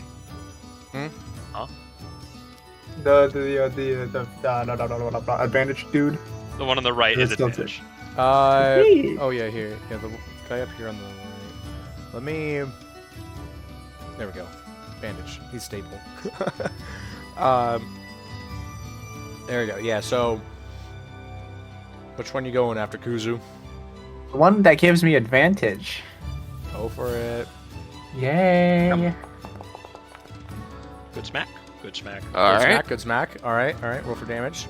The advantage dude. the one on the right is That's not advantage. Oh yeah, here. Yeah, the guy up here on the right. Let me. There we go. Bandage. He's stable. There we go. Yeah. So, which one you going after, Kuzu? The one that gives me advantage. Go for it. Yay. Good smack. Good smack. Good Alright, smack. Good smack. All right. All right. Roll for damage.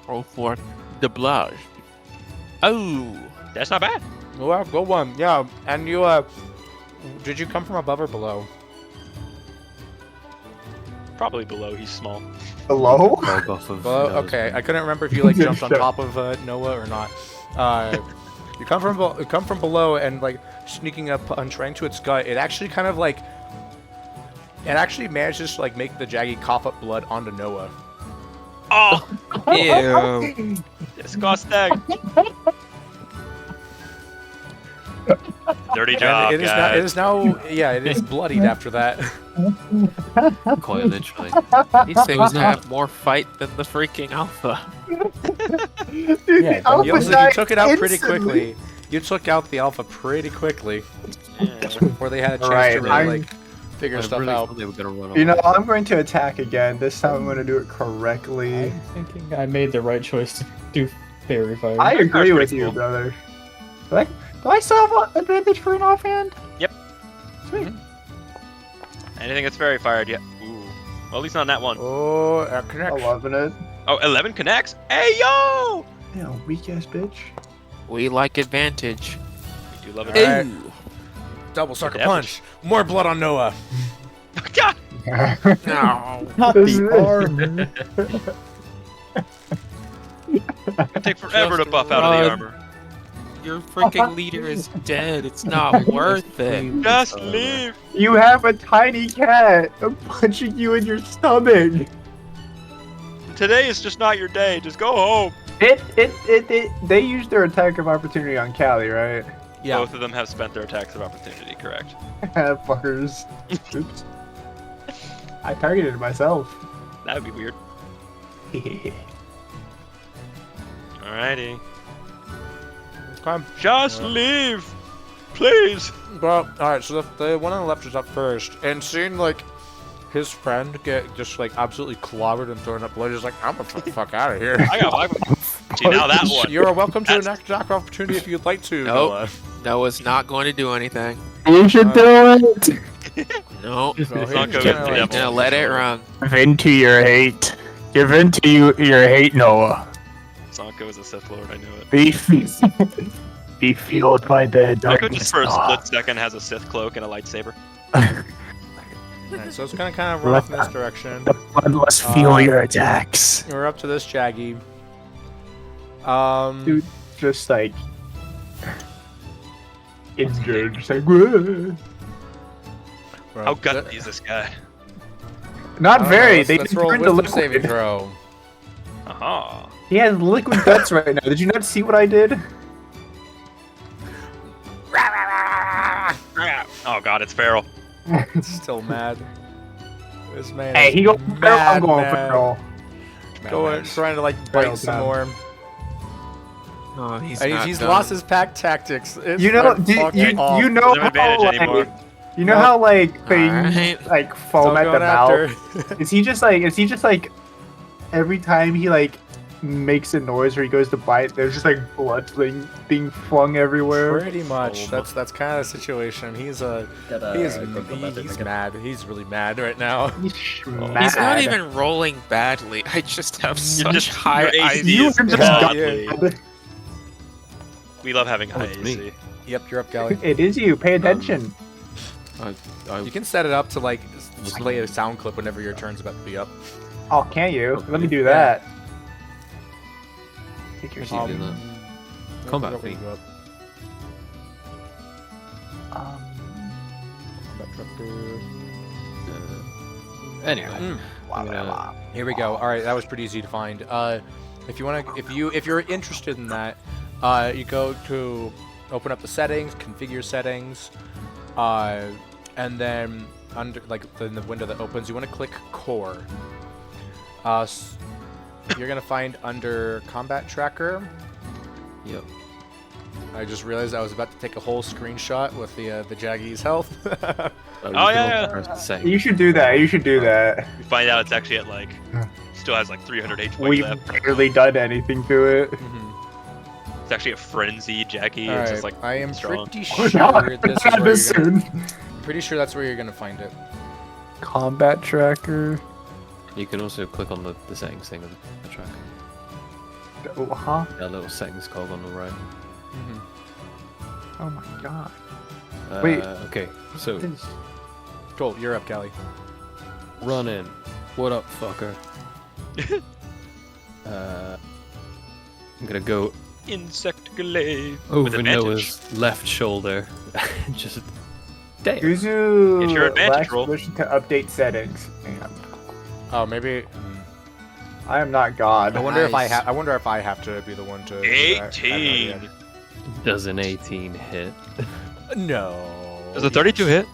roll for the blush. Oh! That's not bad. Go one. Yeah. And you did you come from above or below? Probably below. He's small. Hello? Log off of Well, Noah's okay. one. I couldn't remember if you like jumped on top of Noah or not. You come from below and like sneaking up and trying to its gut. It actually kind of like it actually manages to like make the Jaggy cough up blood onto Noah. Oh, Ew. disgusting. Dirty And job, it is now, guys. it is now yeah it is bloodied after that. Quite literally. These things have more fight than the freaking alpha. Dude, Yeah, the alpha You died took it out pretty instantly. quickly. You took out the alpha pretty quickly Yeah. before they had a chance Alright, to really I'm- like figure I stuff really out. thought they were gonna run You know, away. I'm going to attack again. This time I'm going to do it correctly. I'm thinking I made the right choice to do Fairy fire. I agree That's with pretty you, cool. brother. Do I still have advantage for an offhand? Yep. Sweet. Anything that's fairy fired, yeah. Ooh. Well, at least not on that one. Oh, that I'm connection. loving it. Oh, 11 connects? Hey, yo! Yeah, weak ass bitch. We like advantage. We do love it. Alright. Ooh. Double sucker Damage. punch. More blood on Noah. God! No. Not This the is- armor. It'll take forever to buff out of the armor. Your freaking leader is dead. It's not worth it. Just leave! You have a tiny cat. I'm punching you in your stomach. Today is just not your day. Just go home. They used their attack of opportunity on Callie, right? Yeah. Both of them have spent their attacks of opportunity, correct? Fuckers. Oops. I targeted myself. That would be weird. Alrighty. Okay. Just leave! Please! Well, alright, so the one on the left is up first, and seeing, like, his friend get just, like, absolutely clobbered and thrown up blood, he's like, I'm gonna get the fuck out of here. I got See, now that one. You're welcome to the That's- next attack opportunity if you'd like to, Nope. Noah. Noah's not going to do anything. You should do it. Nope. So he's not just good gonna, with the like, Gonna let it run. Give in to your hate. Give in to your hate, Noah. Zonko is a Sith Lord, I knew it. Be fueled by the Zonko darkness. just for a Noah. split second has a Sith cloak and a lightsaber. Alright, so it's gonna kind of run off in this direction. The bloodless fuel your attacks. We're up to this Jaggy. Dude, just like injured, just like "Whoa." we're How up to gutsy the- is this guy? Not I don't know, very. let's- They let's just roll turned to wisdom saving liquid. throw. Aha. He has liquid guts right now. Did you not see what I did? Oh god, it's feral. Still mad. This man Hey, is he goes feral. I'm going mad. feral. Going, trying to like Feral bite some time. more. Oh, he's And not he's done. lost his pack tactics. It's You know, fucking you know Doesn't have advantage how anymore. like, you know how like things Alright. like foam at the mouth. Is he just like every time he like makes a noise or he goes to bite, there's just like blood being flung everywhere. Pretty much. That's kind of the situation. He's mad. He's really mad right now. He's He's mad. not even rolling badly. I just have such just- high your AC IQ. You is are just godly. God. We love having high it's me. AC. Yep, you're up, Gally. It is you. Pay attention. You can set it up to like play a sound clip whenever your turn's about to be up. Oh, can you? Okay. Let me do that. Take your How do you seat. do that? Combat feat. Anyway, I'm gonna- Here we go. All right, that was pretty easy to find. If you want to, if you're interested in that, you go to open up the settings, configure settings, and then under in the window that opens, you want to click core. You're gonna find under combat tracker. Yep. I just realized I was about to take a whole screenshot with the Jaggy's health. You Oh, can yeah, also yeah. press the same. You should do that. You should do that. We find out it's actually at like, still has like 300 HP We've left. barely done anything to it. It's actually a frenzy, Jackie. All It's right, just like I am strong. pretty Oh, sure no, this is not where this you're gonna, soon. pretty sure that's where you're gonna find it. Combat tracker. You can also click on the settings thing of the track. Oh, huh? That little settings cog on the right. Oh my god. Wait. Okay, so Cool, you're up, Callie. run in. What up, fucker? I'm gonna go Insect glaive. With over advantage. Noah's left shoulder. Just damn. Yuzu Get your advantage lacks roll. permission to update settings. Hang on. Oh, maybe. I am not God. I wonder if I Nice. have. I wonder if I have to be the one to. do that. I have no 18. idea. Does an 18 hit? No. Does a 32 hit?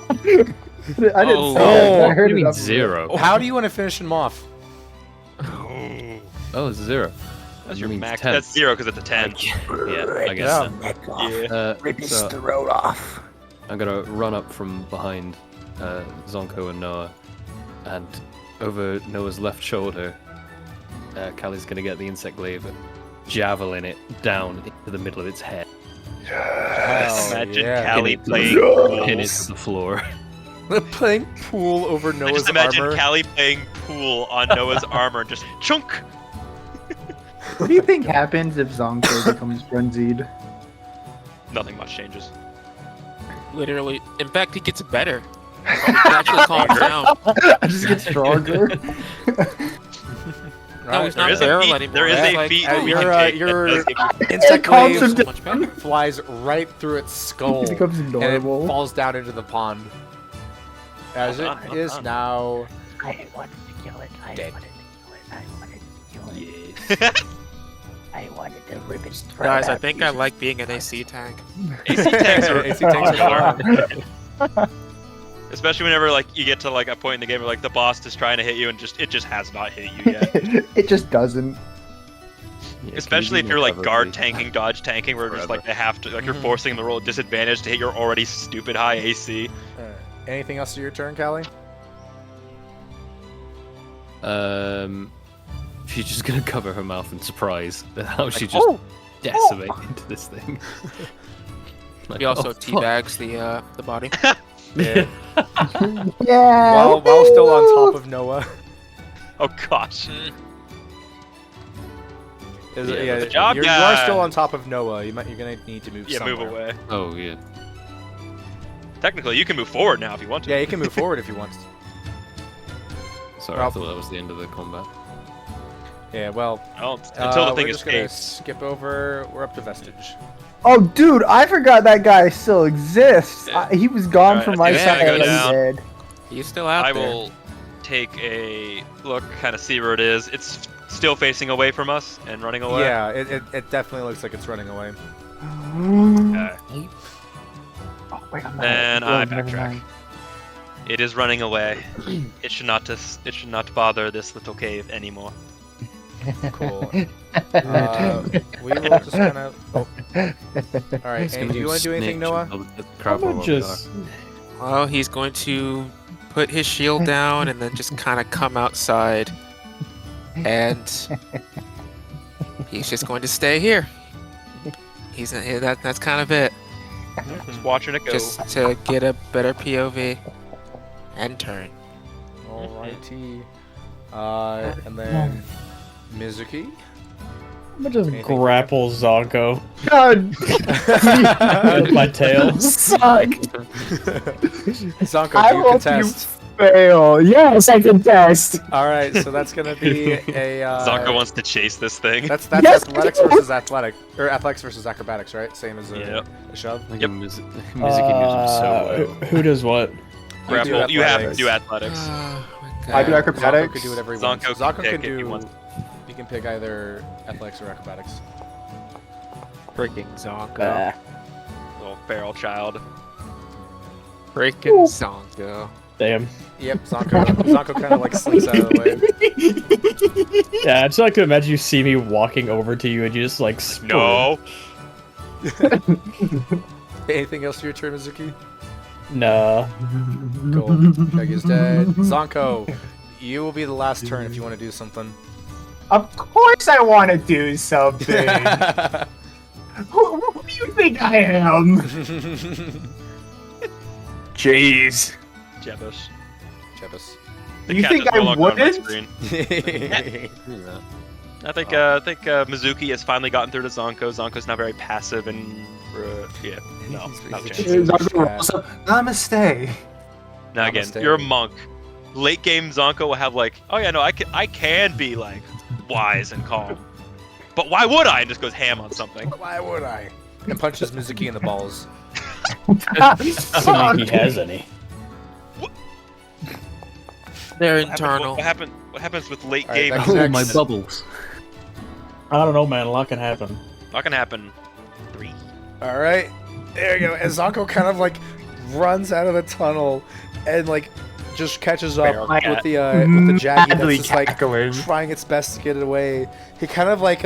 I didn't Oh. say that. I What heard do you it mean up. 0? How do you want to finish him off? Oh, it's 0. That's That your means max. 10. That's 0 because it's a 10. Yeah, I guess. Yeah. then. Yeah. Rip his So throat off. I'm gonna run up from behind Zonko and Noah, and over Noah's left shoulder, Callie's gonna get the insect glaive, javelin it down into the middle of its head, Imagine yeah. Callie playing pin it pools. to the floor. Playing pool over I Noah's just imagine armor. Callie playing pool on Noah's armor, just chunk. What do you think happens if Zonko becomes frenzied? Nothing much changes. Literally. In fact, he gets better. He actually calms down. I just get stronger. No, he's There not is a feral feat. anymore. There is It's a like, feat oh, we your, can take. your- that does give you- Insect calms glaive him so much better. flies right through its skull. He becomes and it normal. falls down into the pond. As Well it done, well is done. now. I wanted to kill it. I Dead. wanted to kill it. I wanted to rip its throat Guys, I out think I pieces. like being an AC tank. AC tanks are AC tanks are fun. especially whenever like you get to like a point in the game where like the boss is trying to hit you and it just has not hit you yet. It just doesn't. Especially if you're like guard tanking, dodge tanking, where just like they have to like you're Mhm. forcing them to roll a disadvantage to hit your already stupid high AC. Anything else to your turn, Callie? She's just gonna cover her mouth in surprise at how she just oh! decimate into this thing. Like, He also oh, fuck. teabags the body. Yeah. Yeah. while still on top of Noah. Oh gosh. Is Yeah, it, yeah, good job, you are guys. still on top of Noah. You're gonna need to move. Yeah, somewhere. move away. Oh yeah. Technically, you can move forward now if you want to. Yeah, you can move forward if you want. Sorry, I thought that was the end of the combat. Yeah, well, Well, until the thing we're just gonna escapes. skip over. We're up to Vestige. Oh, dude, I forgot that guy still exists. Yeah. He was gone Alright, from I my think side. I I gotta go was down. dead. He's still out I there. will take a look, kind of see where it is. It's still facing away from us and running away. Yeah, it definitely looks like it's running away. Okay. Oh, wait, I'm Then not- I never backtrack. mind. It is running away. It should not bother this little cave anymore. Cool. We will just kind of. Oh. All right. And do you want to do anything, Noah? How about just Well, he's going to put his shield down and then just kind of come outside. And he's just going to stay here. That's kind of it. Just watching it go. Just to get a better POV and turn. Alrighty. And then Mizuki. I'm gonna just Anything? grapple Zonko God, with my tail. suck. Zonko, I do you hope contest? Fail. Yes, I contest. All right, so that's gonna be a. Zonko wants to chase this thing. That's Yes, athletics dude. versus athletic, or athletics versus acrobatics, right? Same as Yep. a shove. Like Yep. Mizuki moves him so well. Who does what? Grapple. You have to athletics. do athletics. Oh, my I do God. Zonko acrobatics. can do whatever he Zonko wants. can Zonko pick can if he do. wants. He can pick either athletics or acrobatics. Freaking Zonko. Little feral child. Freaking Zonko. Damn. Yep, Zonko kind of like slinks out of the way. Yeah, I just like to imagine you see me walking over to you and you just like sprint. No. Anything else to your turn, Mizuki? Nah. Cool. Peg is dead. Zonko, you will be the last turn if you want to do something. Of course I want to do something. Who do you think I am? Jeez. Jebish. Jebus. The You cat think is no I longer on my wouldn't? screen. Do that. I think Mizuki has finally gotten through to Zonko. Zonko's now very passive and yeah. No, not a chance. Namaste. Now again, Namaste. you're a monk. Late game Zonko will have like, oh yeah, no, I can be like wise and calm. But why would I? And just goes ham on something. Why would I? And punches Mizuki in the balls. Assuming he has any. They're What internal. What happens with late Alright, game? back Oh, to my next. bubbles. I don't know, man. A lot can happen. Not gonna happen. 3. All right, there you go. And Zonko kind of like runs out of the tunnel and like just catches up Feral with cat. the Jaggy Madly that's just like cackling. trying its best to get it away. He kind of like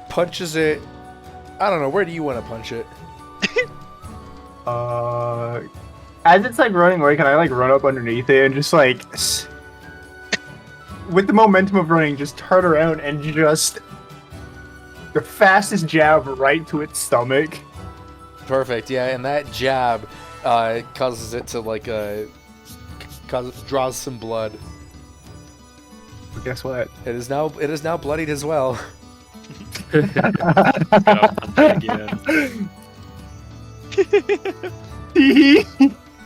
punches it. I don't know. Where do you want to punch it? As it's like running away, can I like run up underneath it and just like with the momentum of running, just turn around and just the fastest jab right to its stomach. Perfect. Yeah, and that jab causes it to like draws some blood. But guess what? It is now bloodied as well.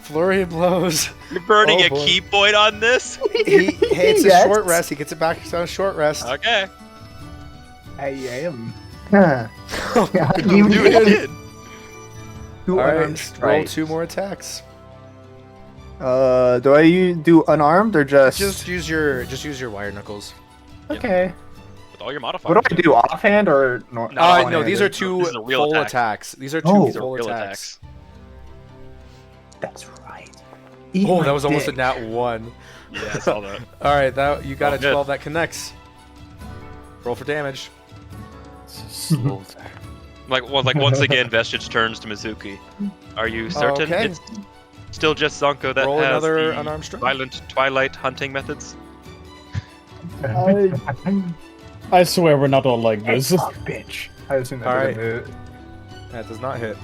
Flurry of blows. You're burning Oh, a boy. key point on this? Hey, it's Yes. a short rest. He gets it back on a short rest. Okay. I am. Huh. You did. Do All unarmed right, roll strike. 2 more attacks. Do I do unarmed or just? Just use your wire knuckles. Okay. With all your modifiers. What do I do? Offhand or No, No, these are This 2 is a real full attack. attacks. These are 2 Oh. These are full real attacks. That's right. Oh, that was almost a nat 1. Yeah, I saw that. All right, that you got Oh, a good. 12 that connects. Roll for damage. Slaughter. Like once again, Vestige turns to Mizuki. Are you certain Okay. it's still just Zonko that Roll has another the unarmed strike. violent twilight hunting methods? I swear we're not all like this. Oh, bitch. I assume that All doesn't hit. That does not hit.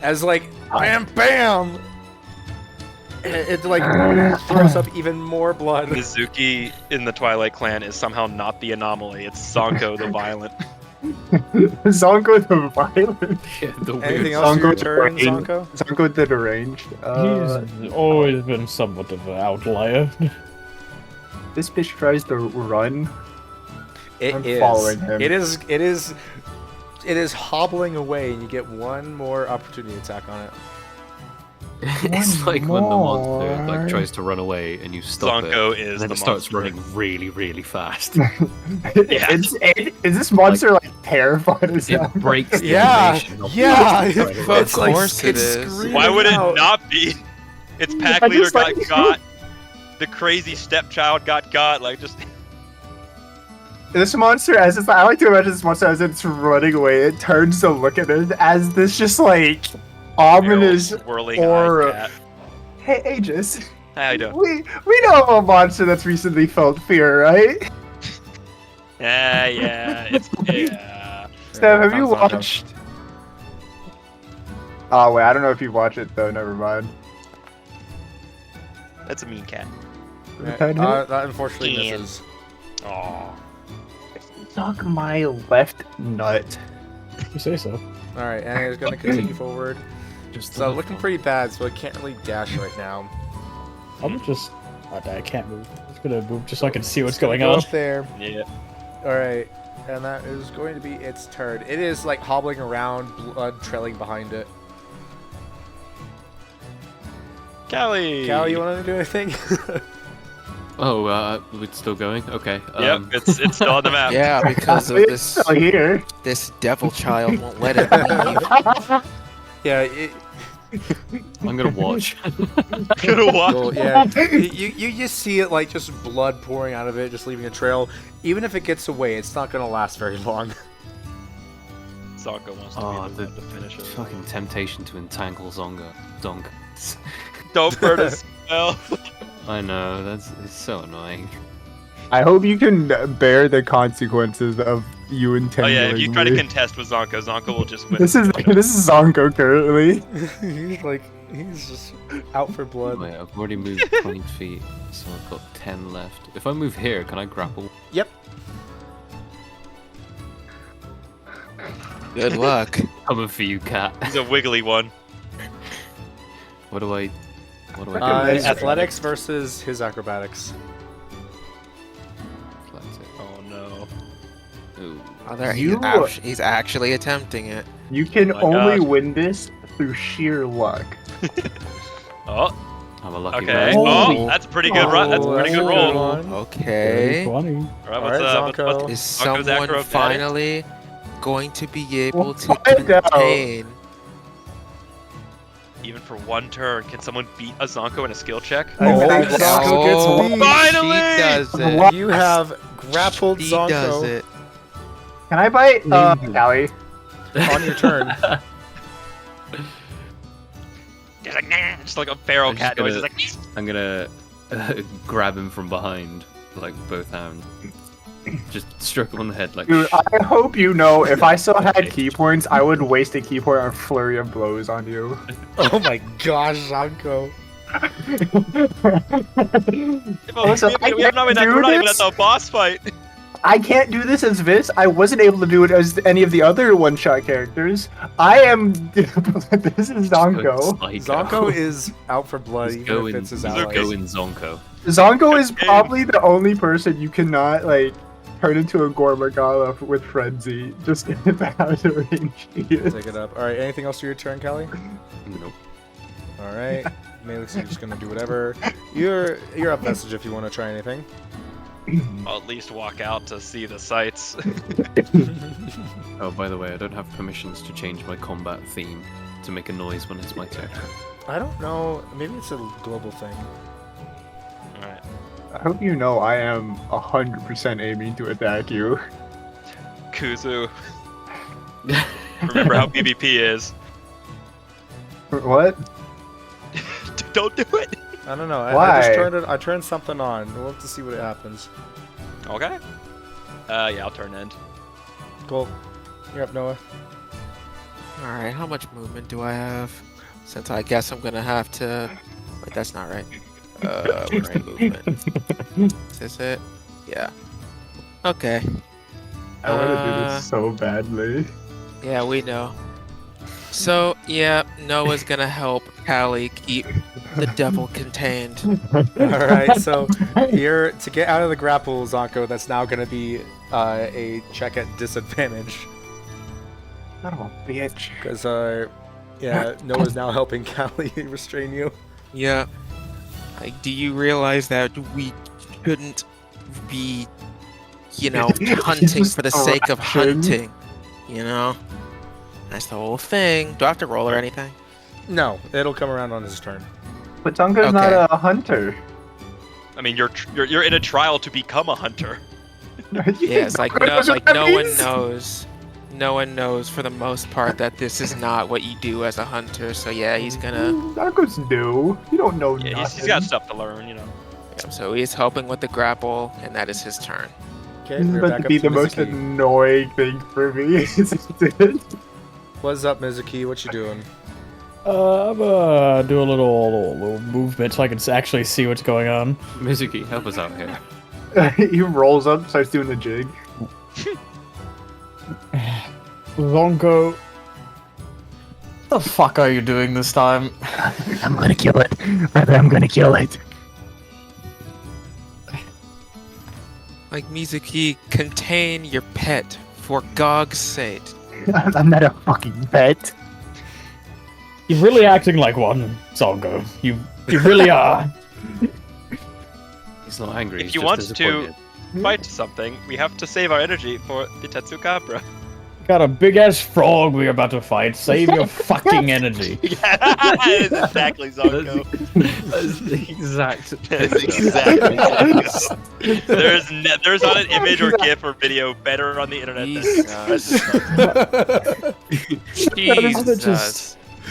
As like bam bam, it like throws up even more blood. Mizuki in the Twilight Clan is somehow not the anomaly. It's Zonko the violent. Zonko the violent. Yeah, the weird. Anything else for your Zonko's turn, brain. Zonko? Zonko the deranged. He's always been somewhat of an outlier. This bitch tries to run. It I'm is. following him. It is hobbling away, and you get one more opportunity attack on it. It's like when the monster more. like tries to run away and you stop Zonko it, is and then the it starts monster. running really, really fast. Is this monster like terrified as It hell? breaks the Yeah, animation of yeah. the monster. Of course it is. screaming Why would it out. not be? Its pack I leader just like- got. The crazy stepchild got. Like just. This monster, as it's, I like to imagine this monster as it's running away. It turns to look at it as this just like ominous. swirling aura. cat. Hey, Aegis. How you doing? We know a monster that's recently felt fear, right? Yeah. It's yeah. Steph, have you Found Zonko. watched? Oh wait, I don't know if you watch it though. Never mind. That's a mean cat. That unfortunately Ian. misses. Aww. Suck my left nut. You say so. All right, and it's gonna continue forward. Just So looking pretty bad, so I can't really dash right now. I'm just. I can't move. I'm just gonna move just so I can see what's going Go on. up there. Yeah. All right, and that is going to be its turn. It is like hobbling around, blood trailing behind it. Callie. Cal, you want to do anything? Oh, it's still going. Okay. Yep, it's still on the map. Yeah, because of It's this still here. this devil child won't let it leave. Yeah. I'm gonna watch. Gonna walk. Well, yeah. You just see it like just blood pouring out of it, just leaving a trail. Even if it gets away, it's not gonna last very long. Zonko wants to Oh, be the the one to finish it. fucking temptation to entangle Zonga. Don't burn a spell. I know, it's so annoying. I hope you can bear the consequences of you Oh intending. yeah, if you try to contest with Zonko, Zonko will just win. This is Zonko currently. he's just out for blood. Wait, I've already moved 20 feet, so I've got 10 left. If I move here, can I grapple? Yep. Good luck. Coming for you, cat. He's a wiggly one. What do I Nice. Athletics versus his acrobatics. Oh no. Ooh. Oh, there, You- he's actually attempting it. You can Oh my only gosh. win this through sheer luck. Oh, I'm a lucky okay. guy. Oh, that's a pretty good run. That's a pretty good roll. Okay. Funny. All right, All right, Zonko. Is Zonko's someone acrobatic? finally going to be able to Find out. contain? Even for one turn, can someone beat a Zonko in a skill check? I think Zonko gets Oh, beat. Finally! She does it. What? You have grappled She Zonko does it. Can I bite Callie? on your turn. He's like, nah, just like a feral I'm just cat noise. He's gonna- like, I'm gonna grab him from behind like both hands. Just stroke him on the head like. Dude, I hope you know, if I still had key points, I would waste a key point on Flurry of Blows on you. Oh my gosh, Zanko. Also, We're not even at the boss fight. I can't do this as Vis. I wasn't able to do it as any of the other one-shot characters. I am. This is Zonko. Zonko is out for blood, even if it's his ally. Go in Zonko. Zonko is probably the only person you cannot like turn into a Gormagala with Frenzy. Just get it out of the range. Take it up. Alright, anything else for your turn, Callie? Nope. Alright. Melix, you're just gonna do whatever. You're up message if you want to try anything. I'll at least walk out to see the sights. Oh, by the way, I don't have permissions to change my combat theme to make a noise when it's my turn. I don't know. Maybe it's a global thing. Alright. I hope you know I am 100% aiming to attack you. Kuzu. Remember how PvP is. What? Don't do it! I don't know. Why? I just turned it. I turned something on. We'll have to see what happens. Okay. Yeah, I'll turn end. Cool. You're up, Noah. Alright, how much movement do I have? Since I guess I'm gonna have to... Wait, that's not right. Where ain't movement? Is this it? Yeah. Okay. I want to do this so badly. Yeah, we know. So, yeah, Noah's gonna help Callie keep the devil contained. Alright, so you're to get out of the grapple, Zonko, that's now gonna be a check at disadvantage. Son of a bitch. Because yeah, Noah's now helping Callie restrain you. Yeah. Like, do you realize that we shouldn't be, you know, hunting for the sake of hunting? You know? That's the whole thing. Do I have to roll or anything? No, it'll come around on his turn. But Zonko's not a hunter. I mean, you're in a trial to become a hunter. Yeah, it's like no one knows. No one knows for the most part that this is not what you do as a hunter. So yeah, he's gonna. Zonko's new. You don't know Yeah, nothing. he's got stuff to learn, you know. Yeah, so he's helping with the grapple, and that is his turn. Okay, This is we're about back to up be to the most Mizuki. annoying thing for me. isn't it? What's up, Mizuki? What you doing? I'm do a little movement so I can actually see what's going on. Mizuki, help us out here. He rolls up, starts doing the jig. Zonko, what the fuck are you doing this time? I'm gonna kill it. Brother, I'm gonna kill it. Like Mizuki, contain your pet for Gog's sake. I'm not a fucking pet. You're really acting like one, Zonko. You really are. He's not angry. If He's you just want to disappointed. fight something, we have to save our energy for the Tetsukabra. Got a big ass frog we're about to fight. Save your fucking energy. Yeah, that is exactly Zonko. That's the exact. That's exactly. There's not an image or GIF or video better on the internet than Jesus.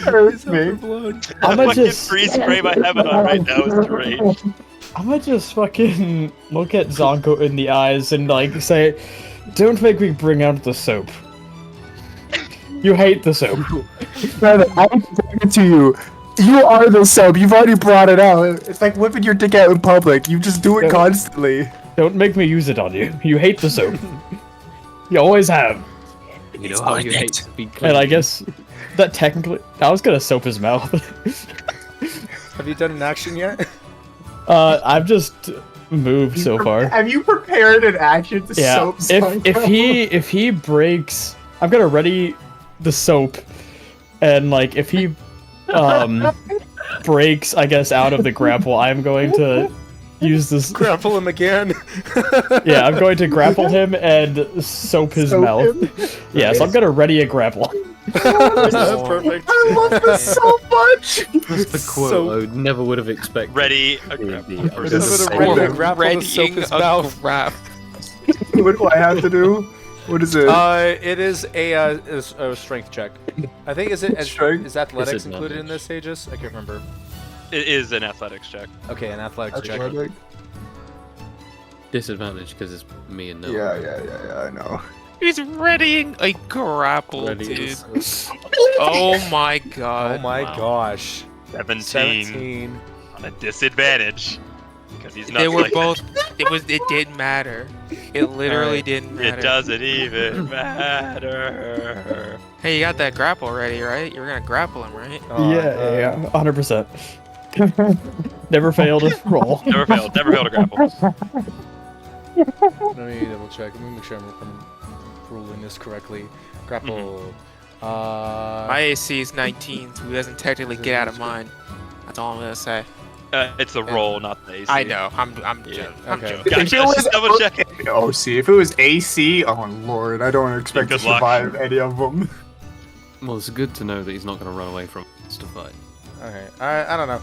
Hurts me. the fucking freeze frame I have it on right now is great. I'm gonna just fucking look at Zonko in the eyes and like say, "Don't make me bring out the soap. You hate the soap." Brother, I'm saying it to you. You are the soap. You've already brought it out. It's like whipping your dick out in public. You just do it constantly. Don't make me use it on you. You hate the soap. You always have. You know how you hate to be clean. And I guess that technically, I was gonna soap his mouth. Have you done an action yet? I've just moved so far. Have you prepared an action to Yeah. soap Zonko? If he breaks, I'm gonna ready the soap, and like if he breaks, I guess out of the grapple, I'm going to use this. Grapple him again. Yeah, I'm going to grapple him and soap his Soap mouth. him? Yeah, so I'm gonna ready a grapple. Perfect. I love this so much. That's the quote I never would have expected. Ready. I'm This gonna is ready to so grapple to soap his mouth. What do I have to do? What is it? It is a strength check. I think is athletics It's included in advantage. this, Aegis? I can't remember. It is an athletics check. Okay, an athletics check. Athletic. disadvantage because it's me and Noah. Yeah, I know. He's readying a grapple, Ready dude. is- Oh my god. Oh my gosh. 17 17. on a disadvantage. Because he's not They were like both. It didn't matter. It literally didn't matter. It doesn't even matter. Hey, you got that grapple ready, right? You were gonna grapple him, right? Yeah, 100%. Never failed to roll. Never failed to grapple. Let me double check. Let me make sure I'm ruling this correctly. Grapple. My AC is 19, so he doesn't technically get out of mine. That's all I'm gonna say. It's the roll, not the AC. I know. I'm Yeah. I'm Okay. joking. Gotcha, just double checking. Oh, see, if it was AC, oh lord, I don't expect to Good luck. survive any of them. Well, it's good to know that he's not going to run away from us to fight. Okay. I don't know.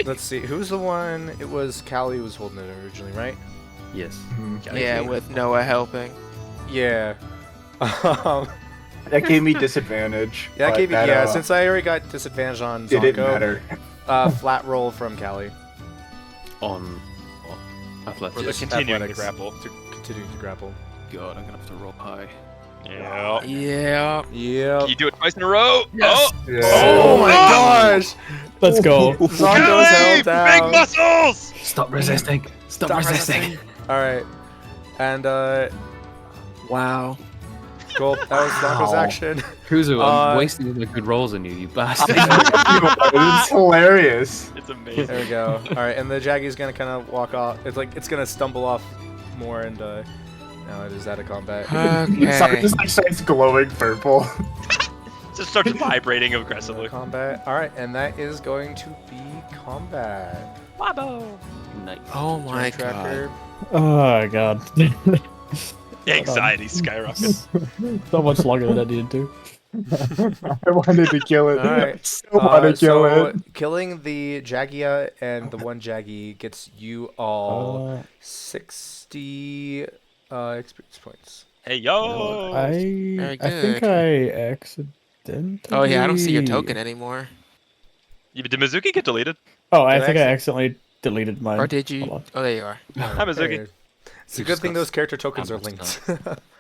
Let's see. Who's the one? It was Callie who was holding it originally, right? Yes. Yeah, with Noah helping. Yeah. That gave me disadvantage. Yeah, but gave you, that, since I already got disadvantage on it didn't Zonko, matter. flat roll from Callie. On what? Athletics. For the Just continuing athletics grapple. To continue to grapple. God, I'm going to have to roll high. Yeah. Yeah. Yep. Can you do it twice in a row? Yes. Oh! Yeah. Oh my gosh! Let's go. Zonko's Kelly! held Big down. muscles! Stop resisting. Stop resisting. Alright. And, Wow. cool. That was Zonko's Wow. action. Kuzu, I'm Uh, wasting all the good rolls on you, you bastard. It's hilarious. It's amazing. There we go. Alright, and the Jaggy's gonna kind of walk off. It's gonna stumble off more, and, now it is out of combat. Sorry, just like starts glowing purple. Just starts vibrating aggressively. Combat. Alright, and that is going to be combat. Wabo! Nice. Oh my Turn god. tracker. Oh god. Anxiety skyrockets. So much longer than I needed to. I wanted to kill it. Alright. I still want to kill So it. killing the Jaggia and the one Jaggy gets you all 60 experience points. Hey, yo! I Very think good. I accidentally. Oh yeah, I don't see your token anymore. Did Mizuki get deleted? Oh, I Did I think I accident- accidentally deleted mine. Or did you? Hold on. Oh, there you are. Hi, Mizuki. It's a good thing those character tokens are linked.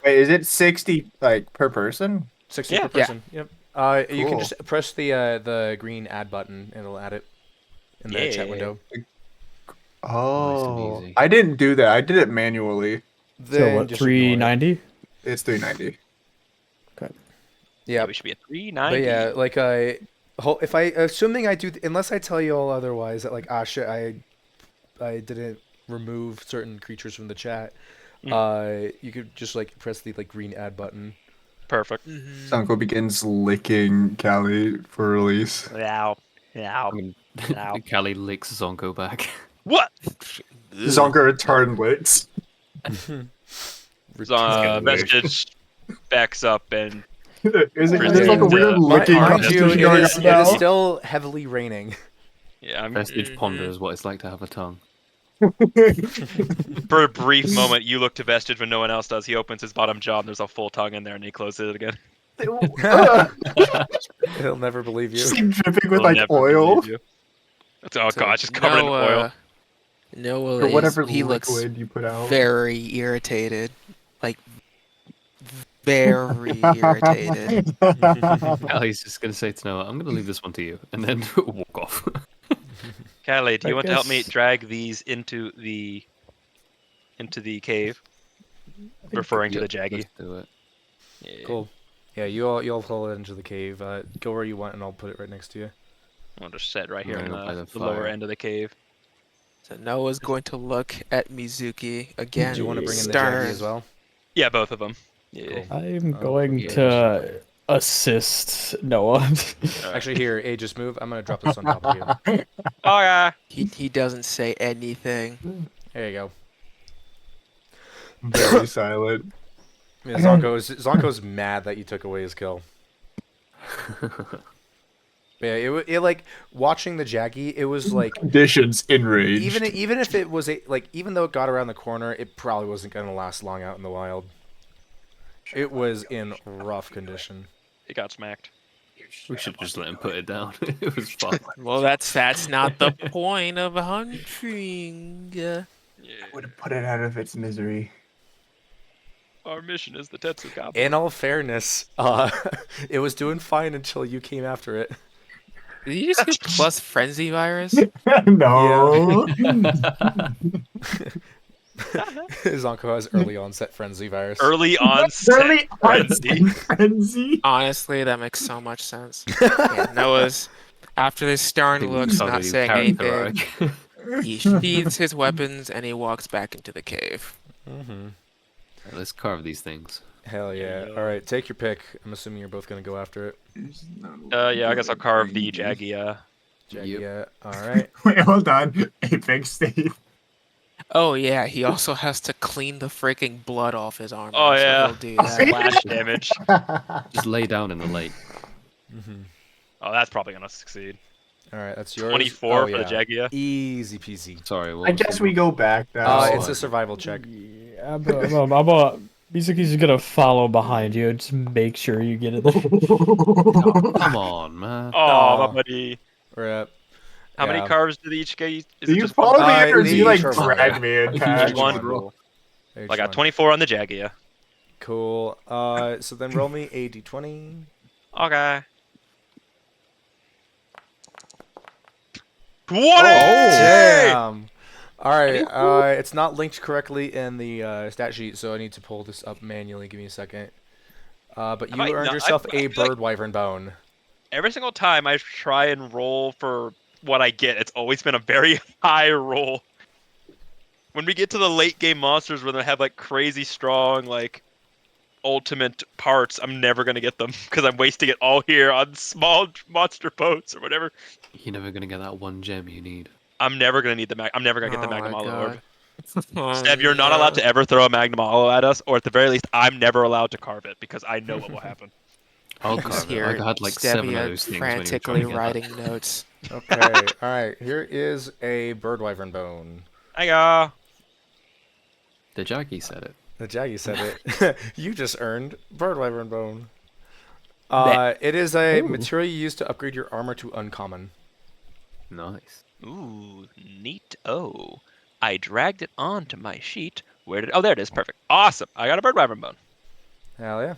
Wait, is it 60 like per person? 60 Yeah. per person. Yep. You can Cool. just press the green add button and it'll add it in the chat Yeah. window. Oh, easy. I didn't do that. I did it manually. So Then what? just ignore it. 390. It's 390. Yeah, We should be at 390. but yeah, like if I assuming I do, unless I tell you all otherwise that like shit, I didn't remove certain creatures from the chat. You could just like press the like green add button. Perfect. Sanko begins licking Callie for release. Ow. Ow. I mean, Ow. Callie licks Zonko back. What? Zonko return licks. Vestige backs up and Is it, Return there's like a to- weird Mind- licking Mind you, competition it going is, on it is now. still heavily raining. yeah, I'm, Vestige ponders what it's like to have a tongue. for a brief moment, you look to Vestige when no one else does. He opens his bottom jaw and there's a full tongue in there, and he closes it again. He'll never believe you. Just like dripping with He'll like never oil. believe you. Oh god, just covered in oil. Noah, Or whatever he looks liquid you put out. very irritated. Like, very irritated. Callie's just going to say to Noah, I'm going to leave this one to you, and then walk off. Callie, do you I want to help me guess- drag these into the cave? Referring to the Jaggy. Let's do it. Yeah. Cool. Yeah, you all pull it into the cave. Go where you want, and I'll put it right next to you. I'll just set right here I'm in gonna go by the the lower fire. end of the cave. So Noah's going to look at Mizuki again. Do you want to bring in the stern. Jaggy as well? Yeah, both of them. Yeah. Cool. I'm going yeah. to assist Noah. Actually, here, just move. I'm gonna drop this on top of you. Oh yeah. He doesn't say anything. There you go. Very silent. Yeah, Zonko's mad that you took away his kill. Yeah, it like watching the Jaggy. It was like Conditions enraged. even if it was even though it got around the corner, it probably wasn't gonna last long out in the wild. It was in rough condition. It got smacked. We should just let him put it down. It was fun. Well, that's not the point of hunting. Yeah. Would have put it out of its misery. Our mission is the Tetsukaba. In all fairness, it was doing fine until you came after it. Did you just get plus frenzy virus? No. Zonko has early onset frenzy virus. Early onset Early frenzy. onset frenzy. Honestly, that makes so much sense. Yeah, Noah's after this stern looks, not saying anything. He sheathes his weapons and he walks back into the cave. Mm-hmm. Let's carve these things. Hell yeah. All right, take your pick. I'm assuming you're both going to go after it. Yeah, I guess I'll carve the Jagia. Jagia. All right. Wait, hold on. Apex Steve. Oh yeah, he also has to clean the freaking blood off his armor. Oh, yeah. So he'll do that. Splash damage. Just lay down in the lake. Mm-hmm. Oh, that's probably gonna succeed. All right, that's yours. 24 for the Jagia. Easy peasy. Sorry, what I was guess the- we go back now. It's a survival check. Yeah, Mizuki's just gonna follow behind you. Just make sure you get it. Come on, man. Oh, Oh. my buddy. We're up. How many Yeah. carves do they each get? Is Do it you just follow one? me in or do they you like each are drag one. me in Each past? one. Roll. I got 24 on the Jagia. Cool. So then roll me a d20. Okay. 20! Damn. All right. It's not linked correctly in the stat sheet, so I need to pull this up manually. Give me a second. But you earned yourself a bird wyvern bone. Every single time I try and roll for what I get, it's always been a very high roll. When we get to the late game monsters where they have like crazy strong like ultimate parts, I'm never gonna get them because I'm wasting it all here on small monster boats or whatever. You're never gonna get that one gem you need. I'm never gonna need the I'm never gonna get the Oh Magnum my Hollow God. Orb. Steb, you're not allowed to ever throw a Magnum Hollow at us, or at the very least, I'm never allowed to carve it because I know what will happen. I'll Just carve it. hear I had like 7 of Stevia those things frantically when you were trying to writing notes. Okay. All right. Here is a bird wyvern bone. I go. The Jackie said it. The Jaggy said it. You just earned bird wyvern bone. It is a material you use to upgrade your armor to uncommon. Nice. Ooh, neat. Oh, I dragged it onto my sheet. Where did? Oh, there it is. Perfect. Awesome. I got a bird wyvern bone. Hell yeah.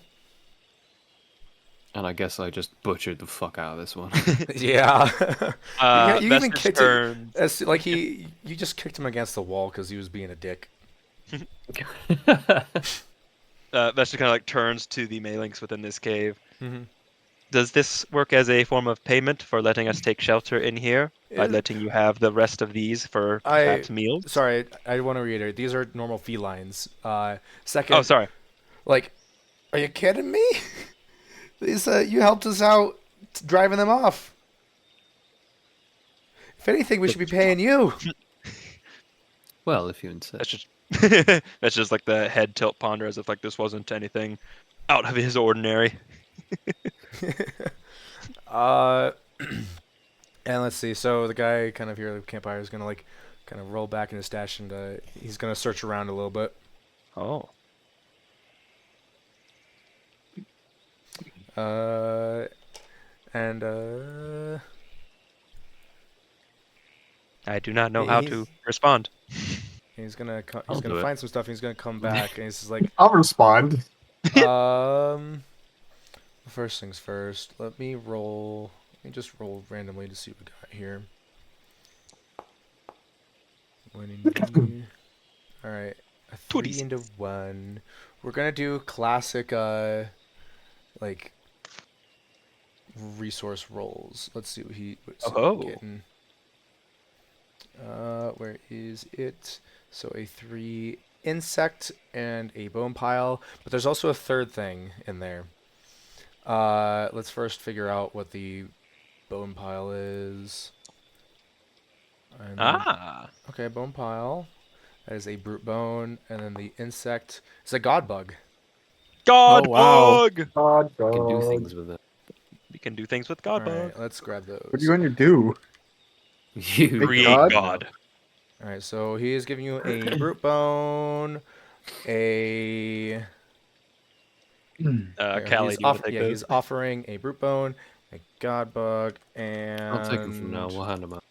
And I guess I just butchered the fuck out of this one. Yeah. you even Vester's kicked turn. it. Like you just kicked him against the wall because he was being a dick. Vester kind of like turns to the Malinks within this cave. Mm-hmm. Does this work as a form of payment for letting us take shelter in here? By letting you have the rest of these for perhaps meals? Sorry, I want to reiterate. These are normal felines. Second. Oh, sorry. Like, are you kidding me? These you helped us out driving them off. If anything, we should be paying you. Well, if you insist. That's just that's just like the head tilt ponder as if like this wasn't anything out of his ordinary. And let's see. So the guy kind of here at the campfire is gonna like kind of roll back in his stash and he's gonna search around a little bit. Oh. I do not know how to respond. He's gonna I'll do it. find some stuff. And he's gonna come back and he's just like, I'll respond. First things first. Let me just roll randomly to see what we got here. All right, a 3 into 1. We're gonna do classic like resource rolls. Let's see what he's getting. Where is it? So a 3 insect and a bone pile, but there's also a third thing in there. Let's first figure out what the bone pile is. Okay, bone pile. That is a brute bone, and then the insect is a god bug. God Oh, wow. bug! God, You can do God. things with it. We can do things with God bug. Alright, let's grab those. What are you going to do? You Create God? God. Alright, so he is giving you a brute bone, a... Callie, he's do you want to take those? he's offering a brute bone, a god bug, and... I'll take them from now. We'll hand them out.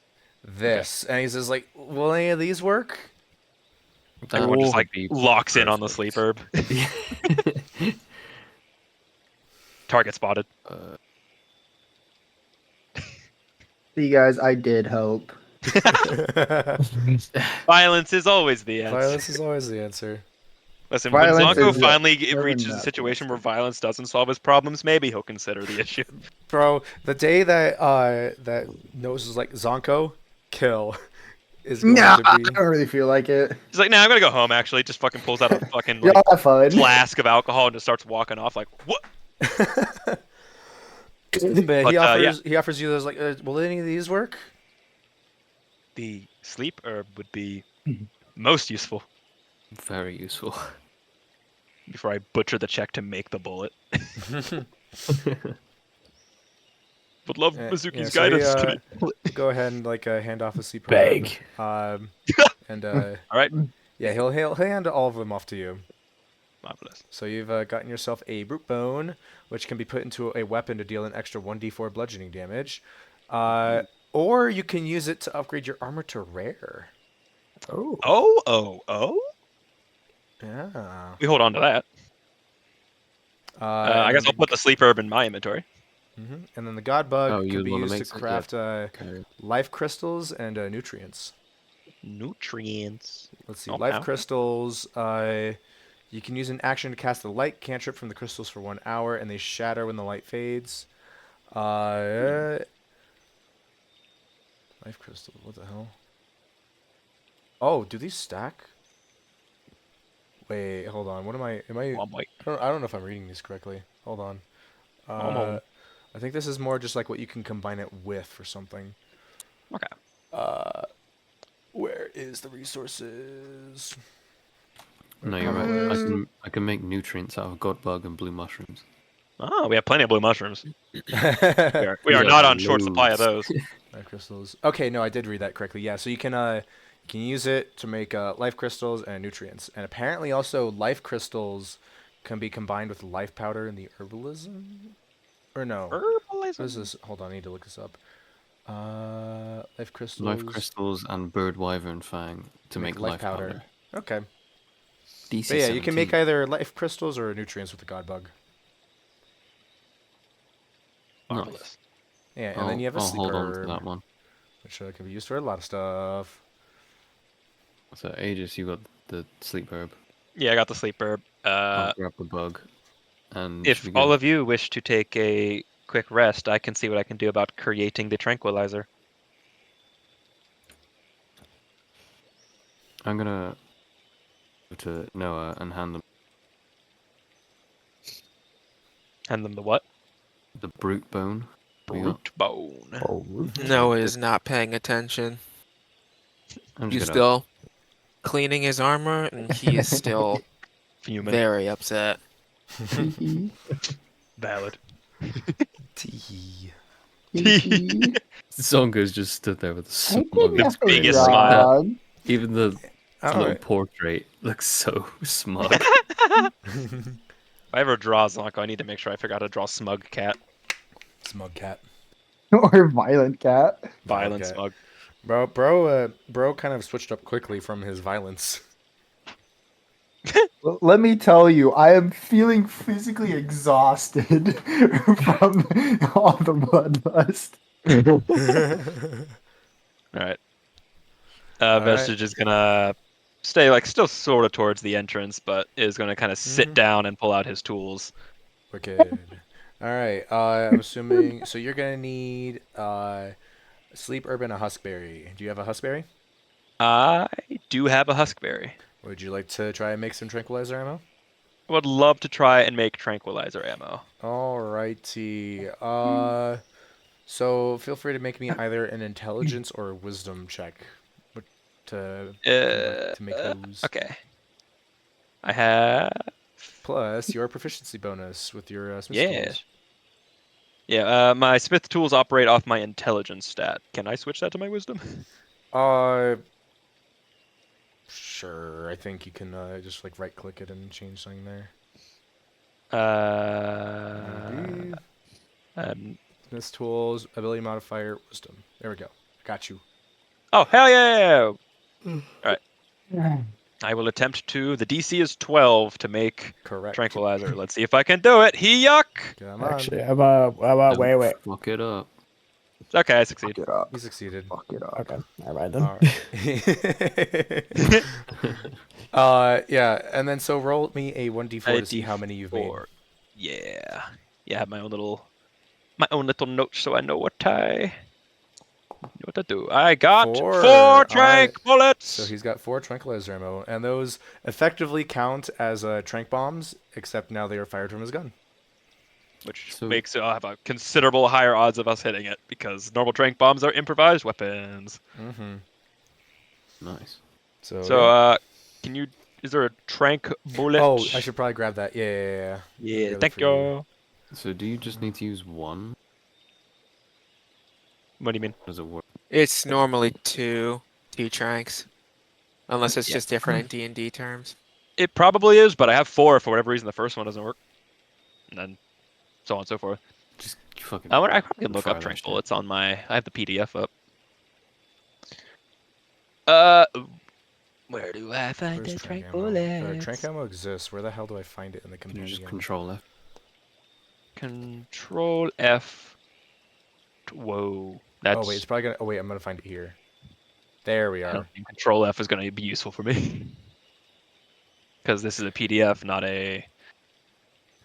This. And he says, like, will any of these work? That Everyone just would like be locks in on the perfect. sleep herb. Target spotted. See, guys, I did hope. Violence is always the answer. Violence is always the answer. Listen, Violence when Zonko is finally never reaches a not the situation where answer. violence doesn't solve his problems, maybe he'll consider the issue. Bro, the day that that Nose is like Zonko, kill is going Nah, to I be. don't really feel like it. He's like, nah, I'm gonna go home. Actually, just fucking pulls out a fucking Y'all like have fun. flask of alcohol and just starts walking off. Like, what? But he yeah. offers you those like, will any of these work? The sleep herb would be most useful Very useful. before I butcher the check to make the bullet. Would love Mizuki's so guidance today. go ahead and like hand off a sleep Beg. herb. And All right. yeah, he'll hand all of them off to you. Marvelous. So you've gotten yourself a brute bone, which can be put into a weapon to deal an extra 1d4 bludgeoning damage, or you can use it to upgrade your armor to rare. Oh. Yeah. We hold on to that. I guess I'll put the sleep herb in my inventory. And then the god bug Oh, can you'd be wanna used to make some- craft Okay. life crystals and nutrients. Nutrients. Let's see, Oh, life ow. crystals. You can use an action to cast a light cantrip from the crystals for 1 hour, and they shatter when the light fades. Life crystal. What the hell? Oh, do these stack? Wait, hold on. What am I? Am I? Oh, boy. I don't know if I'm reading these correctly. Hold on. Oh. I think this is more just like what you can combine it with or something. Okay. Where is the resources? No, you're right. I can make nutrients out of god bug and blue mushrooms. Oh, we have plenty of blue mushrooms. We are Yeah, not on short supply of loads. those. Life crystals. Okay, no, I did read that correctly. Yeah, so you can use it to make life crystals and nutrients, and apparently also life crystals can be combined with life powder in the herbalism. Or no? What is this? Hold on, I need to look this up. Life crystals. Life crystals and bird wyvern fang to make life powder. Okay. DC But yeah, you can make either life crystals or nutrients with the god bug. Marvelous. Yeah, and then you have a I'll sleep hold on to herb, that one. which can be used for a lot of stuff. So Aegis, you got the sleep herb. Yeah, I got the sleep herb. I'll grab the bug. And If all of you wish to take a quick rest, I can see what I can do about creating the tranquilizer. I'm gonna go to Noah and hand them the what? the brute bone. we got. Brute bone. Noah is not paying attention. I'm He's just gonna still cleaning his armor, and he is still Fuming. very upset. Valid. Tea. Zongo's just stood there with a smug. The biggest smile. Even the little Alright. portrait looks so smug. If I ever draw Zonko, I need to make sure I figure out how to draw smug cat. Smug cat. Or violent cat. Violent cat. smug. Bro kind of switched up quickly from his violence. Well, let me tell you, I am feeling physically exhausted from all the bloodlust. Alright. Vestige is gonna stay still sort of towards the entrance, but is gonna kind of sit down and pull out his tools. Wicked. Alright, I'm assuming... So you're gonna need sleep herb and a huskberry. Do you have a huskberry? I do have a huskberry. Would you like to try and make some tranquilizer ammo? I would love to try and make tranquilizer ammo. Alrighty. So feel free to make me either an intelligence or a wisdom check to make those. Okay. I have... Plus your proficiency bonus with your smith tools. Yeah, my smith tools operate off my intelligence stat. Can I switch that to my wisdom? Sure. I think you can just right click it and change something there. Smith tools, ability modifier, wisdom. There we go. Got you. Oh, hell yeah! Alright. I will attempt to. The DC is 12 to make Correct. tranquilizer. Let's see if I can do it. Yuck! Come on. Actually, how about wait. Fuck it up. Okay, I succeed. Fuck it up. He succeeded. Fuck it up. Okay, all right then. All right. Yeah, and then so roll me a 1d4 to see how many you've made. Yeah. Yeah, I have my own little notes so I know what to do. I got 4 trank bullets. So he's got 4 tranquilizer ammo, and those effectively count as trank bombs, except now they are fired from his gun. Which makes it have a considerable higher odds of us hitting it, because normal trank bombs are improvised weapons. Mm-hmm. Nice. So, is there a trank bullet? Oh, I should probably grab that. Yeah. Yeah, thank you. So do you just need to use one? What do you mean? How does it work? It's normally two tranks, unless it's just different in D&D terms. It probably is, but I have 4 for whatever reason the first one doesn't work. And then so on and so forth. Just fucking. I probably can look up fire trank that bullets on I have the PDF up. Where do I find Where's the trank ammo? bullets? Trank ammo exists. Where the hell do I find it in the Can you compendium? just control F? Control F. Whoa. That's. Oh wait, it's probably gonna. Oh wait, I'm gonna find it here. There we I are. don't think Control F is going to be useful for me. Because this is a PDF, not a.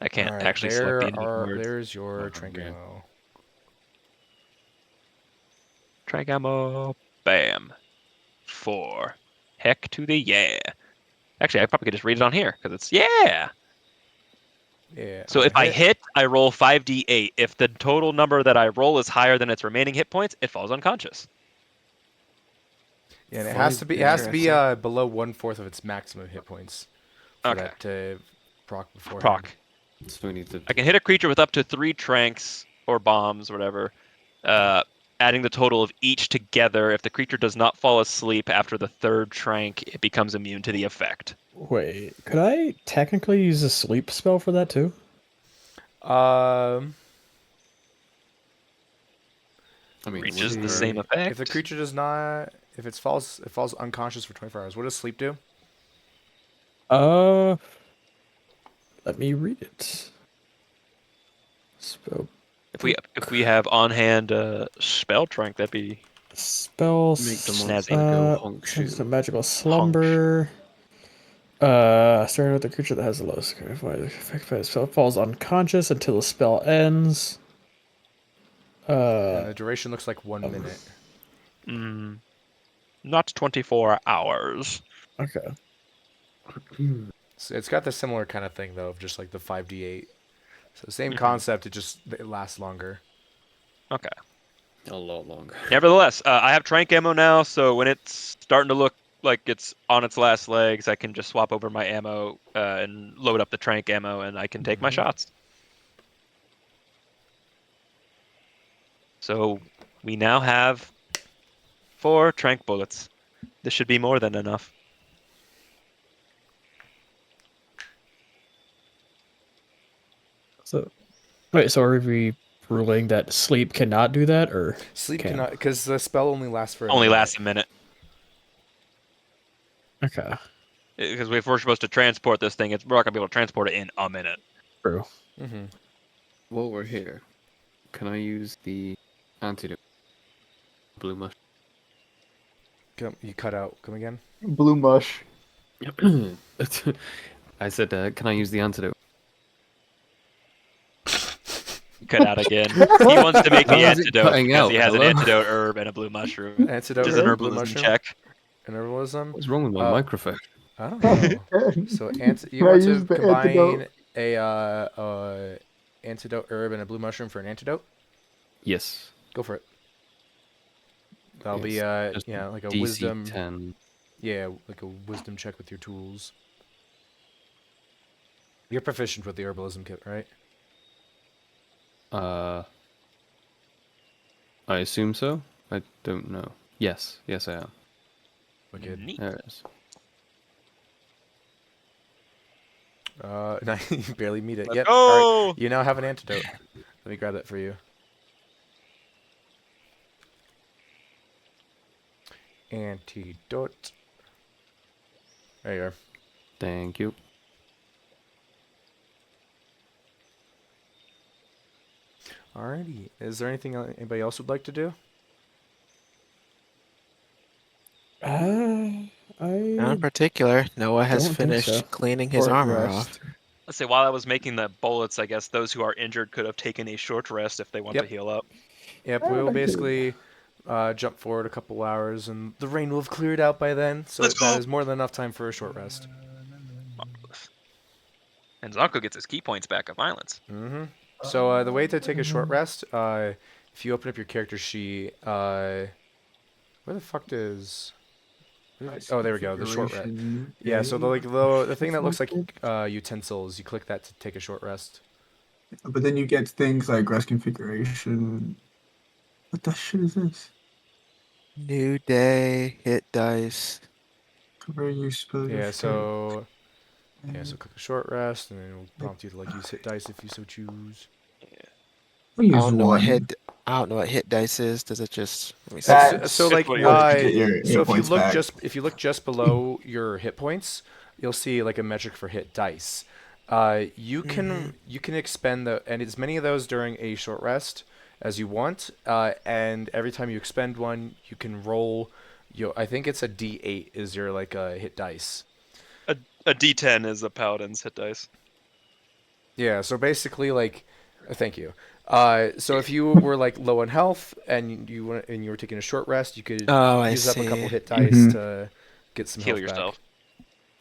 I can't Alright, actually select the individual words. There's your Oh, trank yeah. ammo. Trank ammo. Bam. 4. Heck to the yeah. Actually, I probably could just read it on here because it's yeah. Yeah. So if I hit, I roll 5d8. If the total number that I roll is higher than its remaining hit points, it falls unconscious. Yeah, and it has to be below 1/4 of its maximum hit points for that to proc beforehand. Proc. So we need to. I can hit a creature with up to 3 tranks or bombs or whatever, adding the total of each together. If the creature does not fall asleep after the 3rd trank, it becomes immune to the effect. Wait, could I technically use a sleep spell for that too? I mean, Reaches the same effect. If the creature does not, if it falls unconscious for 24 hours, what does sleep do? Let me read it. Spell. If we have on hand spell trank, that'd be Spell. Make the snazzy. monster go honk It's a shoe. magical slumber. Starting with the creature that has the lowest effect by the spell falls unconscious until the spell ends. And the duration looks like 1 minute. Not 24 hours. Okay. So it's got the similar kind of thing though, of just like the 5d8. So same concept, it lasts longer. Okay. A lot longer. Nevertheless, I have trank ammo now, so when it's starting to look like it's on its last legs, I can just swap over my ammo and load up the trank ammo, and I can take my shots. So we now have 4 trank bullets. This should be more than enough. So, wait. So are we ruling that sleep cannot do that, or Sleep cannot, because the spell only lasts for Lasts a minute. Okay. Because if we're supposed to transport this thing, we're not gonna be able to transport it in a minute. True. While we're here, can I use the antidote? Blue mush. You cut out. Come again? Blue mush. I said, can I use the antidote? Cut out again. He wants to make the How is it antidote cutting because out? he has an Hello? antidote herb and a blue mushroom. Antidote Just an herb, blue herbalism mushroom? check. An herbalism? What's wrong with my microphone? I don't know. So you Can I want to use the combine antidote? a antidote herb and a blue mushroom for an antidote? Yes. Go for it. That'll be Just like a DC wisdom. 10. Yeah, like a wisdom check with your tools. You're proficient with the herbalism kit, right? I assume so. I don't know. Yes, I am. Wicked. Neat. There it is. No, you barely meet it. Let's Yep. go! All right. You now have an antidote. Let me grab that for you. Antidote. There you are. Thank you. Alrighty. Is there anything anybody else would like to do? Not in I particular. Noah has don't think finished so. cleaning his Short armor rest. off. Let's say while I was making the bullets, I guess those who are injured could have taken a short rest if they want Yep. to heal up. Yep, we will basically jump forward a couple hours, and the rain will have cleared out by then, so Let's that go! is more than enough time for a short rest. And Zonko gets his key points back of violence. Mm-hmm. So the way to take a short rest, if you open up your character sheet, where the fuck does... Oh, there we go. The short rest. Yeah. So the thing that looks like utensils, you click that to take a short rest. But then you get things like rest configuration. What the shit is this? New day, hit dice. Where you spell your Yeah. shit? So click a short rest, and then it will prompt you to like use hit dice if you so choose. I'll I use don't know what one. I don't know what hit dice is. Does it just let me see? That's So like what you want to get your hit so if you points look back. just below your hit points, you'll see like a metric for hit dice. You can expend as many of those during a short rest as you want, and every time you expend one, you can roll. I think it's a D8 is your like hit dice. A D10 is a paladin's hit dice. Yeah. So basically, like, thank you. So if you were like low on health and you were taking a short rest, you could Oh, I use up a couple see. hit dice to get some Heal health yourself.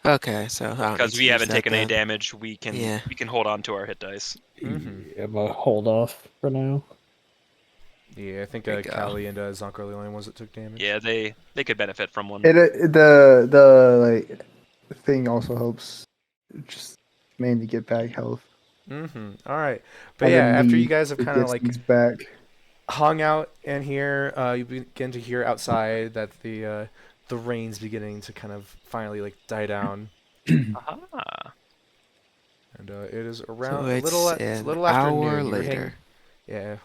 Okay, so I don't need Because to we use haven't that taken any then. damage, we can hold on to our hit dice. Mm-hmm. Yeah, I'm gonna hold off for now. Yeah, I think There you go. Callie and Zonko are the only ones that took damage. Yeah, they could benefit from one. The like thing also helps, just mainly get back health. Mm-hmm. All right, but And yeah, then after me, you guys have it kind of gets like things back. hung out in here, you begin to hear outside that the rain's beginning to kind of finally like die down, Aha. and it is around So it's a an little after hour noon. later. Yeah.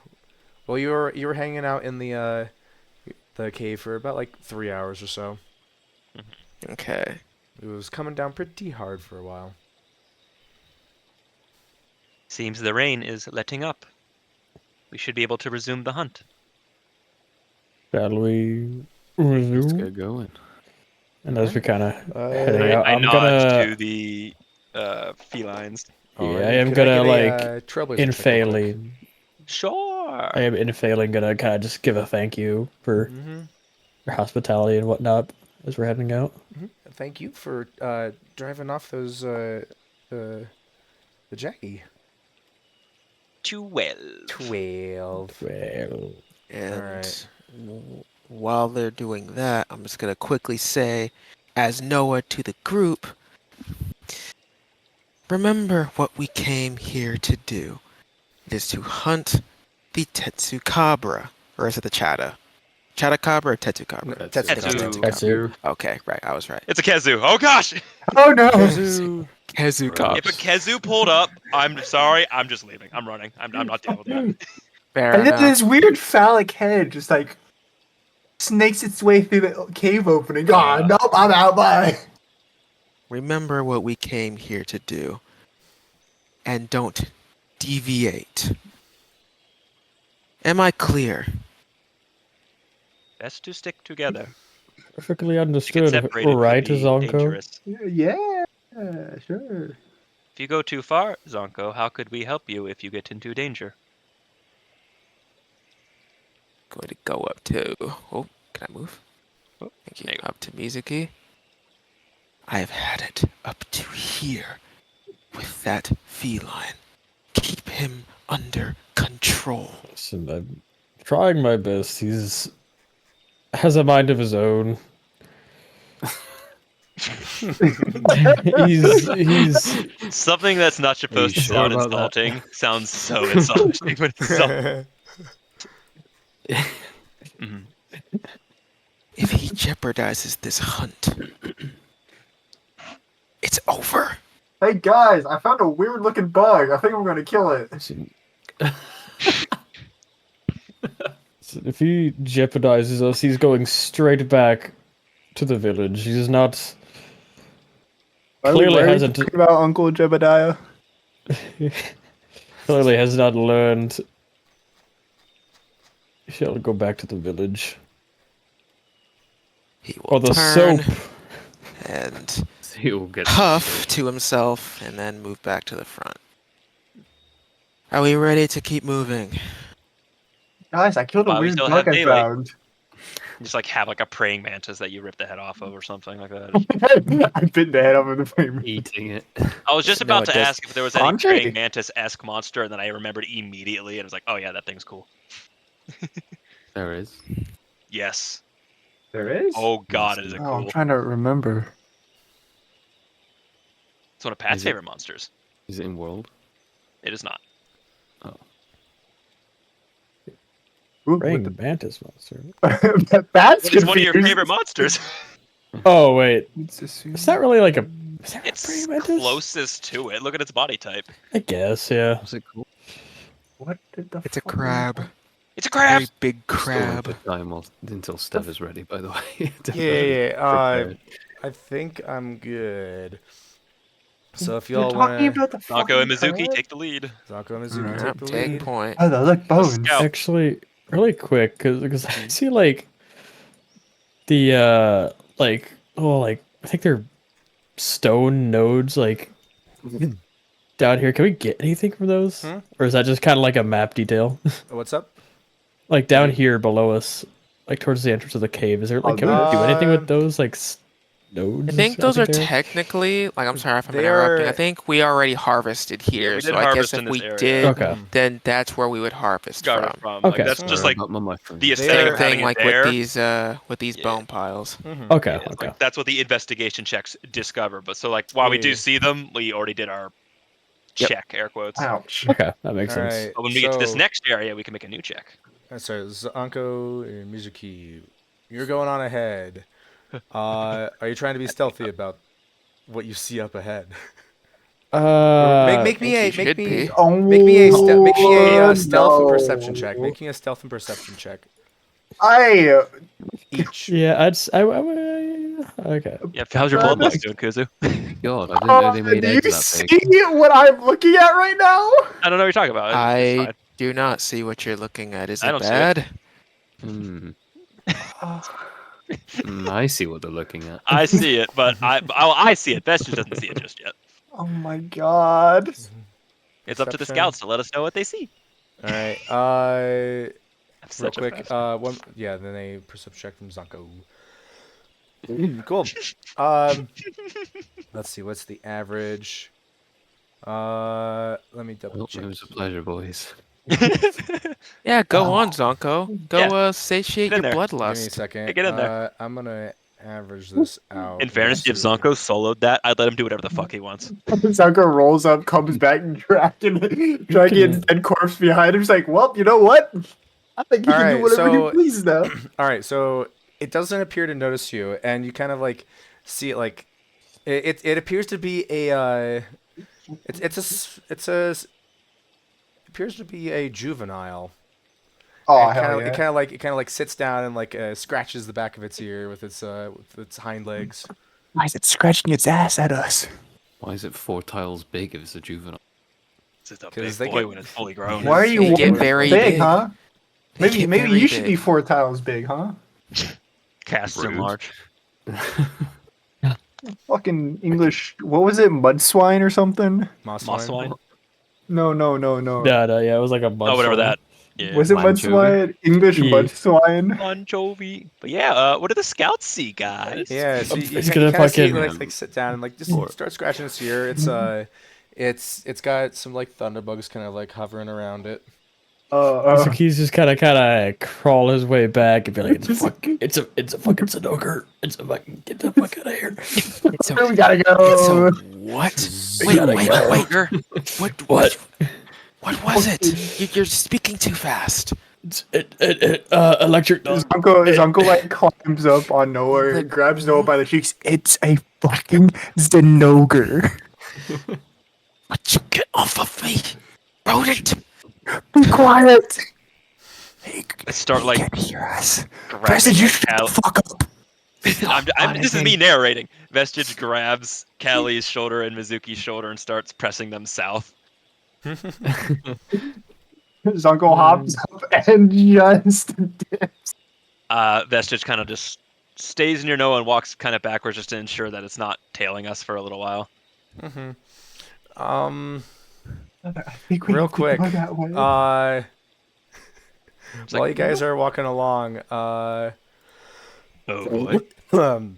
Well, you were hanging out in the cave for about like 3 hours or so. Okay. It was coming down pretty hard for a while. Seems the rain is letting up. We should be able to resume the hunt. Shall we Let's resume? get going. And as we kind of heading out, I I'm nod gonna. to the felines. Yeah, I Alrighty, am could I gonna get like a trailblazer in check real quick? failing. Sure. I am in failing gonna kind of just give a thank you for Mm-hmm. your hospitality and whatnot as we're heading out. Mm-hmm. Thank you for driving off those the Jackie. 12. 12. Well, And Alright. while they're doing that, I'm just gonna quickly say, as Noah to the group, remember what we came here to do. It is to hunt the Tetsukabra. Or is it the Chata? Chatakabra or Tetsukabra? Tetsu. that's it. Okay, right, I was right. It's a Kezu. Oh gosh! Oh no! Kazoo. Tetsukabra. If a Kezu pulled up, I'm sorry. I'm just leaving. I'm running. I'm not dealing with that. Fair And then enough. this weird phallic head just like snakes its way through the cave opening. God, nope, I'm out. Bye. Remember what we came here to do. And don't deviate. Am I clear? Best to stick together. You Perfectly To get understood. separated Right, could be Zonko? dangerous. Yeah, sure. If you go too far, Zonko, how could we help you if you get into danger? Going to go up to. Oh, can I move? Oh, Thank there you. you go. Up to Mizuki. I've had it up to here with that feline. Keep him under control. Listen, I'm trying my best. He's has a mind of his own. he's Something that's not supposed to sure sound about that? insulting sounds so insulting when it's so. Mhm. If he jeopardizes this hunt, it's over. Hey guys, I found a weird looking bug. I think I'm gonna kill it. So if he jeopardizes us, he's going straight back to the village. He's not clearly why are you hasn't talking about Uncle Jebediah. clearly has not learned. Shall go back to the village. He Or will the turn soap. and He'll get huff to himself and then move back to the front. Are we ready to keep moving? Guys, I killed a Wow, we weird still bug have I daylight. found. Just like have like a praying mantis that you rip the head off of or something like that. I bit the head off of the flame. eating it. I was just No, about it to does- ask if there was any Andre. praying mantis-esque monster, and then I remembered immediately, and I was like, oh yeah, that thing's cool. There is. Yes. There is? Oh god, is it Oh, I'm cool. trying to remember. It's one of Pat's Is it- favorite monsters. Is it in world? It is not. Ooh, Praying mantis monster. That's It's one of your confusing. favorite monsters. Oh wait, It's is that really like a? Is that a It's praying mantis? closest to it. Look at its body type. I guess, yeah. Was it cool? What did the It's a fuck- crab. It's a crab! Very big Still crab. won't put time until Steph is ready, by the way. Yeah. I think I'm good. So if You're y'all talking want about the Zanko and fucking Mizuki, crab? take the lead. Zanko and Mizuki Alright. take the Take lead. point. Oh, they look bones. scout. Actually, really quick, because I see like the like I think they're stone nodes like down here. Can we get anything from those, Hmm? or is that just kind of like a map detail? What's up? Like down here below us, like towards the entrance of the cave. Is there like can we do anything with those like nodes? I think those are they technically, like, I'm sorry if I'm They interrupting. are- I think we already harvested here, we did so I guess harvest if in this we area. did, Okay. then that's where we would harvest Got it from. from. Okay. Like, that's just like About my friend. the They aesthetic are- of Same having thing it like there. with these Yeah. bone piles. Okay. Yeah, it's Okay. like, that's what the investigation checks discover. But so like while we do Yeah. see them, we already did our Yep. check, air quotes. Ouch. Okay. That makes sense. Alright, But when we get to this so- next area, we can make a new check. Sorry, Zanko and Mizuki, you're going on ahead. Are you trying to be stealthy about what you see up ahead? Make me a should be. Oh, make me a stealth and perception check. Make me a stealth and perception check. Each. Yeah, okay. Yeah, how's your God, bloodlust doing, Kuzu? God, I didn't know they made do eggs you that see big. what I'm looking at right now? I don't know what you're talking about. It's I fine. do not see what you're looking at. Is I it don't see it. bad? I see what they're looking at. I see it, but I see it. Best just doesn't see it just yet. Oh my god. It's up to the Perception. scouts to let us know what they see. All right. I'm Real such a quick. bastard. Then a perception check from Zanko. Cool. Let's see. What's the average? Let me double Well, check. it was a pleasure, boys. Yeah, go on, Zonko. Go Yeah. satiate Get your in there. Give me a bloodlust. second. Get in there. I'm gonna average this out. In fairness, if Let's see. Zonko soloed that, I'd let him do whatever the fuck he wants. Zanko rolls up, comes back, and dragging a dead corpse behind him. He's like, well, you know what? I think he can Alright, do whatever so- he pleases now. All right, so it doesn't appear to notice you, and you kind of like see it like it appears to be a it appears to be a juvenile. Oh, It hell kinda, yeah. it kind of like sits down and like scratches the back of its ear with its hind legs. Why is it scratching its ass at us? Why is it 4 tiles big if it's a juvenile? It's a 'Cause big they boy get- when it's fully grown. Why are you They get one very big, big. huh? They Maybe get maybe very you should be big. 4 tiles big, huh? Cast in Rude. large. Fucking English. What was it? Mud swine or something? Moss Moss swine. swine? No. No, yeah, it was like a mud Oh, whatever swine. that. Yeah. Was it mud Anchovy? swine? English Yeah. mud swine? Anchovy. But yeah, what do the scouts see, guys? Yeah, so you It's kind gonna of see it, fucking- like sit down and like just start scratching its ear. It's got some like thunderbugs kind of like hovering around it. So he's just kind of crawl his way back and be like, it's a fucking Sudoku. It's a fucking get the fuck out of here. It's a, we gotta it's go. a what? We gotta go. Wait. What was it? You're speaking too fast. Electric dog. His uncle like climbs up on Noah, grabs Noah by the cheeks. It's a fucking Zenogre. Would you get off of me, rodent? Be quiet. Hey, I start like can't hear us. grabbing Preston, you my shut the cow- fuck up. This is me narrating. Vestige grabs Callie's shoulder and Mizuki's shoulder and starts pressing them south. Zonko hops up and just dips. Vestige kind of just stays near Noah and walks kind of backwards just to ensure that it's not tailing us for a little while. I think we Real have to quick, go that way. while like, you guys are walking along, Oh boy. um,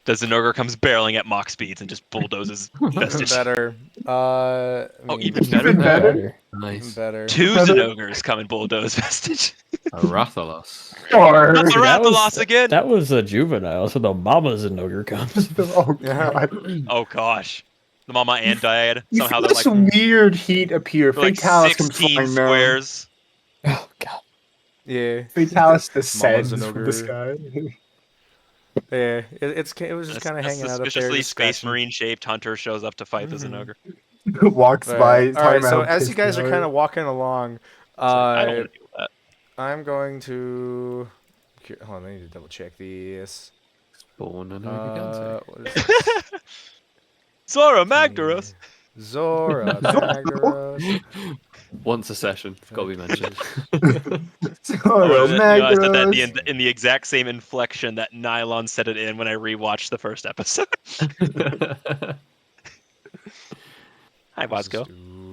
Does the Ogre comes barreling at Mach speeds and just bulldozes Vestige. better. Oh, even Even better. better. Even Nice. better. Two Zenogres come and bulldoze Vestige. A Rathalos. Or Not the Rathalos again! That was a juvenile, so the mama's an ogre comes. oh Yeah. god. Oh gosh. The Mama and Dyad. You Somehow feel they're this like, weird heat appear. they're like Fatalis comes 16 flying down. squares. Oh god. Yeah. Fatalis descends Mama's an from the ogre. sky. Yeah. It was just kind of A hanging out up there. suspiciously just Space scratching. Marine shaped hunter shows up to fight the Zenogre. Walks by. All right. So talking as about you guys are pissed kind out. of walking along, I don't want to do that. I'm going to. Hold on, I need to double check these. Born an ogre What is this? Zora Magdaros! Zora Magdaros. Once a session, got to be mentioned. Zoro I said that Magdaros. in the exact same inflection that Nylon said it in when I rewatched the first episode. Hi, Bosco.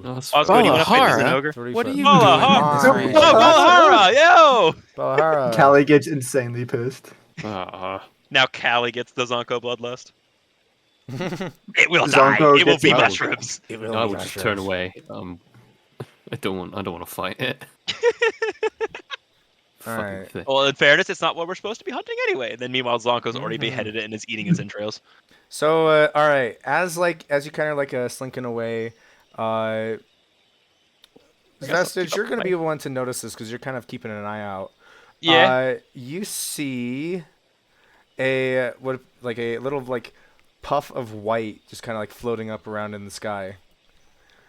Bosco, do you want to fight the Valahara? Zenogre? What are you Valahara! doing? Oh, Oh, Valahara! Yo! Balahara. Callie gets insanely pissed. Now Callie gets the Zonko bloodlust. It will Zonko die. It will gets be out. mushrooms. I would just turn away. I don't want to fight it. Fucking Alright. thing. Well, in fairness, it's not what we're supposed to be hunting anyway. And then meanwhile, Zonko's already beheaded it and is eating its entrails. So, all right, as you kind of slinking away, Vestige, you're gonna be the one to notice this because you're kind of keeping an eye out. Yeah. You see a little puff of white just kind of floating up around in the sky.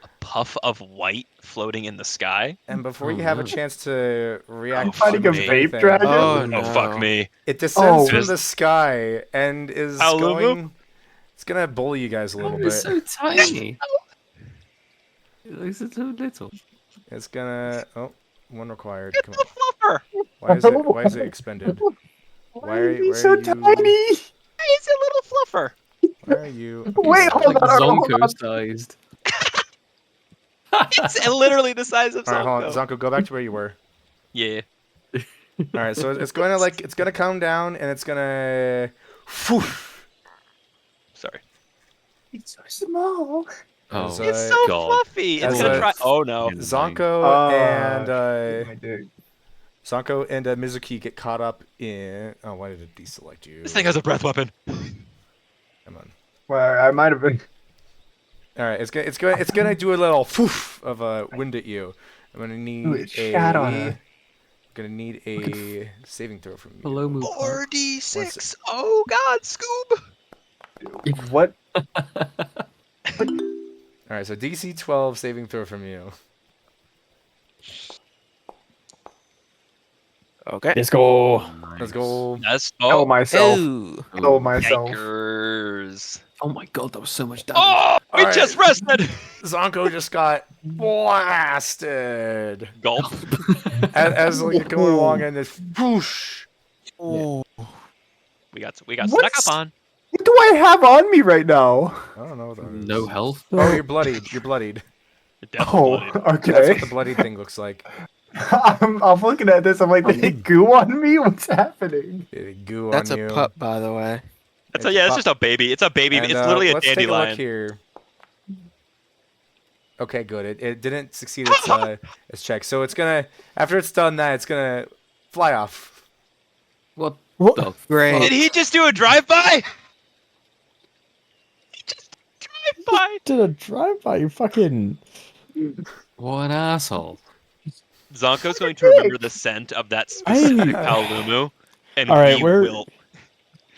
A puff of white floating in the sky. And before you have a chance to react, Fighting a to vape anything, dragon? Oh, no. Oh, fuck me. it descends Oh. from the sky and is Alumu? going. It's gonna bully you guys a little bit. It's so tiny. It's so little. It's gonna. Oh, one required. Get Come the fluffer! on. Why is it expended? Why are you? so tiny. It's a little fluffer. Why are you? Wait, hold Like on. Hold on. Zonko sized. It's literally the size of All right, hold on, Zonko. Zonko, go back to where you were. Yeah. All right, so it's going to it's gonna come down and it's gonna. Sorry. It's so small. Oh, So- It's so God. fluffy. It's As gonna a- try. Oh no. Zonko My dick. and Mizuki get caught up in. Oh, why did it deselect you? This thing has a breath weapon. Come on. Well, I might have been. All right, it's gonna do a little foof of a wind at you. I'm gonna need Ooh, it shat on her. Gonna need a saving throw from you. Hello, Moo. 4d6. Oh god, Scoob. What? All right, so DC 12 saving throw from you. Okay. Let's go. Let's go. That's Kill myself. Ooh. Kill myself. Yikers. Oh my God, that was so much damage. Oh, we Alright. just rested. Zonko just got blasted Gulp. as you're going along and this whoosh. Oh. We got snuck What's- up on. What do I have on me right now? I don't know what that is. No health. Oh, you're bloodied. You're bloodied. Oh, Definitely. That's okay. what the bloodied thing looks like. I'm looking at this. I'm like, did it goo on me? What's happening? Goo That's on a you. pup, by the way. It's just a baby. It's a baby. And, It's literally a let's take a look dandelion. here. Okay, good. It didn't succeed its check. So it's gonna after it's done that, it's gonna fly off. What? What? The Great. Did he just do a drive-by? He just drive-by. Did a drive-by, you fucking... What an asshole. Zonko's going to remember the scent of that specific Paolumu, and All right, we we're- will.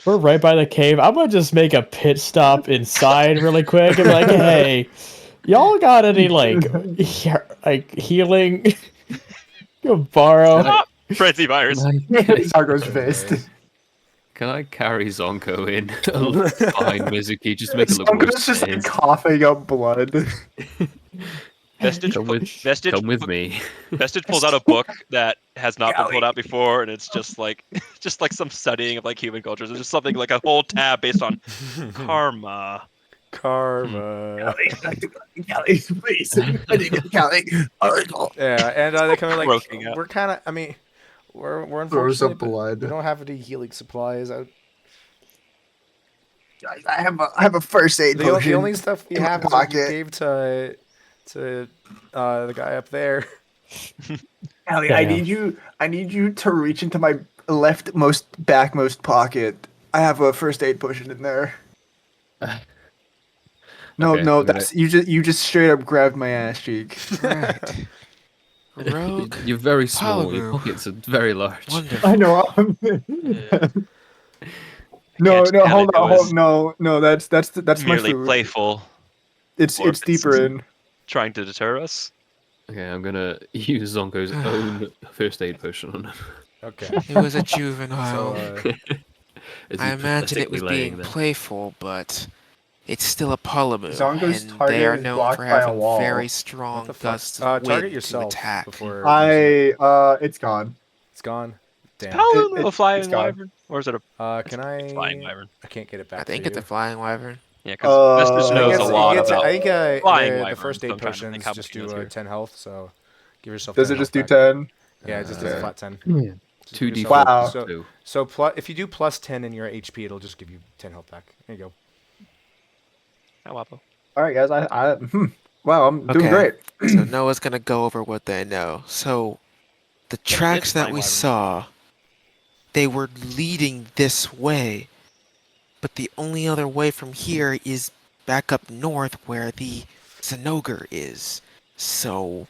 We're right by the cave. I'm gonna just make a pit stop inside really quick and be like, hey, y'all got any healing? Go borrow. Frenzy virus. Zargo's fist. Can I carry Zonko in behind Mizuki just to make it look Zonko's worse? just than it is? coughing up blood. Vestige, Vestige, Come with me. Vestige pulls out a book that has not been pulled out before, and it's just like, just like some studying of like human cultures. It's just something like a whole tab based on karma. Karma. Callie, please. I need to Callie. Yeah, and they come in like Broken up. we're kind of. I mean, we're Throws unfortunate, up but blood. we don't have any healing supplies. Guys, I have a first aid The potion. only stuff we in my have is what you pocket. gave to the guy up there. Callie, Damn. I need you to reach into my leftmost backmost pocket. I have a first aid potion in there. No, Okay, no, I'm gonna- that's you just straight up grabbed my ass cheek. Right. Rogue. You're very small. Your Palamute. pockets are very large. Wonderful. I know. No, Can't no, tell hold if it on, was no, that's my merely food. playful, It's or it's deeper in. trying to deter us. Okay, I'm gonna use Zonko's own first aid potion on him. Okay. It was a juvenile. So As I he's imagine it pathetically was laying being there. playful, but it's still a Palamute, Zongo's and target they are is known blocked for by a having wall. very what strong the fuck? gusts of Target wind to yourself attack. before using it. It's gone. It's gone. Damn. Palamute a it's flying gone. wyvern, or is it a Can flying I? wyvern? I can't get it back. I think to it's you. a flying wyvern. Yeah, because Vestige I knows guess a it lot gets- about I think flying the wyverns. first so aid I'm trying to think potions how just much he knows do here. 10 health, so give yourself. Does 10 it just health do back. 10? Yeah, it just does a Okay. flat 10. Yeah. Just give 2d4 yourself- Wow. So, 2. if you do plus 10 in your HP, it'll just give you 10 health back. There you go. How wapo. All right, guys. Wow, I'm doing Okay. great. So Noah's gonna go over what they know. So the tracks that flying we wyvern. saw, they were leading this way, but the only other way from here is back up north where the Zenogre is. So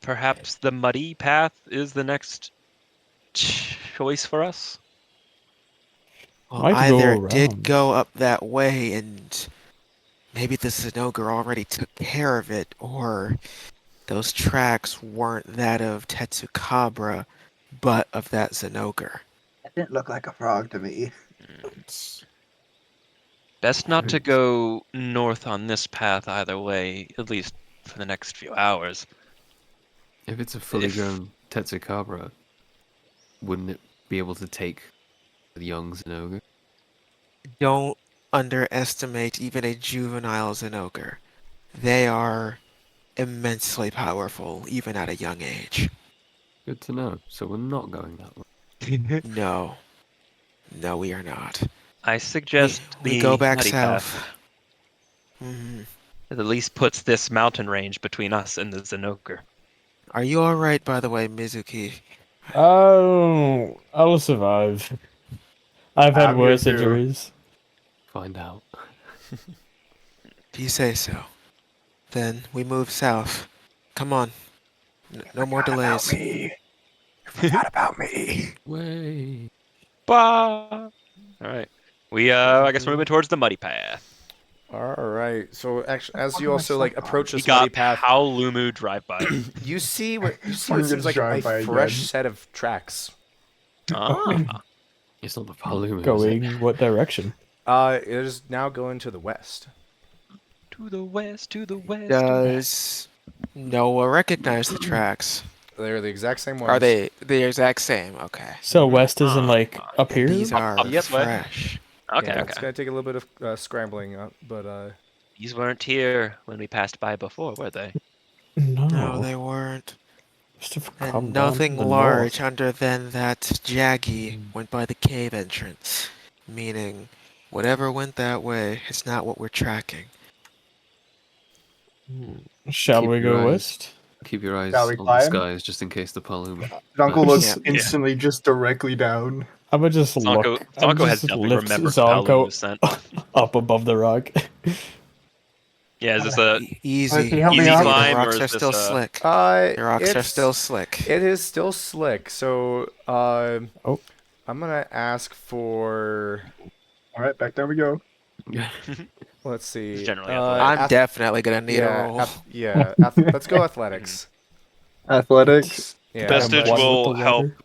Perhaps the muddy path is the next choice for us. well, Might go either it did around. go up that way and maybe the Zenogre already took care of it, or those tracks weren't that of Tetsukabra, but of that Zenogre. That didn't look like a frog to me. Best not to go north on this path either way, at least for the next few hours. If it's a fully If- grown Tetsukabra, wouldn't it be able to take the young Zenogre? Don't underestimate even a juvenile Zenogre. They are immensely powerful, even at a young age. Good to know. So we're not going that way. No. No, we are not. I suggest we the go back muddy south. path. Mhm. It at least puts this mountain range between us and the Zenogre. Are you alright, by the way, Mizuki? Oh, I'll survive. I've had I'm here worse too. injuries. Find out. If you say so. Then we move south. Come on. No more delays. Me. You forgot about me. Way. Bah! Alright. We, I guess we're moving towards the muddy path. All right. So actually, as you also like approach We this muddy got path, Paolumu drive-by. you see what We're seems like gonna a drive by fresh again. set of tracks. Ah. It's not the Palumu. Going what direction? It is now going to the west. To the west, to the west. Does Noah recognize the tracks? They're the exact same ones. Are they the exact same? Okay. So west isn't like up here? These are up this way? fresh. Okay, Yeah, okay. It's gonna take a little bit of scrambling, but These weren't here when we passed by before, were they? No, No, they weren't. must have come And down nothing from the large north. other than that Jaggy went by the cave entrance. Meaning, whatever went that way, it's not what we're tracking. Shall Keep we your go eyes- west? Keep your eyes Shall we on the climb? skies just in case the Palumu. Uncle looks Yeah. instantly just directly down. I would just Zonko, look. I would Zonko has just definitely lift remembered Zonko Paolumu scent. up above the rock. Yeah, is this a... Easy. Can you help me Easy out? climb, The or rocks is are this still a- slick. the The rocks are still slick. It is still slick. So Oh. I'm gonna ask for. All right, back there we go. Let's see. It's generally athletic. I'm ath- definitely gonna need yeah, a roll. let's go athletics. Athletics. Yeah. Vestige One with will the help water.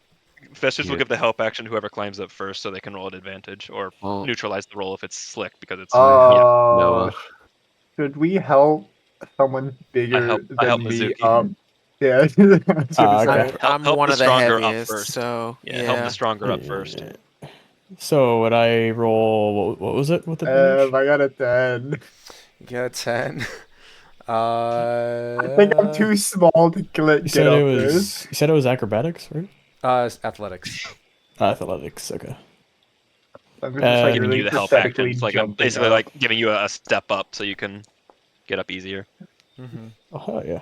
Festus will Yeah. give the help action to whoever climbs up first, so they can roll at advantage or Well, neutralize the roll if it's slick because it's. Noah. Should we help someone bigger I help than me Mizuki. up? Yeah. I was gonna Okay. say. I'm help one the of the stronger up heaviest, first. so Yeah, help the stronger up first. So would I roll? What was it with advantage? I got a 10. You got a 10. I think I'm too small to You get said up it this. was. You said it was acrobatics, right? Athletics. Athletics. Okay. I'm just like Giving really you the help action. pathetically It's like jumping basically up. like giving you a step up so you can get up easier. Mm-hmm. Oh yeah.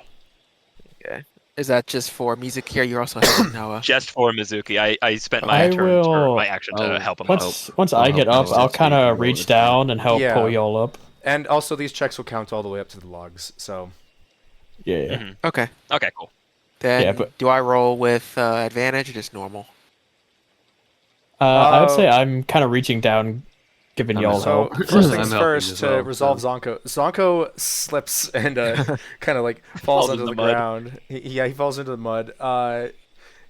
okay. Is that just for music here? You're also helping Noah. Just for Mizuki, I spent my I turn or will- my action to help him out. Once I'll I get help up, Noah I'll so you kind can of roll reach it down. down and help Yeah. pull y'all up. And also, these checks will count all the way up to the logs. So Yeah. Yeah. Mhm. Okay. Okay, cool. Then Yeah, but- do I roll with advantage or just normal? I would say I'm kind of reaching down, giving I'm y'all So help. first I'm things helping first as to well, resolve so- Zonko. Zonko slips and kind of like falls Falls into in the the mud. ground. He falls into the mud.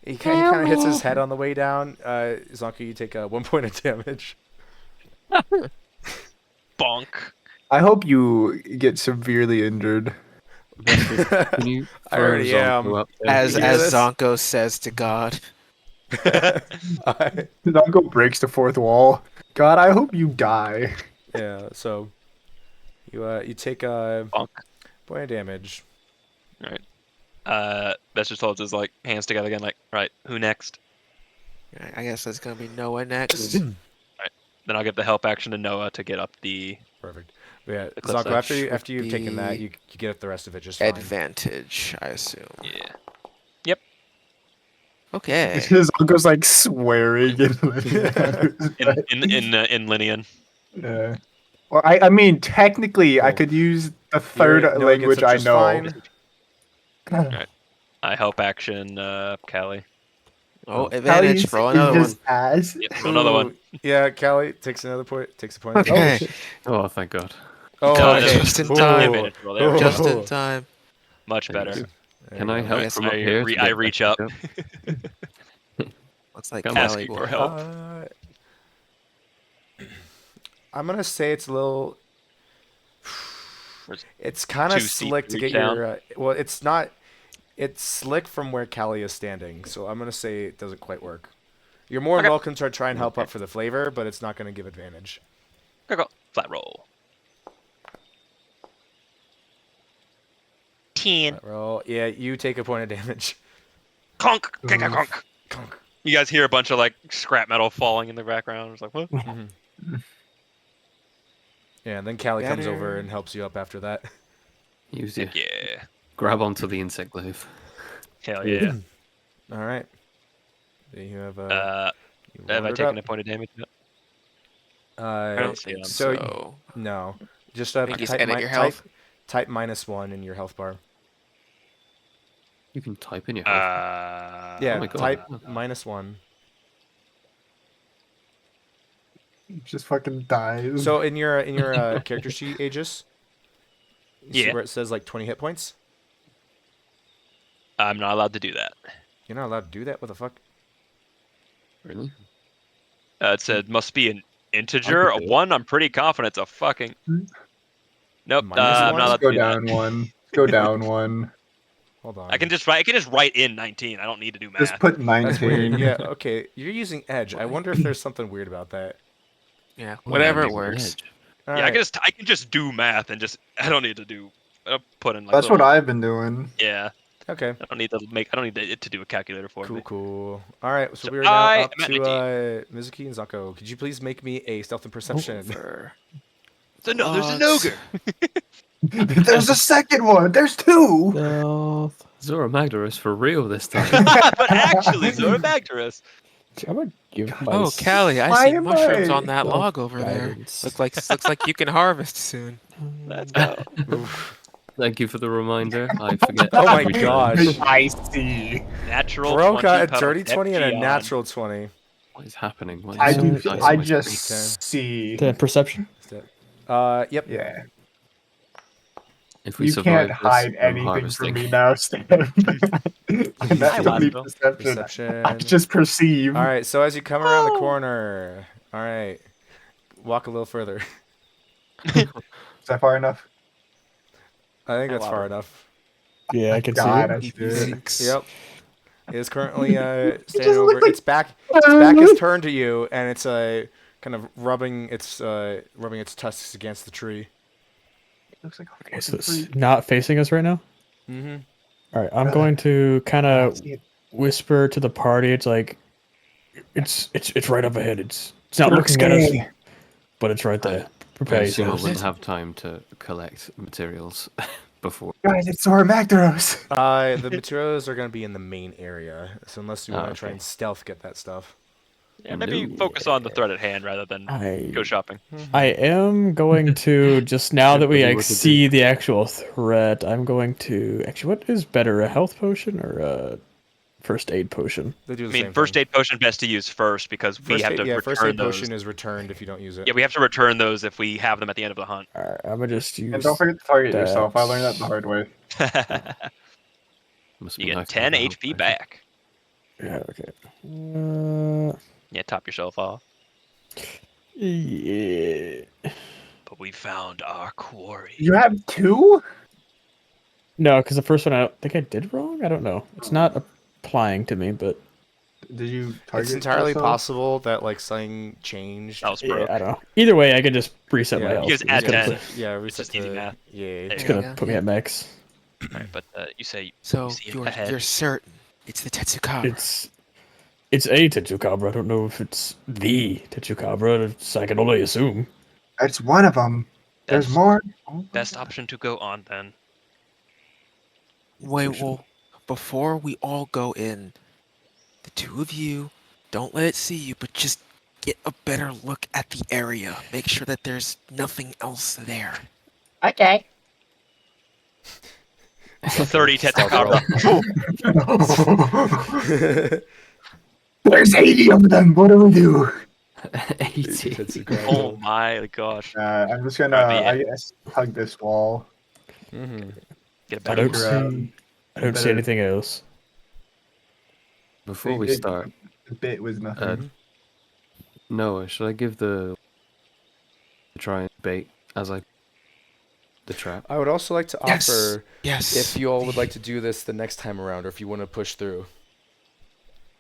He kind of hits his head on the way down. Zonko, you take 1 point of damage. Bonk. I hope you get severely injured. Can you I throw already Zonko am. up there? As You hear as this? Zonko says to God. Zonko breaks the fourth wall. God, I hope you die. Yeah. So you take Bonk. point of damage. That's just holds his like hands together again, like, right, who next? I guess that's gonna be Noah next. Then I'll give the help action to Noah to get up the Perfect. But yeah, The cliff Zonko, after edge after would you've taken that, be you get up the rest of it just fine. Advantage, I assume. yeah. Okay. Zonko's like swearing in In Linian. Yeah. Or I mean, technically, I Cool. could use the third Noah gets language up I just know. fine. I help action Callie. Oh, Oh. advantage. Callie's Roll is another one. just ass. Yep, roll another one. Ooh, Yeah, Callie takes another point. Takes a point. of Okay. damage. Oh, thank God. Oh, God, okay. just in Ooh. time. Advantage roll, there we go. Just in time. Much Thank better. you. There Can you I go. help guess from up I here? re- to I get reach back up. Looks like Come on. Callie Asking will for help. I'm gonna say it's a little. Where's- It's kind of too steep slick to to reach get your. Well, it's not. It's slick from where Callie is standing, so I'm gonna say it doesn't quite work. You're more than Okay. welcome to try and help up for the flavor, but it's not gonna give advantage. Go. Flat roll. 10. Flat roll. Yeah, you take a point of damage. Conk. Conk. Conk. You guys hear a bunch of like scrap metal falling in the background. It's like, what? Yeah, and then Callie comes Better. over and helps you up after that. Use your Yeah. grab onto the insect glaive. Hell yeah. All right. Then you have you Have I wandered taken up. a point of damage yet? I don't think so. so. No, just I think you type, edit your health. type -1 in your health bar. You can type in your health. Yeah, my God. type -1. Just fucking dies. So in your character sheet, Aegis, you see Yeah. where it says like 20 hit points. I'm not allowed to do that. You're not allowed to do that. What the fuck? Really? It said must be an integer. A do it. 1, I'm pretty confident it's a fucking. Nope. Minus I'm one? not allowed Just to go do down that. one. Go down one. Hold on. I can just write in 19. I don't need to do math. Just put That's weird. 19. Yeah. Okay. You're using Edge. I wonder if there's something weird about that. Yeah, Oh, whatever yeah, it works. edge. All Yeah, right. I can just do math and just I don't need to do. I'll put in like. That's what little- I've been doing. Yeah. Okay. I don't need to make. I don't need it to do a calculator for Cool. me. Cool. All right. So So we are now I up am at to 19. Mizuki and Zako. Could you please make me a stealth and perception? Over. So no, there's an Logs. ogre. There's a second one. There's two. Stealth. Zora Magdaros for real this time. But actually, Zorobacterus. I'm gonna give my Oh, Callie, I Why see am mushrooms I- on that Oh, log over there. guidance. Looks like you can harvest soon. Let's go. Thank you for the reminder. I forget. Oh my every time. gosh. I see. Natural. Bro 20 got a pedal dirty 20 and a FG on. natural 20. What is happening? Why I is so do. many dice I on my screen? just see. The perception. Yep. Yeah. If we You survive can't this, hide I'm anything from harvesting. me now, Stan. And that's Hi, not me Wasco. perception. Perception. I just perceive. All right, so as you come around the corner, all right, walk a little further. Is that far enough? I think that's far enough. Yeah, I can see God, it. that's good. Yep. It is currently standing over. It's back. Its back is turned to you, and it's kind of rubbing its tusks against the tree. Looks like a Okay, so fucking it's freak. not facing us right now. Mm-hmm. All right, I'm going to kind of See it. whisper to the party. It's like, it's right up ahead. It's not Looks looking at us, scary. but it's right there. I Prepare assume I yourselves. wouldn't have time to collect materials before. Guys, it's Magdaros. The materials are going to be in the main area, so unless you want to try okay. and stealth get that stuff. Yeah, maybe No. focus on the threat at hand rather than go shopping. I am going to just now that we What like to do. see the actual threat. I'm going to actually. What is better, a health potion or a first aid potion? They do the I same mean, first thing. aid potion best to use first because we have to First return aid those. potion is returned if you don't use it. Yeah, we have to return those if we have them at the end of the hunt. All right, I'm gonna just use. And don't forget to target that. yourself. I learned that the hard way. Must You be get nice to 10 have a health HP potion. back. Yeah. Okay. Yeah, top yourself off. Yeah. But we found our quarry. You have 2? No, because the first one I don't think I did wrong. I don't know. It's not applying to me, but Did you target It's entirely yourself? possible that like something changed. That was yeah, broke. I don't know. Either way, I could just reset my Yeah. health. You just It's add gonna 10. put- Yeah, reset just easy to- math. Yeah. It's There gonna put me at max. Alright, but you say So you see it you're ahead. certain it's the Tetsukabra. It's a Tetsukabra. I don't know if it's the Tetsukabra. I can only assume. That's one of them. There's That's more. Oh my best God. option to go on then. Wait, well, before we all go in, the two of you, don't let it see you, but just get a better look at the area. Make sure that there's nothing else there. Okay. 30 Tetsukabra. There's 80 of them. What do we do? 80. Oh my gosh. I'm just gonna, Probably I guess, hug this wall. Mm-hmm. Get a I better don't Better, see. I don't see better- anything else. Before we start, The bit was nothing. Noah, should I give the try and bait as I the trap? I would also like to Yes. offer Yes. if you all would like to do this the next time around, or if you want to push through.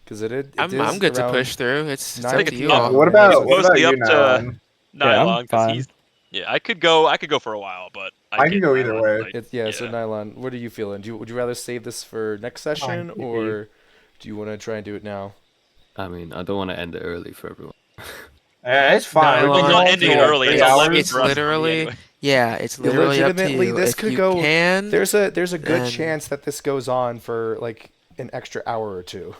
Because I'm good to push through. It's nine up to to you ten. all. What about mostly you, up to- Nylon? Nylon, I'm because fine. he's. Yeah, I could go for a while, but I can get go either Nylon, way. like, So Nylon, what are you feeling? Would you rather save this for next session, maybe. or do you want to try and do it now? I mean, I don't want to end it early for everyone. It's fine. Nylon, We can not go ending for it early, 3 it's 11 hours. It's for us, literally, anyway. yeah, it's literally up to legitimately, you. this If could you go- can, There's a good then- chance that this goes on for like an extra hour or two.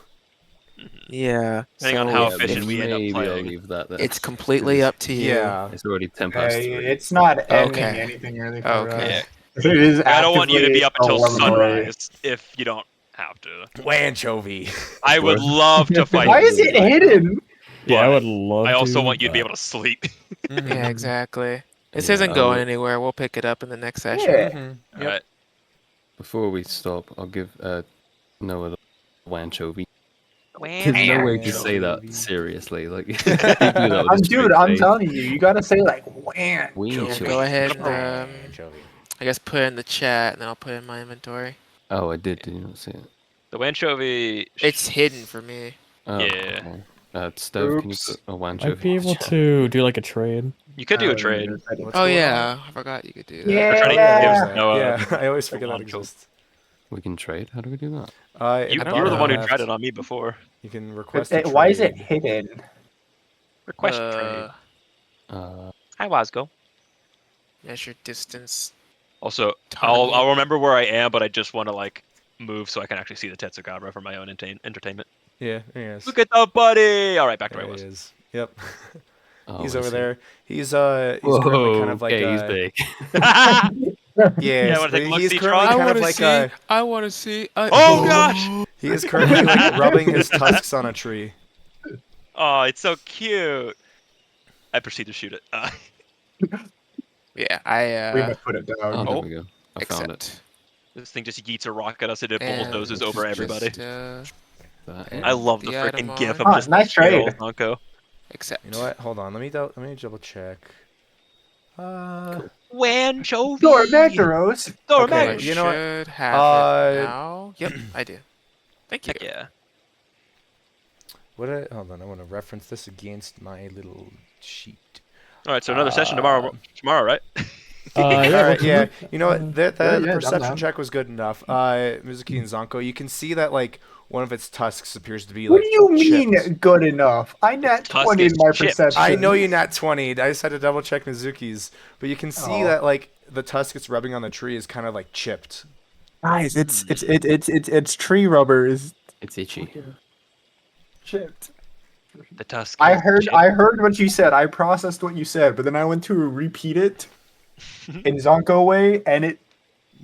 yeah. Depending on so how if- efficient we end up Maybe I'll playing. leave that there. It's completely up to you. It's already 10 past Hey, 3. it's not ending Okay. anything really for Okay. us. It is I don't want you to actively be up until 11 away. sunrise if you don't have to. Wanchovy. I would love to fight. Why you, is it but hidden? Yeah, I would love. I also to, want you to be but- able to sleep. Yeah, exactly. This Yeah, isn't I going will- anywhere. We'll pick it up in the next session. Yeah. Alright. Before we stop, I'll give Noah the wanchovy. There's no way to say that seriously. Like, you do that with a straight I'm face. telling you, you gotta say like wham. Wanchovy. Go ahead and Wanchovy. I guess put it in the chat, and then I'll put it in my inventory. Oh, I did. Did you not see it? The anchovy. It's hidden for me. Oh, Yeah. okay. Steph, can you Oops. put a Might wanchovy? be able to do like a trade. You could do a trade. What's Oh going yeah, I forgot you could do that. Yeah. We're trying to Yeah. give Noah. Yeah, I always forget that one exists. We can trade? How do we do that? You I don't were the know. one who tried it on me before. You can request a Why is it trade. hidden? Request trade. Uh, Hi, Wasgo. Measure distance. Also, Target. I'll remember where I am, but I just want to like move so I can actually see the Tetsukabra for my own entertainment. Yeah, yes. Look at the buddy. All right, back to where I There was. he is. Yep. oh, He's I over see. there. He's currently kind of like okay, he's big. yes, wanna take a look, he's see, currently Tron? kind of like I want to see. Oh gosh! he is currently like rubbing his tusks on a tree. Oh, it's so cute. I proceed to shoot it. Yeah, I We must put it down. Oh, there we go. I found it. accept. This thing just yeets a rock at us and it And bulldozes over everybody. just, I love the the item freaking gif on. of Oh, just nice big old trade. Zonko. Accept. You know what? Hold on. Let me double check. Wanchovy! Door Magdaros. Door Okay, I Magdaros! you know what? should have Uh, it now. Yep, I do. Thank you. Heck yeah. Hold on. I want to reference this against my little sheet. Alright, so another session tomorrow, right? Yeah, All right, yeah. we'll- You know what? The yeah, perception down. check was good enough. Mizuki and Zonko, you can see that like one of its tusks appears to be What like do you mean chipped. good enough? I nat tusk 20 in is my chipped. perception. I know you nat 20. I just had to double check Mizuki's, but you can see Oh. that like the tusk it's rubbing on the tree is kind of like chipped. Guys, it's tree rubber is It's itchy. chipped. The tusk. I is heard chipped. what you said. I processed what you said, but then I went to repeat it in Zonko way, and it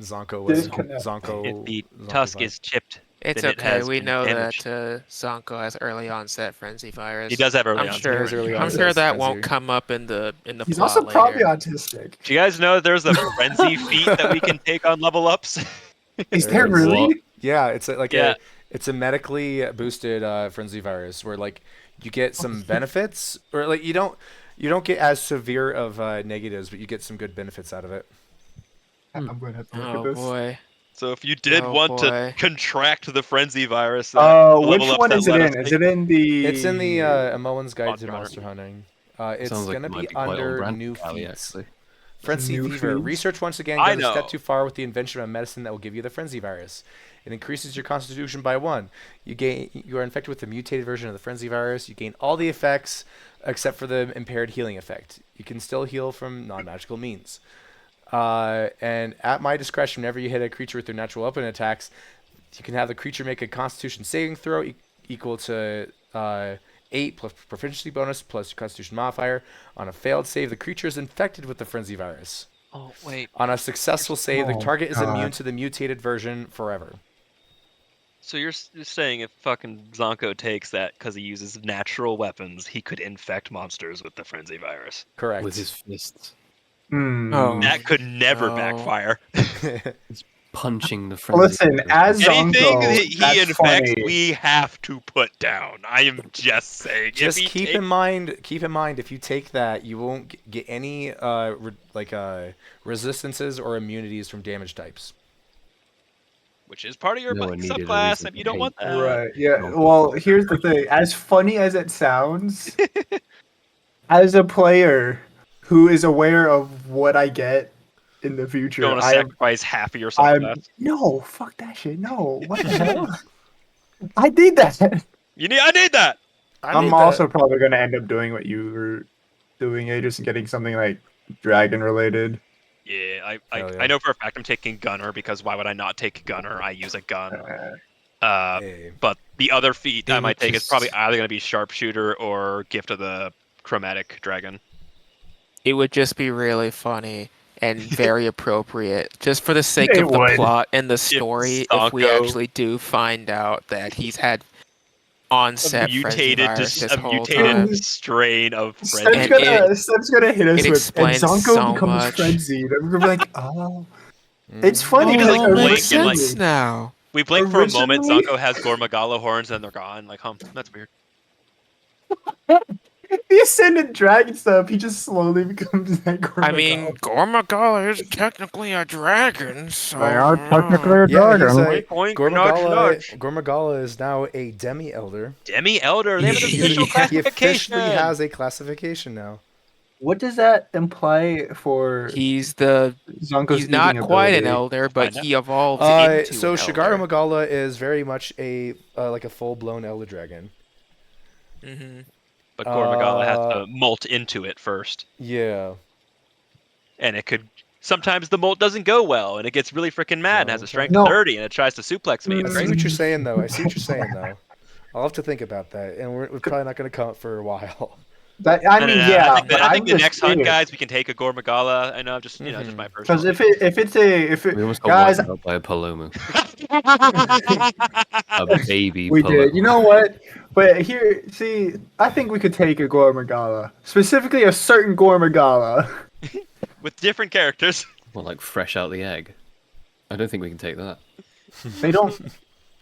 Zonko was Disconnect. Zonko. If the Zonko tusk vibe. is chipped, It's then it okay. has We been know damaged. that Zonko has early onset frenzy virus. He does have early I'm onset. sure. He has early I'm onset sure that frenzy. won't come up in the he's plot also later. probably autistic. Do you guys know there's a frenzy feat that we can take on level ups? Is there really? Yeah, it's like Yeah. it's a medically boosted frenzy virus where like you get some benefits, or like you don't get as severe of negatives, but you get some good benefits out of it. I'm gonna have to look Oh at this. boy. So if you did Oh, want to boy. contract the frenzy virus, the Which level ups one that is it let us in? Is take- it in the? It's in the Amellwind's Guide to Monster Hunter. Monster Hunting. It's Sounds like gonna it might be be quite on under brand new for Cali, feats. actually. Frenzy New fever. feats? Research once again I goes a step know. too far with the invention of a medicine that will give you the frenzy virus. It increases your constitution by 1. You are infected with the mutated version of the frenzy virus. You gain all the effects except for the impaired healing effect. You can still heal from non-magical means. And at my discretion, whenever you hit a creature with their natural weapon attacks, you can have the creature make a Constitution saving throw equal to 8 plus proficiency bonus plus your Constitution modifier. On a failed save, the creature is infected with the frenzy virus. Oh wait. On a successful save, the Oh, target is God. immune to the mutated version forever. So you're saying if fucking Zonko takes that because he uses natural weapons, he could infect monsters with the frenzy virus? Correct. With his fists. Oh. That could never No. backfire. Punching the frenzy. Listen, virus. as Anything Zonko, that he that's infects, funny. we have to put down. I am just saying. Just if he keep takes- in mind, if you take that, you won't get any resistances or immunities from damage types. which is part of your No one needed a subclass, reason and you to don't want hate. that. Right. Yeah. No. Well, here's the thing. As funny as it sounds, as a player who is aware of what I get in the future, Going to I am. sacrifice half of your I'm subclass. no. Fuck that shit. No. What the hell? I did that. I need that. I'm also probably gonna end up doing what you were doing, just getting something like dragon related. Yeah, Hell yeah. I know for a fact I'm taking Gunner because why would I not take Gunner? I use a gun. Hey. But the other feat I It might would take is just- probably either going to be Sharpshooter or Gift of the Chromatic Dragon. It would just be really funny and very appropriate, just for the sake It of the would. plot and the story. If we Zonko- actually do find out that he's had onset frenzy virus this a whole time, mutated strain of Seb's frenzy. gonna hit us it with, and explains Zonko so becomes much. frenzied. And we're like, oh. It's funny it Because, because like, all Blake makes and, like- sense now. We blink for a moment, Originally- Zonko has Gormagala horns, and they're gone. Like, that's weird. the ascended dragon stuff, he just slowly becomes that I mean, Gormagala is technically a dragon, so. a Yeah, he's a, Oink, oink, nudge, nudge. Gormagala is now a demi-elder. Demi-Elder, they have an He official he classification. officially has a classification now. What does that imply for He's Zonko's not eating quite an ability? elder, but Find out. he evolves into So an Shigaru elder. Magala is very much a like a full-blown elder dragon. Mm-hmm. But Gormagala has to molt into it first. Yeah. And it could... Sometimes the molt doesn't go well, and it gets really freaking mad and has a strength No. of 30, and it tries to suplex me. I It's see crazy. what you're saying, though. I'll have to think about that, and we're probably not going to come up for a while. I No, mean, no, no. yeah, I think, but I think I'm the just next hunt, saying. guys, we can take a Gormagala. I know, just just my personal. Because if it We almost got guys, wiped out by a Palomu. A baby we Palomu. did. You know what? But here, see, I think we could take a Gormagala, specifically a certain Gormagala. With different characters. Well, like fresh out the egg. I don't think we can take that. They don't.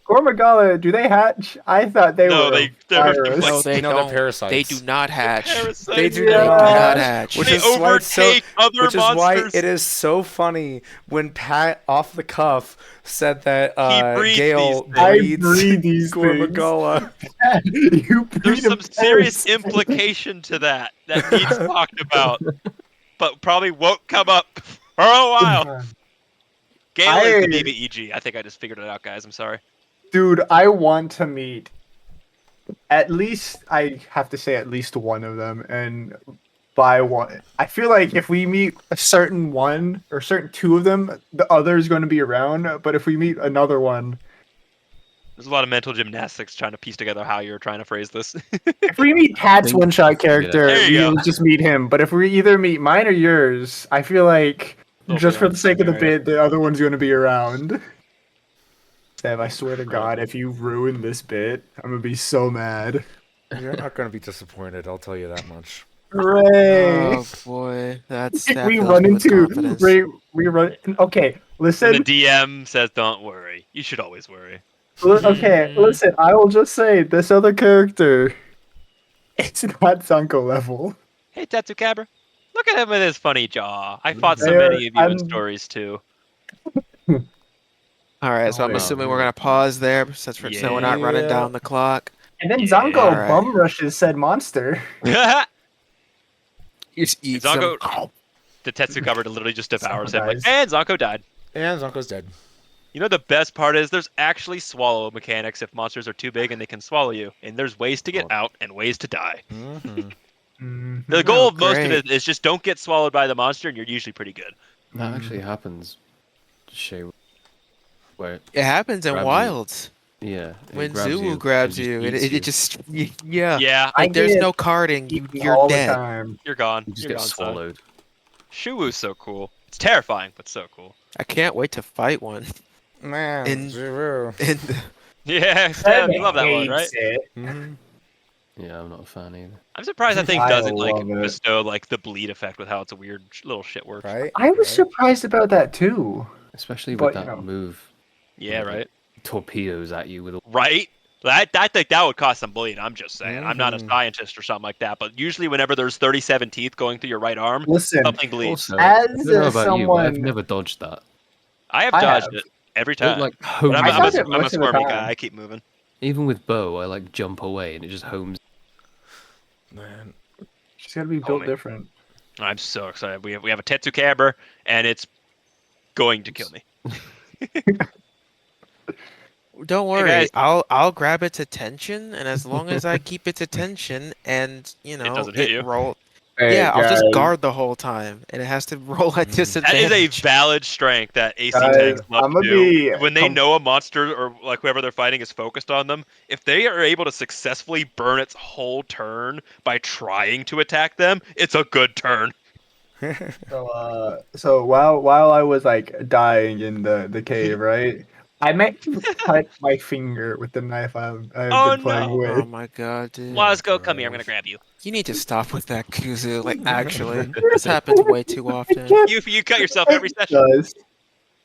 Gormagala, do they hatch? I thought they No, were a they're virus. No, they No, they're don't. parasites. They do not hatch. Parasites. They do Yeah. not not hatch, hatch. which They is why it's so. overtake other Which is why monsters. it is so funny when Pat, off the cuff, said that breeds Gale these I breeds breed these things. Gormagala. You breed There's some a serious parasite. implication to that needs talked about, but probably won't come up for a while. Gale is the baby EG. I think I just figured it out, guys. I'm sorry. Dude, I want to meet at least, I have to say at least one of them, and by one, I feel like if we meet a certain one or certain two of them, the other is going to be around. But if we meet another one, There's a lot of mental gymnastics trying to piece together how you're trying to phrase this. if we meet Pat's think- one-shot character, There you we'll go. just meet him. But if we either meet mine or yours, I feel like They'll just be for on the sake of the area. bit, the other one's going to be around. Seb, I swear to Right. God, if you ruin this bit, I'm gonna be so mad. You're not going to be disappointed, I'll tell you that much. Hooray! Oh boy, that we fills run me with into confidence. we run. Okay, And listen. the DM says, "Don't worry. You should always worry." Okay, listen. I will just say this other character. It's not Zanko level. Hey, Tetsukabra. Look at him with his funny jaw. I fought so There, many of you in I'm- stories too. All right, so I'm Oh, assuming we're gonna pause there since so we're not running Yeah. down the clock. And then Yeah. Zanko Alright. bum rushes said monster. You just eat Zanko, some. the Tetsukabra literally just devours Zanko him. Like, dies. and Zanko died. And Zonko's dead. You know the best part is there's actually swallow mechanics if monsters are too big and they can swallow you, and there's ways to get out and ways to die. Mm-hmm. The goal of most of great. it is just don't get swallowed by the monster, and you're usually pretty good. That actually happens. Shay, where It happens in Grab you. Wilds yeah, it when grabs Zulu you grabs and you. eats It just yeah. Yeah, I Like there's get no carding. eaten You're all the dead. time. you're gone. You just You're get gone, son. swallowed. Shuwu's so cool. It's terrifying, but so cool. I can't wait to fight one. Man, In- zero. In the, Yeah, Sam, you love that one, right? Mhm. Yeah, I'm not a fan either. I'm surprised that thing I doesn't like love it. bestow like the bleed effect with how it's a weird little shit works. Right? I was right? surprised about that too. Especially But, with you that know. move. Yeah, right. Torpedoes at you with a Right? I think that would cause some bleed. I'm just saying. I'm not a Mhm. scientist or something like that, but usually whenever there's 37 teeth going through your right arm, Listen, something bleeds. Also, As I don't know about you, but I've someone- never dodged that. I have I dodged have. it every It, time. like But homes I'm, I I'm, dodge a, it I'm a most of the squirmy time. guy. I keep moving. Even with bow, I like jump away and it just homes. Man. she's gotta be built Homie. different. I'm so excited. We have a Tetsukabra, and it's going to kill me. don't worry, guys. I'll grab its attention, and as long as I keep its attention, and you know, doesn't hit you. roll. Hey, Yeah, I'll just guys, guard the whole time, and it has to roll at That is disadvantage. a valid strength that AC Guys, tanks love I'ma to do. be When they know a monster or like whoever they're fighting is focused on them, if they are able to successfully burn its whole turn by trying to attack them, it's a good turn. So while I was like dying in the cave, right? I meant to cut my finger with the knife I've Oh, been playing no. with. Oh my god, dude! Wasco, come here. I'm gonna grab you. You need to stop with that, Kuzu. Like, actually, this happens way too often. You cut yourself every It session. does.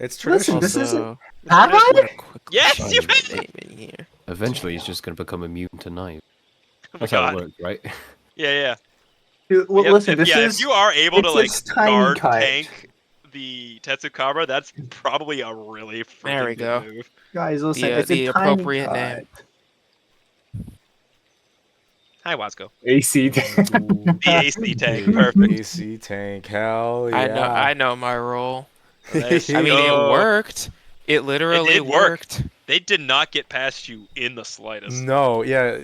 It's Listen, traditional. this isn't. Also, Have just I? want to quickly Yes, change you my name in here. Eventually, he's just going to become immune to knives. Oh my That's how it god. works, right? Yeah. Dude, well, Yep, listen, this yeah, is. if you are able to it's like this tiny guard cut. tank the Tetsukabra, that's probably a really freaking There we good go. move. Guys, listen, The, it's the a tiny appropriate cut. name. Hi, Wasco. AC. The AC tank, perfect. AC tank, hell yeah. I know my role. Let's I mean, go. it worked. It literally did work. worked. They did not get past you in the slightest. No, yeah.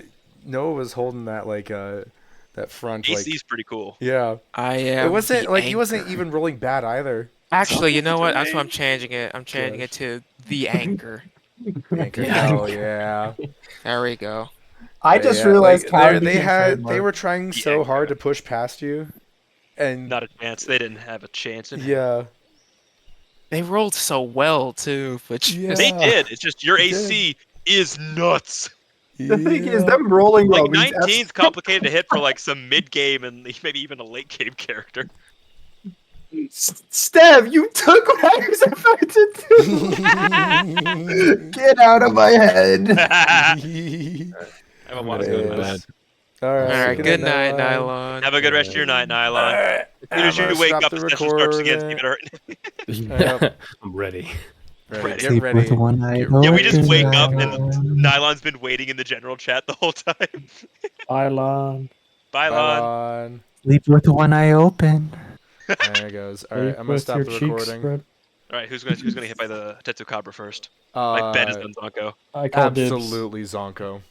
Noah was holding that like that front like AC's pretty cool. yeah. I am. It wasn't the like he wasn't anchor. even rolling bad either. Actually, you know what? That's what I'm changing it. I'm changing it to the anchor. Anchor, Yeah. hell yeah. There we go. I just Yeah, realized like, how they were trying The so hard anchor. to push past you, and Not a chance. They didn't have a chance. yeah, They rolled so well too, but Yeah. They did. It's just your They did. AC is nuts. The thing is, Yeah. them rolling Like well means 19's complicated to hit for like some mid game and maybe even a late game character. Stev, you took what I was about to do. Get out of my head. I want to go to bed. Yes. All right, good night, Nylon. Have a good rest of your night, Nylon. Alright, As soon as I'm you gonna wake stop up, the the session starts again. recording. You better. Yep. I'm ready. Ready, Sleep get ready. with one eye Get Yeah, we ready. just wake up open. and Nylon's been waiting in the general chat the whole time. Island. Bye, Bye, Lon. Lon. Sleep with one eye open. There it goes. Alright, Sleep I'm gonna with stop your the cheeks recording. spread. All right, who's gonna get hit by the Tetsukabra first? My bet is on Zonko. I call dibs. Absolutely Zonko.